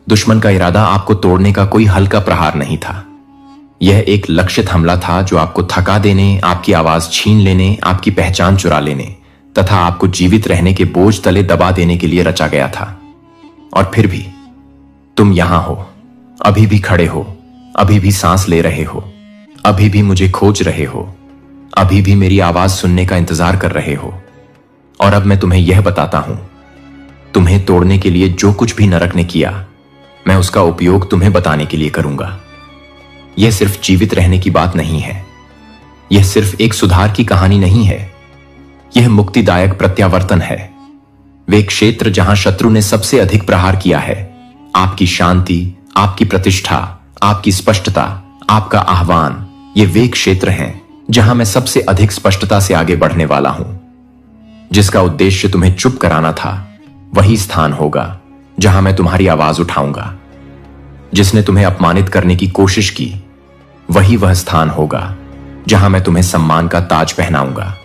दुश्मन का इरादा आपको तोड़ने का कोई हल्का प्रहार नहीं था। यह एक लक्षित हमला था जो आपको थका देने, आपकी आवाज छीन लेने, आपकी पहचान चुरा लेने तथा आपको जीवित रहने के बोझ तले दबा देने के लिए रचा गया था। और फिर भी तुम यहां हो, अभी भी खड़े हो, अभी भी सांस ले रहे हो, अभी भी मुझे खोज रहे हो, अभी भी मेरी आवाज सुनने का इंतजार कर रहे हो। और अब मैं तुम्हें यह बताता हूं, तुम्हें तोड़ने के लिए जो कुछ भी नरक ने किया, मैं उसका उपयोग तुम्हें बताने के लिए करूंगा। यह सिर्फ जीवित रहने की बात नहीं है, यह सिर्फ एक सुधार की कहानी नहीं है, यह मुक्तिदायक प्रत्यावर्तन है। वे क्षेत्र जहां शत्रु ने सबसे अधिक प्रहार किया है, आपकी शांति, आपकी प्रतिष्ठा, आपकी स्पष्टता, आपका आह्वान, ये वे क्षेत्र हैं जहां मैं सबसे अधिक स्पष्टता से आगे बढ़ने वाला हूं। जिसका उद्देश्य तुम्हें चुप कराना था, वही स्थान होगा जहां मैं तुम्हारी आवाज उठाऊंगा। जिसने तुम्हें अपमानित करने की कोशिश की, वही वह स्थान होगा जहां मैं तुम्हें सम्मान का ताज पहनाऊंगा।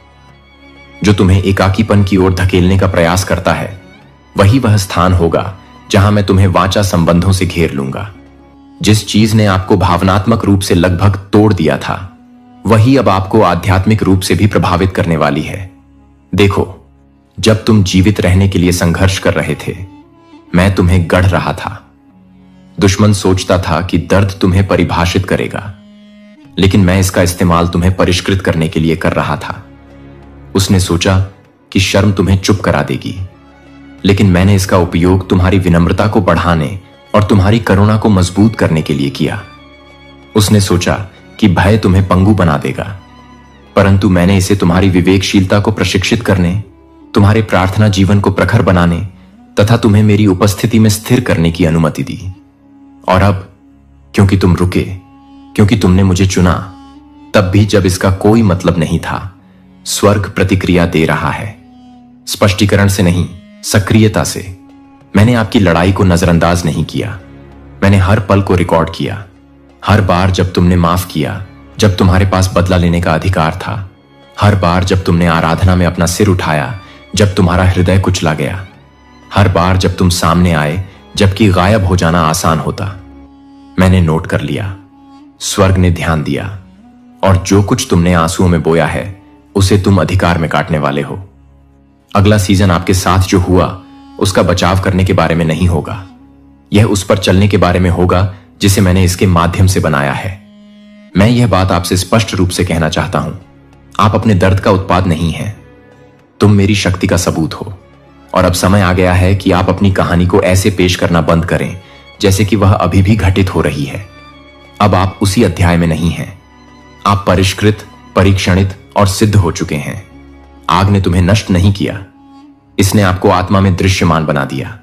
जो तुम्हें एकाकीपन की ओर धकेलने का प्रयास करता है, वही वह स्थान होगा जहां मैं तुम्हें वाचा संबंधों से घेर लूंगा। जिस चीज ने आपको भावनात्मक रूप से लगभग तोड़ दिया था, वही अब आपको आध्यात्मिक रूप से भी प्रभावित करने वाली है। देखो, जब तुम जीवित रहने के लिए संघर्ष कर रहे थे, मैं तुम्हें गढ़ रहा था। दुश्मन सोचता था कि दर्द तुम्हें परिभाषित करेगा, लेकिन मैं इसका इस्तेमाल तुम्हें परिष्कृत करने के लिए कर रहा था। उसने सोचा कि शर्म तुम्हें चुप करा देगी, लेकिन मैंने इसका उपयोग तुम्हारी विनम्रता को बढ़ाने और तुम्हारी करुणा को मजबूत करने के लिए किया। उसने सोचा कि भय तुम्हें पंगु बना देगा, परंतु मैंने इसे तुम्हारी विवेकशीलता को प्रशिक्षित करने, तुम्हारे प्रार्थना जीवन को प्रखर बनाने तथा तुम्हें मेरी उपस्थिति में स्थिर करने की अनुमति दी। और अब, क्योंकि तुम रुके, क्योंकि तुमने मुझे चुना, तब भी जब इसका कोई मतलब नहीं था, स्वर्ग प्रतिक्रिया दे रहा है। स्पष्टीकरण से नहीं, सक्रियता से। मैंने आपकी लड़ाई को नजरअंदाज नहीं किया, मैंने हर पल को रिकॉर्ड किया। हर बार जब तुमने माफ किया, जब तुम्हारे पास बदला लेने का अधिकार था, हर बार जब तुमने आराधना में अपना सिर उठाया, जब तुम्हारा हृदय कुचला गया, हर बार जब तुम सामने आए जबकि गायब हो जाना आसान होता, मैंने नोट कर लिया। स्वर्ग ने ध्यान दिया, और जो कुछ तुमने आंसुओं में बोया है, उसे तुम अधिकार में काटने वाले हो। अगला सीजन आपके साथ जो हुआ, उसका बचाव करने के बारे में नहीं होगा। यह उस पर चलने के बारे में होगा जिसे मैंने इसके माध्यम से बनाया है। मैं यह बात आपसे स्पष्ट रूप से कहना चाहता हूं, आप अपने दर्द का उत्पाद नहीं हैं, तुम मेरी शक्ति का सबूत हो। और अब समय आ गया है कि आप अपनी कहानी को ऐसे पेश करना बंद करें जैसे कि वह अभी भी घटित हो रही है। अब आप उसी अध्याय में नहीं हैं, आप परिष्कृत, परीक्षणित और सिद्ध हो चुके हैं। आग ने तुम्हें नष्ट नहीं किया, इसने आपको आत्मा में दृश्यमान बना दिया।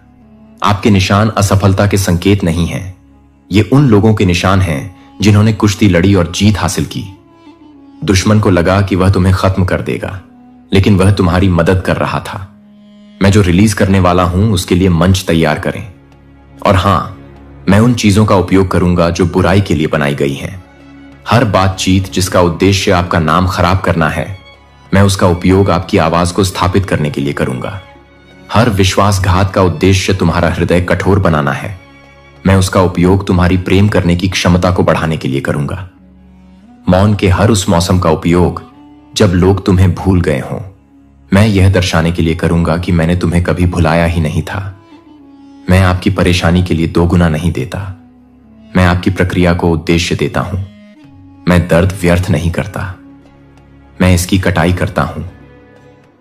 आपके निशान असफलता के संकेत नहीं हैं, ये उन लोगों के निशान हैं जिन्होंने कुश्ती लड़ी और जीत हासिल की। दुश्मन को लगा कि वह तुम्हें खत्म कर देगा, लेकिन वह तुम्हारी मदद कर रहा था। मैं जो रिलीज करने वाला हूं, उसके लिए मंच तैयार करें। और हां, मैं उन चीजों का उपयोग करूंगा जो बुराई के लिए बनाई गई हैं। हर बातचीत जिसका उद्देश्य आपका नाम खराब करना है, मैं उसका उपयोग आपकी आवाज को स्थापित करने के लिए करूंगा। हर विश्वासघात का उद्देश्य तुम्हारा हृदय कठोर बनाना है। मैं उसका उपयोग तुम्हारी प्रेम करने की क्षमता को बढ़ाने के लिए करूंगा। मौन के हर उस मौसम का उपयोग जब लोग तुम्हें भूल गए हों, मैं यह दर्शाने के लिए करूंगा कि मैंने तुम्हें कभी भुलाया ही नहीं था। मैं आपकी परेशानी के लिए दोगुना नहीं देता। मैं आपकी प्रक्रिया को उद्देश्य देता हूं। मैं दर्द व्यर्थ नहीं करता, मैं इसकी कटाई करता हूं।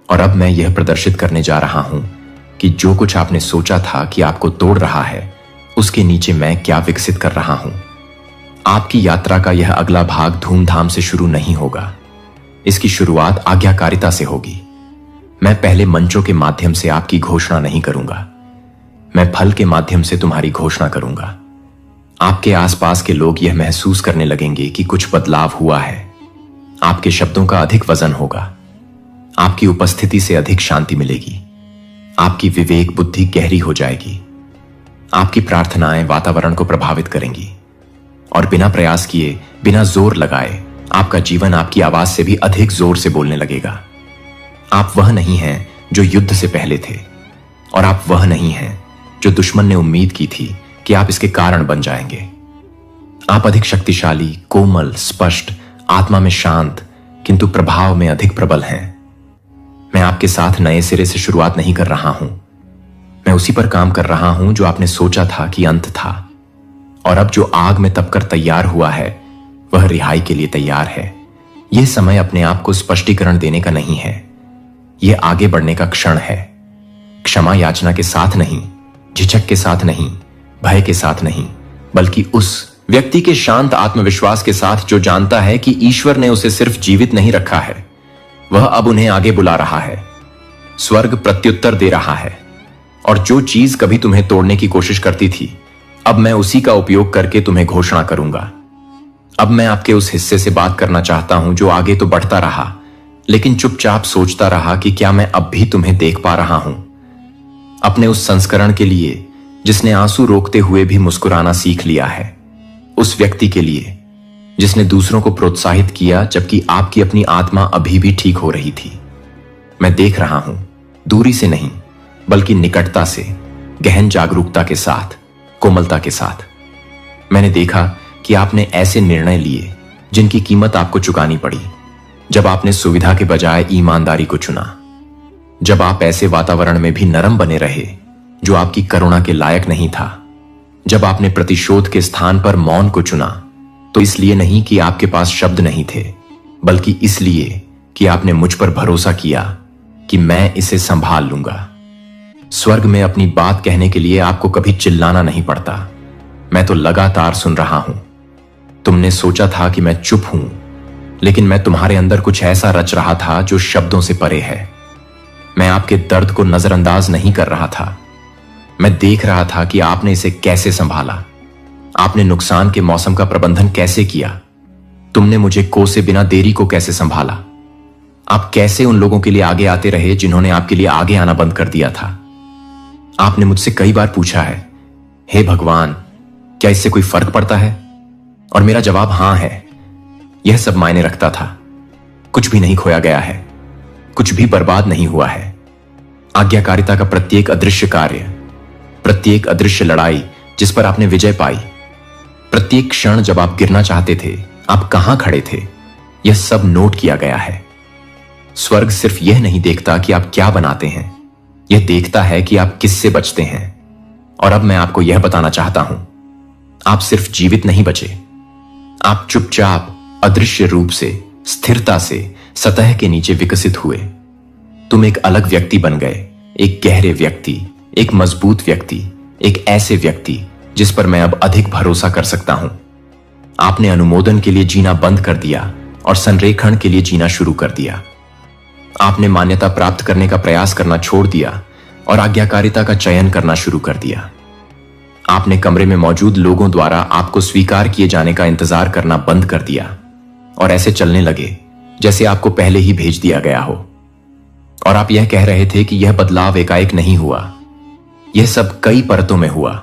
और अब मैं यह प्रदर्शित करने जा रहा हूं कि जो कुछ आपने सोचा था कि आपको तोड़ रहा है, उसके नीचे मैं क्या विकसित कर रहा हूं। आपकी यात्रा का यह अगला भाग धूमधाम से शुरू नहीं होगा। इसकी शुरुआत आज्ञाकारिता से होगी। मैं पहले मंचों के माध्यम से आपकी घोषणा नहीं करूंगा, मैं फल के माध्यम से तुम्हारी घोषणा करूंगा। आपके आसपास के लोग यह महसूस करने लगेंगे कि कुछ बदलाव हुआ है। आपके शब्दों का अधिक वजन होगा। आपकी उपस्थिति से अधिक शांति मिलेगी। आपकी विवेक बुद्धि गहरी हो जाएगी। आपकी प्रार्थनाएं वातावरण को प्रभावित करेंगी और बिना प्रयास किए, बिना जोर लगाए, आपका जीवन आपकी आवाज से भी अधिक जोर से बोलने लगेगा। आप वह नहीं हैं जो युद्ध से पहले थे, और आप वह नहीं हैं जो दुश्मन ने उम्मीद की थी कि आप इसके कारण बन जाएंगे। आप अधिक शक्तिशाली, कोमल, स्पष्ट, आत्मा में शांत, किंतु प्रभाव में अधिक प्रबल हैं। मैं आपके साथ नए सिरे से शुरुआत नहीं कर रहा हूं। मैं उसी पर काम कर रहा हूं जो आपने सोचा था कि अंत था। और अब जो आग में तपकर तैयार हुआ है, वह रिहाई के लिए तैयार है। यह समय अपने आप को स्पष्टीकरण देने का नहीं है, यह आगे बढ़ने का क्षण है। क्षमा याचना के साथ नहीं, झिझक के साथ नहीं, भय के साथ नहीं, बल्कि उस व्यक्ति के शांत आत्मविश्वास के साथ जो जानता है कि ईश्वर ने उसे सिर्फ जीवित नहीं रखा है, वह अब उन्हें आगे बुला रहा है। स्वर्ग प्रत्युत्तर दे रहा है, और जो चीज कभी तुम्हें तोड़ने की कोशिश करती थी, अब मैं उसी का उपयोग करके तुम्हें घोषणा करूंगा। अब मैं आपके उस हिस्से से बात करना चाहता हूं जो आगे तो बढ़ता रहा, लेकिन चुपचाप सोचता रहा कि क्या मैं अब भी तुम्हें देख पा रहा हूं। अपने उस संस्करण के लिए जिसने आंसू रोकते हुए भी मुस्कुराना सीख लिया है। उस व्यक्ति के लिए जिसने दूसरों को प्रोत्साहित किया जबकि आपकी अपनी आत्मा अभी भी ठीक हो रही थी। मैं देख रहा हूं, दूरी से नहीं बल्कि निकटता से, गहन जागरूकता के साथ, कोमलता के साथ। मैंने देखा कि आपने ऐसे निर्णय लिए जिनकी कीमत आपको चुकानी पड़ी, जब आपने सुविधा के बजाय ईमानदारी को चुना। जब आप ऐसे वातावरण में भी नरम बने रहे जो आपकी करुणा के लायक नहीं था। जब आपने प्रतिशोध के स्थान पर मौन को चुना, तो इसलिए नहीं कि आपके पास शब्द नहीं थे, बल्कि इसलिए कि आपने मुझ पर भरोसा किया कि मैं इसे संभाल लूंगा। स्वर्ग में अपनी बात कहने के लिए आपको कभी चिल्लाना नहीं पड़ता। मैं तो लगातार सुन रहा हूं। तुमने सोचा था कि मैं चुप हूं, लेकिन मैं तुम्हारे अंदर कुछ ऐसा रच रहा था जो शब्दों से परे है। मैं आपके दर्द को नजरअंदाज नहीं कर रहा था। मैं देख रहा था कि आपने इसे कैसे संभाला। आपने नुकसान के मौसम का प्रबंधन कैसे किया। तुमने मुझे कोसे बिना देरी को कैसे संभाला। आप कैसे उन लोगों के लिए आगे आते रहे जिन्होंने आपके लिए आगे आना बंद कर दिया था। आपने मुझसे कई बार पूछा है, हे भगवान, क्या इससे कोई फर्क पड़ता है? और मेरा जवाब हां है। यह सब मायने रखता था। कुछ भी नहीं खोया गया है, कुछ भी बर्बाद नहीं हुआ है। आज्ञाकारिता का प्रत्येक अदृश्य कार्य, प्रत्येक अदृश्य लड़ाई जिस पर आपने विजय पाई, प्रत्येक क्षण जब आप गिरना चाहते थे, आप कहां खड़े थे, यह सब नोट किया गया है। स्वर्ग सिर्फ यह नहीं देखता कि आप क्या बनाते हैं, यह देखता है कि आप किससे बचते हैं। और अब मैं आपको यह बताना चाहता हूं, आप सिर्फ जीवित नहीं बचे, आप चुपचाप, अदृश्य रूप से, स्थिरता से सतह के नीचे विकसित हुए। तुम एक अलग व्यक्ति बन गए, एक गहरे व्यक्ति, एक मजबूत व्यक्ति, एक ऐसे व्यक्ति जिस पर मैं अब अधिक भरोसा कर सकता हूं। आपने अनुमोदन के लिए जीना बंद कर दिया और संरेखण के लिए जीना शुरू कर दिया। आपने मान्यता प्राप्त करने का प्रयास करना छोड़ दिया और आज्ञाकारिता का चयन करना शुरू कर दिया। आपने कमरे में मौजूद लोगों द्वारा आपको स्वीकार किए जाने का इंतजार करना बंद कर दिया और ऐसे चलने लगे जैसे आपको पहले ही भेज दिया गया हो। और आप यह कह रहे थे कि यह बदलाव एकाएक नहीं हुआ, यह सब कई परतों में हुआ।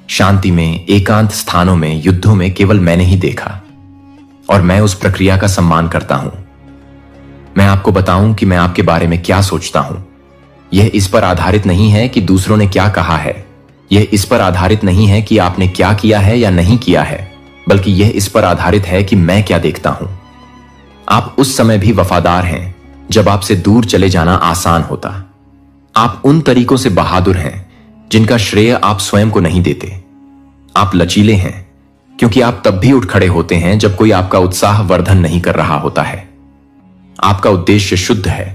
शांति में, एकांत स्थानों में, युद्धों में केवल मैंने ही देखा, और मैं उस प्रक्रिया का सम्मान करता हूं। मैं मैं आपको बताऊं कि मैं आपके बारे में क्या सोचता हूं। यह इस पर आधारित नहीं है कि दूसरों ने क्या कहा है, यह इस पर आधारित नहीं है कि आपने क्या किया है या नहीं किया है, बल्कि यह इस पर आधारित है कि मैं क्या देखता हूं। आप उस समय भी वफादार हैं जब आपसे दूर चले जाना आसान होता। आप उन तरीकों से बहादुर हैं जिनका श्रेय आप स्वयं को नहीं देते। आप लचीले हैं क्योंकि आप तब भी उठ खड़े होते हैं जब कोई आपका उत्साह वर्धन नहीं कर रहा होता है। आपका उद्देश्य शुद्ध है,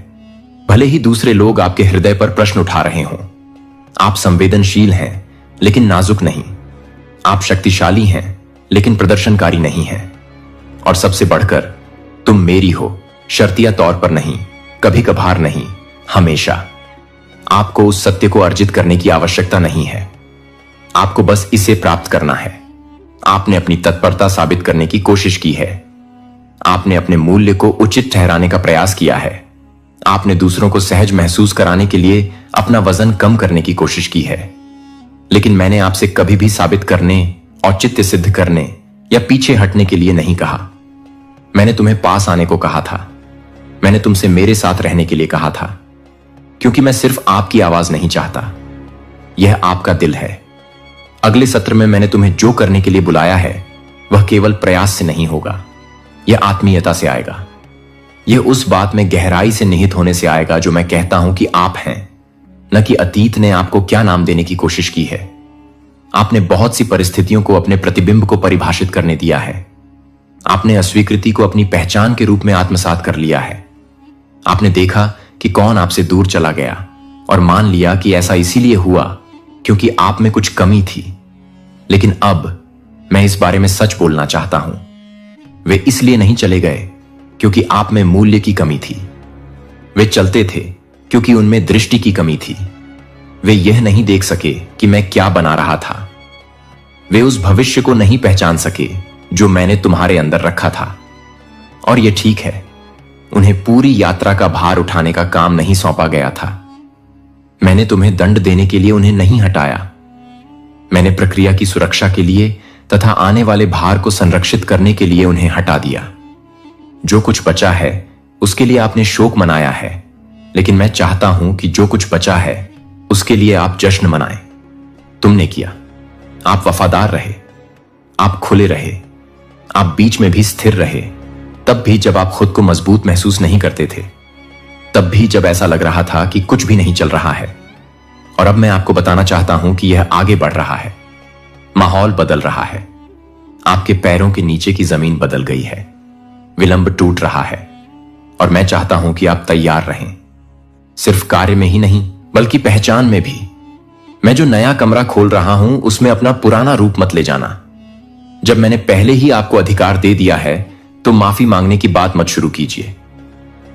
भले ही दूसरे लोग आपके हृदय पर प्रश्न उठा रहे हों। आप संवेदनशील हैं लेकिन नाजुक नहीं। आप शक्तिशाली हैं लेकिन प्रदर्शनकारी नहीं हैं। और सबसे बढ़कर, तुम मेरी हो, शर्तिया तौर पर नहीं, कभी कभार नहीं, हमेशा। आपको उस सत्य को अर्जित करने की आवश्यकता नहीं है, आपको बस इसे प्राप्त करना है। आपने अपनी तत्परता साबित करने की कोशिश की है। आपने अपने मूल्य को उचित ठहराने का प्रयास किया है। आपने दूसरों को सहज महसूस कराने के लिए अपना वजन कम करने की कोशिश की है। लेकिन मैंने आपसे कभी भी साबित करने, औचित्य सिद्ध करने या पीछे हटने के लिए नहीं कहा। मैंने तुम्हें पास आने को कहा था। मैंने तुमसे मेरे साथ रहने के लिए कहा था, क्योंकि मैं सिर्फ आपकी आवाज नहीं चाहता, यह आपका दिल है। अगले सत्र में मैंने तुम्हें जो करने के लिए बुलाया है वह केवल प्रयास से नहीं होगा, यह आत्मीयता से आएगा। यह उस बात में गहराई से निहित होने से आएगा जो मैं कहता हूं कि आप हैं, न कि अतीत ने आपको क्या नाम देने की कोशिश की है। आपने बहुत सी परिस्थितियों को अपने प्रतिबिंब को परिभाषित करने दिया है। आपने अस्वीकृति को अपनी पहचान के रूप में आत्मसात कर लिया है। आपने देखा कि कौन आपसे दूर चला गया और मान लिया कि ऐसा इसीलिए हुआ क्योंकि आप में कुछ कमी थी। लेकिन अब मैं इस बारे में सच बोलना चाहता हूं। वे इसलिए नहीं चले गए क्योंकि आप में मूल्य की कमी थी। वे चलते थे क्योंकि उनमें दृष्टि की कमी थी। वे यह नहीं देख सके कि मैं क्या बना रहा था। वे उस भविष्य को नहीं पहचान सके जो मैंने तुम्हारे अंदर रखा था। और यह ठीक है, उन्हें पूरी यात्रा का भार उठाने का काम नहीं सौंपा गया था। मैंने तुम्हें दंड देने के लिए उन्हें नहीं हटाया। मैंने प्रक्रिया की सुरक्षा के लिए तथा आने वाले भार को संरक्षित करने के लिए उन्हें हटा दिया। जो कुछ बचा है उसके लिए आपने शोक मनाया है, लेकिन मैं चाहता हूं कि जो कुछ बचा है उसके लिए आप जश्न मनाएं। तुमने किया। आप वफादार रहे, आप खुले रहे, आप बीच में भी स्थिर रहे, तब भी जब आप खुद को मजबूत महसूस नहीं करते थे, तब भी जब ऐसा लग रहा था कि कुछ भी नहीं चल रहा है। और अब मैं आपको बताना चाहता हूं कि यह आगे बढ़ रहा है। माहौल बदल रहा है। आपके पैरों के नीचे की जमीन बदल गई है। विलंब टूट रहा है और मैं चाहता हूं कि आप तैयार रहें, सिर्फ कार्य में ही नहीं बल्कि पहचान में भी। मैं जो नया कमरा खोल रहा हूं उसमें अपना पुराना रूप मत ले जाना। जब मैंने पहले ही आपको अधिकार दे दिया है तो माफी मांगने की बात मत शुरू कीजिए।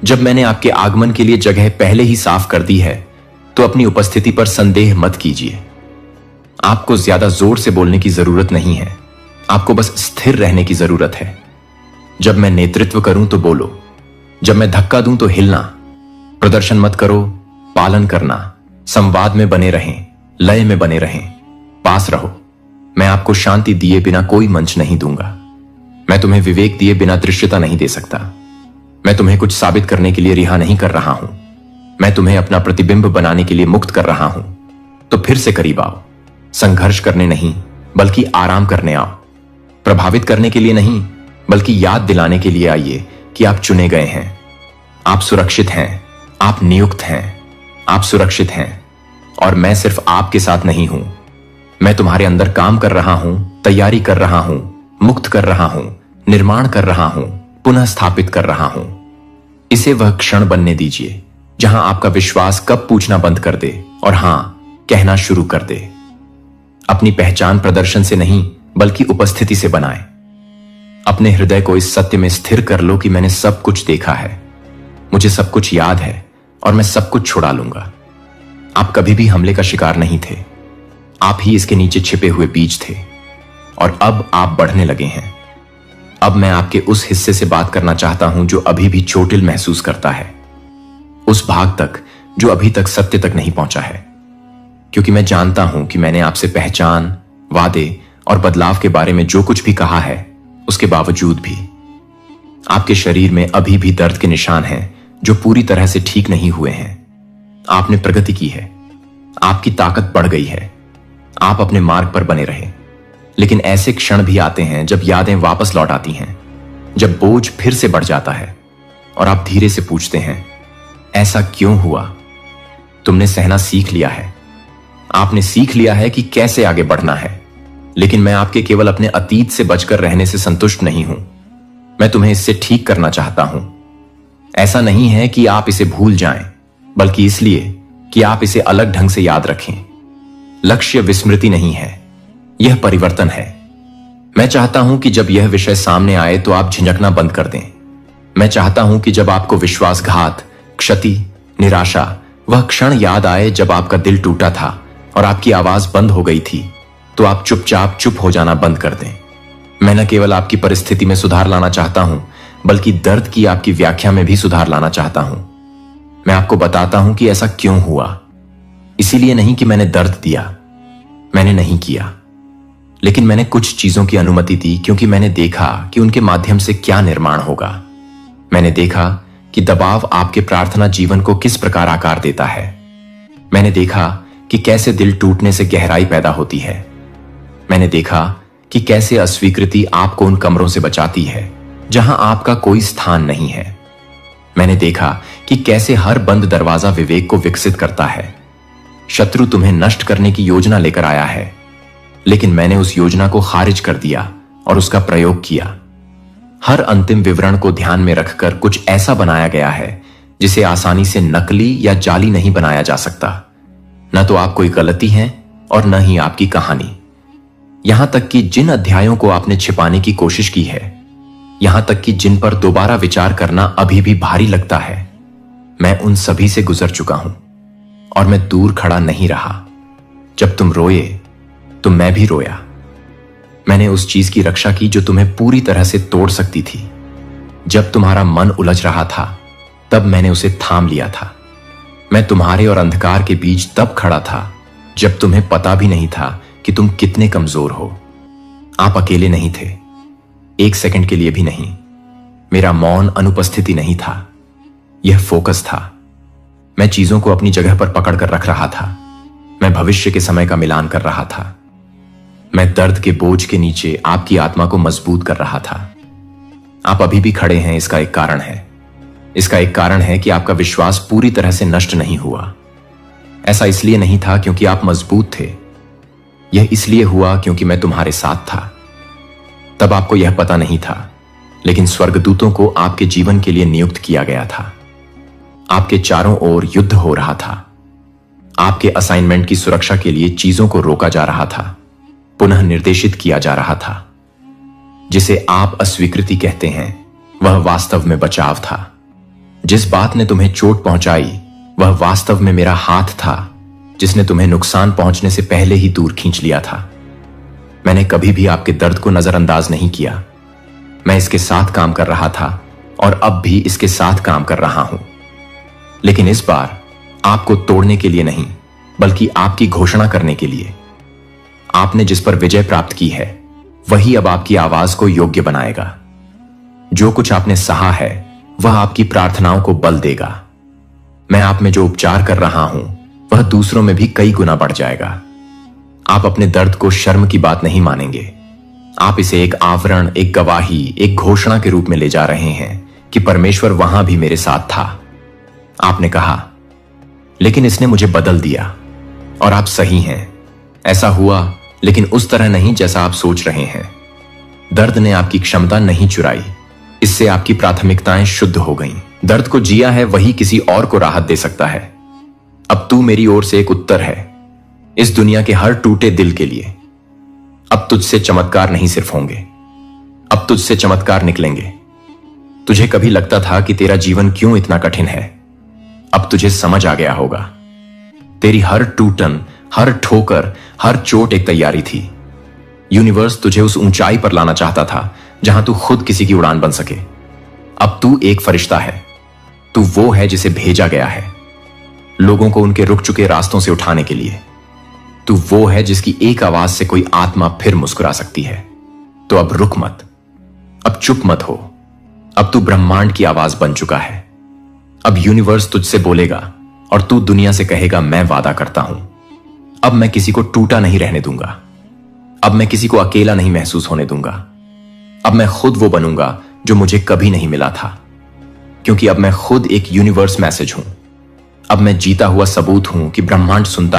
जब मैंने आपके आगमन के लिए जगह पहले ही साफ कर दी है तो अपनी उपस्थिति पर संदेह मत कीजिए। आपको ज्यादा जोर से बोलने की जरूरत नहीं है, आपको बस स्थिर रहने की जरूरत है। जब मैं नेतृत्व करूं तो बोलो, जब मैं धक्का दूं तो हिलना। प्रदर्शन मत करो, पालन करना। संवाद में बने रहें, लय में बने रहें, पास रहो। मैं आपको शांति दिए बिना कोई मंच नहीं दूंगा। मैं तुम्हें विवेक दिए बिना दृश्यता नहीं दे सकता। मैं तुम्हें कुछ साबित करने के लिए रिहा नहीं कर रहा हूं। मैं तुम्हें अपना प्रतिबिंब बनाने के लिए मुक्त कर रहा हूं। तो फिर से करीब आओ। संघर्ष करने नहीं बल्कि आराम करने आओ। प्रभावित करने के लिए नहीं बल्कि याद दिलाने के लिए आइए कि आप चुने गए हैं। आप सुरक्षित हैं, आप नियुक्त हैं, आप सुरक्षित हैं। और मैं सिर्फ आपके साथ नहीं हूं, मैं तुम्हारे अंदर काम कर रहा हूं, तैयारी कर रहा हूं, मुक्त कर रहा हूं, निर्माण कर रहा हूं, पुनः स्थापित कर रहा हूं। इसे वह क्षण बनने दीजिए जहां आपका विश्वास कब पूछना बंद कर दे और हां कहना शुरू कर दे। अपनी पहचान प्रदर्शन से नहीं बल्कि उपस्थिति से बनाएं। अपने हृदय को इस सत्य में स्थिर कर लो कि मैंने सब कुछ देखा है, मुझे सब कुछ याद है और मैं सब कुछ छुड़ा लूंगा। आप कभी भी हमले का शिकार नहीं थे, आप ही इसके नीचे छिपे हुए बीज थे। और अब आप बढ़ने लगे हैं। अब मैं आपके उस हिस्से से बात करना चाहता हूं जो अभी भी चोटिल महसूस करता है, उस भाग तक जो अभी तक सत्य तक नहीं पहुंचा है। क्योंकि मैं जानता हूं कि मैंने आपसे पहचान, वादे और बदलाव के बारे में जो कुछ भी कहा है, उसके बावजूद भी आपके शरीर में अभी भी दर्द के निशान हैं जो पूरी तरह से ठीक नहीं हुए हैं। आपने प्रगति की है, आपकी ताकत बढ़ गई है, आप अपने मार्ग पर बने रहे। लेकिन ऐसे क्षण भी आते हैं जब यादें वापस लौट आती हैं, जब बोझ फिर से बढ़ जाता है और आप धीरे से पूछते हैं, ऐसा क्यों हुआ? तुमने सहना सीख लिया है, आपने सीख लिया है कि कैसे आगे बढ़ना है। लेकिन मैं आपके केवल अपने अतीत से बचकर रहने से संतुष्ट नहीं हूं, मैं तुम्हें इससे ठीक करना चाहता हूं। ऐसा नहीं है कि आप इसे भूल जाएं, बल्कि इसलिए कि आप इसे अलग ढंग से याद रखें। लक्ष्य विस्मृति नहीं है, यह परिवर्तन है। मैं चाहता हूं कि जब यह विषय सामने आए तो आप झिझकना बंद कर दें। मैं चाहता हूं कि जब आपको विश्वासघात, क्षति, निराशा, वह क्षण याद आए जब आपका दिल टूटा था और आपकी आवाज बंद हो गई थी, तो आप चुपचाप चुप हो जाना बंद कर दें। मैं न केवल आपकी परिस्थिति में सुधार लाना चाहता हूं, बल्कि दर्द की आपकी व्याख्या में भी सुधार लाना चाहता हूं। मैं आपको बताता हूं कि ऐसा क्यों हुआ। इसीलिए नहीं कि मैंने दर्द दिया, मैंने नहीं किया, लेकिन मैंने कुछ चीजों की अनुमति दी क्योंकि मैंने देखा कि उनके माध्यम से क्या निर्माण होगा। मैंने देखा कि दबाव आपके प्रार्थना जीवन को किस प्रकार आकार देता है। मैंने देखा कि कैसे दिल टूटने से गहराई पैदा होती है। मैंने देखा कि कैसे अस्वीकृति आपको उन कमरों से बचाती है जहां आपका कोई स्थान नहीं है। मैंने देखा कि कैसे हर बंद दरवाजा विवेक को विकसित करता है। शत्रु तुम्हें नष्ट करने की योजना लेकर आया है, लेकिन मैंने उस योजना को खारिज कर दिया और उसका प्रयोग किया। हर अंतिम विवरण को ध्यान में रखकर कुछ ऐसा बनाया गया है जिसे आसानी से नकली या जाली नहीं बनाया जा सकता। न तो आप कोई गलती हैं और न ही आपकी कहानी। यहां तक कि जिन अध्यायों को आपने छिपाने की कोशिश की है, यहां तक कि जिन पर दोबारा विचार करना अभी भी भारी लगता है, मैं उन सभी से गुजर चुका हूं और मैं दूर खड़ा नहीं रहा। जब तुम रोए तो मैं भी रोया। मैंने उस चीज की रक्षा की जो तुम्हें पूरी तरह से तोड़ सकती थी। जब तुम्हारा मन उलझ रहा था, तब मैंने उसे थाम लिया था। मैं तुम्हारे और अंधकार के बीच तब खड़ा था जब तुम्हें पता भी नहीं था कि तुम कितने कमजोर हो। आप अकेले नहीं थे, एक सेकंड के लिए भी नहीं। मेरा मौन अनुपस्थिति नहीं था, यह फोकस था। मैं चीजों को अपनी जगह पर पकड़कर रख रहा था। मैं भविष्य के समय का मिलान कर रहा था। मैं दर्द के बोझ के नीचे आपकी आत्मा को मजबूत कर रहा था। आप अभी भी खड़े हैं, इसका एक कारण है। इसका एक कारण है कि आपका विश्वास पूरी तरह से नष्ट नहीं हुआ। ऐसा इसलिए नहीं था क्योंकि आप मजबूत थे, यह इसलिए हुआ क्योंकि मैं तुम्हारे साथ था। तब आपको यह पता नहीं था, लेकिन स्वर्गदूतों को आपके जीवन के लिए नियुक्त किया गया था। आपके चारों ओर युद्ध हो रहा था। आपके असाइनमेंट की सुरक्षा के लिए चीजों को रोका जा रहा था, पुनः निर्देशित किया जा रहा था। जिसे आप अस्वीकृति कहते हैं, वह वास्तव में बचाव था। जिस बात ने तुम्हें चोट पहुंचाई, वह वास्तव में मेरा हाथ था जिसने तुम्हें नुकसान पहुंचने से पहले ही दूर खींच लिया था। मैंने कभी भी आपके दर्द को नजरअंदाज नहीं किया। मैं इसके साथ काम कर रहा था और अब भी इसके साथ काम कर रहा हूं। लेकिन इस बार आपको तोड़ने के लिए नहीं, बल्कि आपकी घोषणा करने के लिए। आपने जिस पर विजय प्राप्त की है, वही अब आपकी आवाज को योग्य बनाएगा। जो कुछ आपने सहा है, वह आपकी प्रार्थनाओं को बल देगा। मैं आप में जो उपचार कर रहा हूं, वह दूसरों में भी कई गुना बढ़ जाएगा। आप अपने दर्द को शर्म की बात नहीं मानेंगे। आप इसे एक आवरण, एक गवाही, एक घोषणा के रूप में ले जा रहे हैं कि परमेश्वर वहां भी मेरे साथ था। आपने कहा, लेकिन इसने मुझे बदल दिया। और आप सही हैं, ऐसा हुआ, लेकिन उस तरह नहीं जैसा आप सोच रहे हैं। दर्द ने आपकी क्षमता नहीं चुराई, इससे आपकी प्राथमिकताएं शुद्ध हो गईं। दर्द को जिया है वही किसी और को राहत दे सकता है। अब तू मेरी ओर से एक उत्तर है इस दुनिया के हर टूटे दिल के लिए। अब तुझसे चमत्कार नहीं सिर्फ होंगे, अब तुझसे चमत्कार निकलेंगे। तुझे कभी लगता था कि तेरा जीवन क्यों इतना कठिन है, अब तुझे समझ आ गया होगा। तेरी हर टूटन, हर ठोकर, हर चोट एक तैयारी थी। यूनिवर्स तुझे उस ऊंचाई पर लाना चाहता था जहां तू खुद किसी की उड़ान बन सके। अब तू एक फरिश्ता है। तू वो है जिसे भेजा गया है लोगों को उनके रुक चुके रास्तों से उठाने के लिए। तू वो है जिसकी एक आवाज से कोई आत्मा फिर मुस्कुरा सकती है। तो अब रुक मत, अब चुप मत हो। अब तू ब्रह्मांड की आवाज बन चुका है। अब यूनिवर्स तुझसे बोलेगा और तू दुनिया से कहेगा, मैं वादा करता हूं, अब मैं किसी को टूटा नहीं रहने दूंगा। अब मैं किसी को अकेला नहीं महसूस होने दूंगा। अब मैं खुद वो बनूंगा जो मुझे कभी नहीं मिला था, क्योंकि अब मैं खुद एक यूनिवर्स मैसेज हूं। अब मैं जीता हुआ सबूत हूं कि ब्रह्मांड सुनता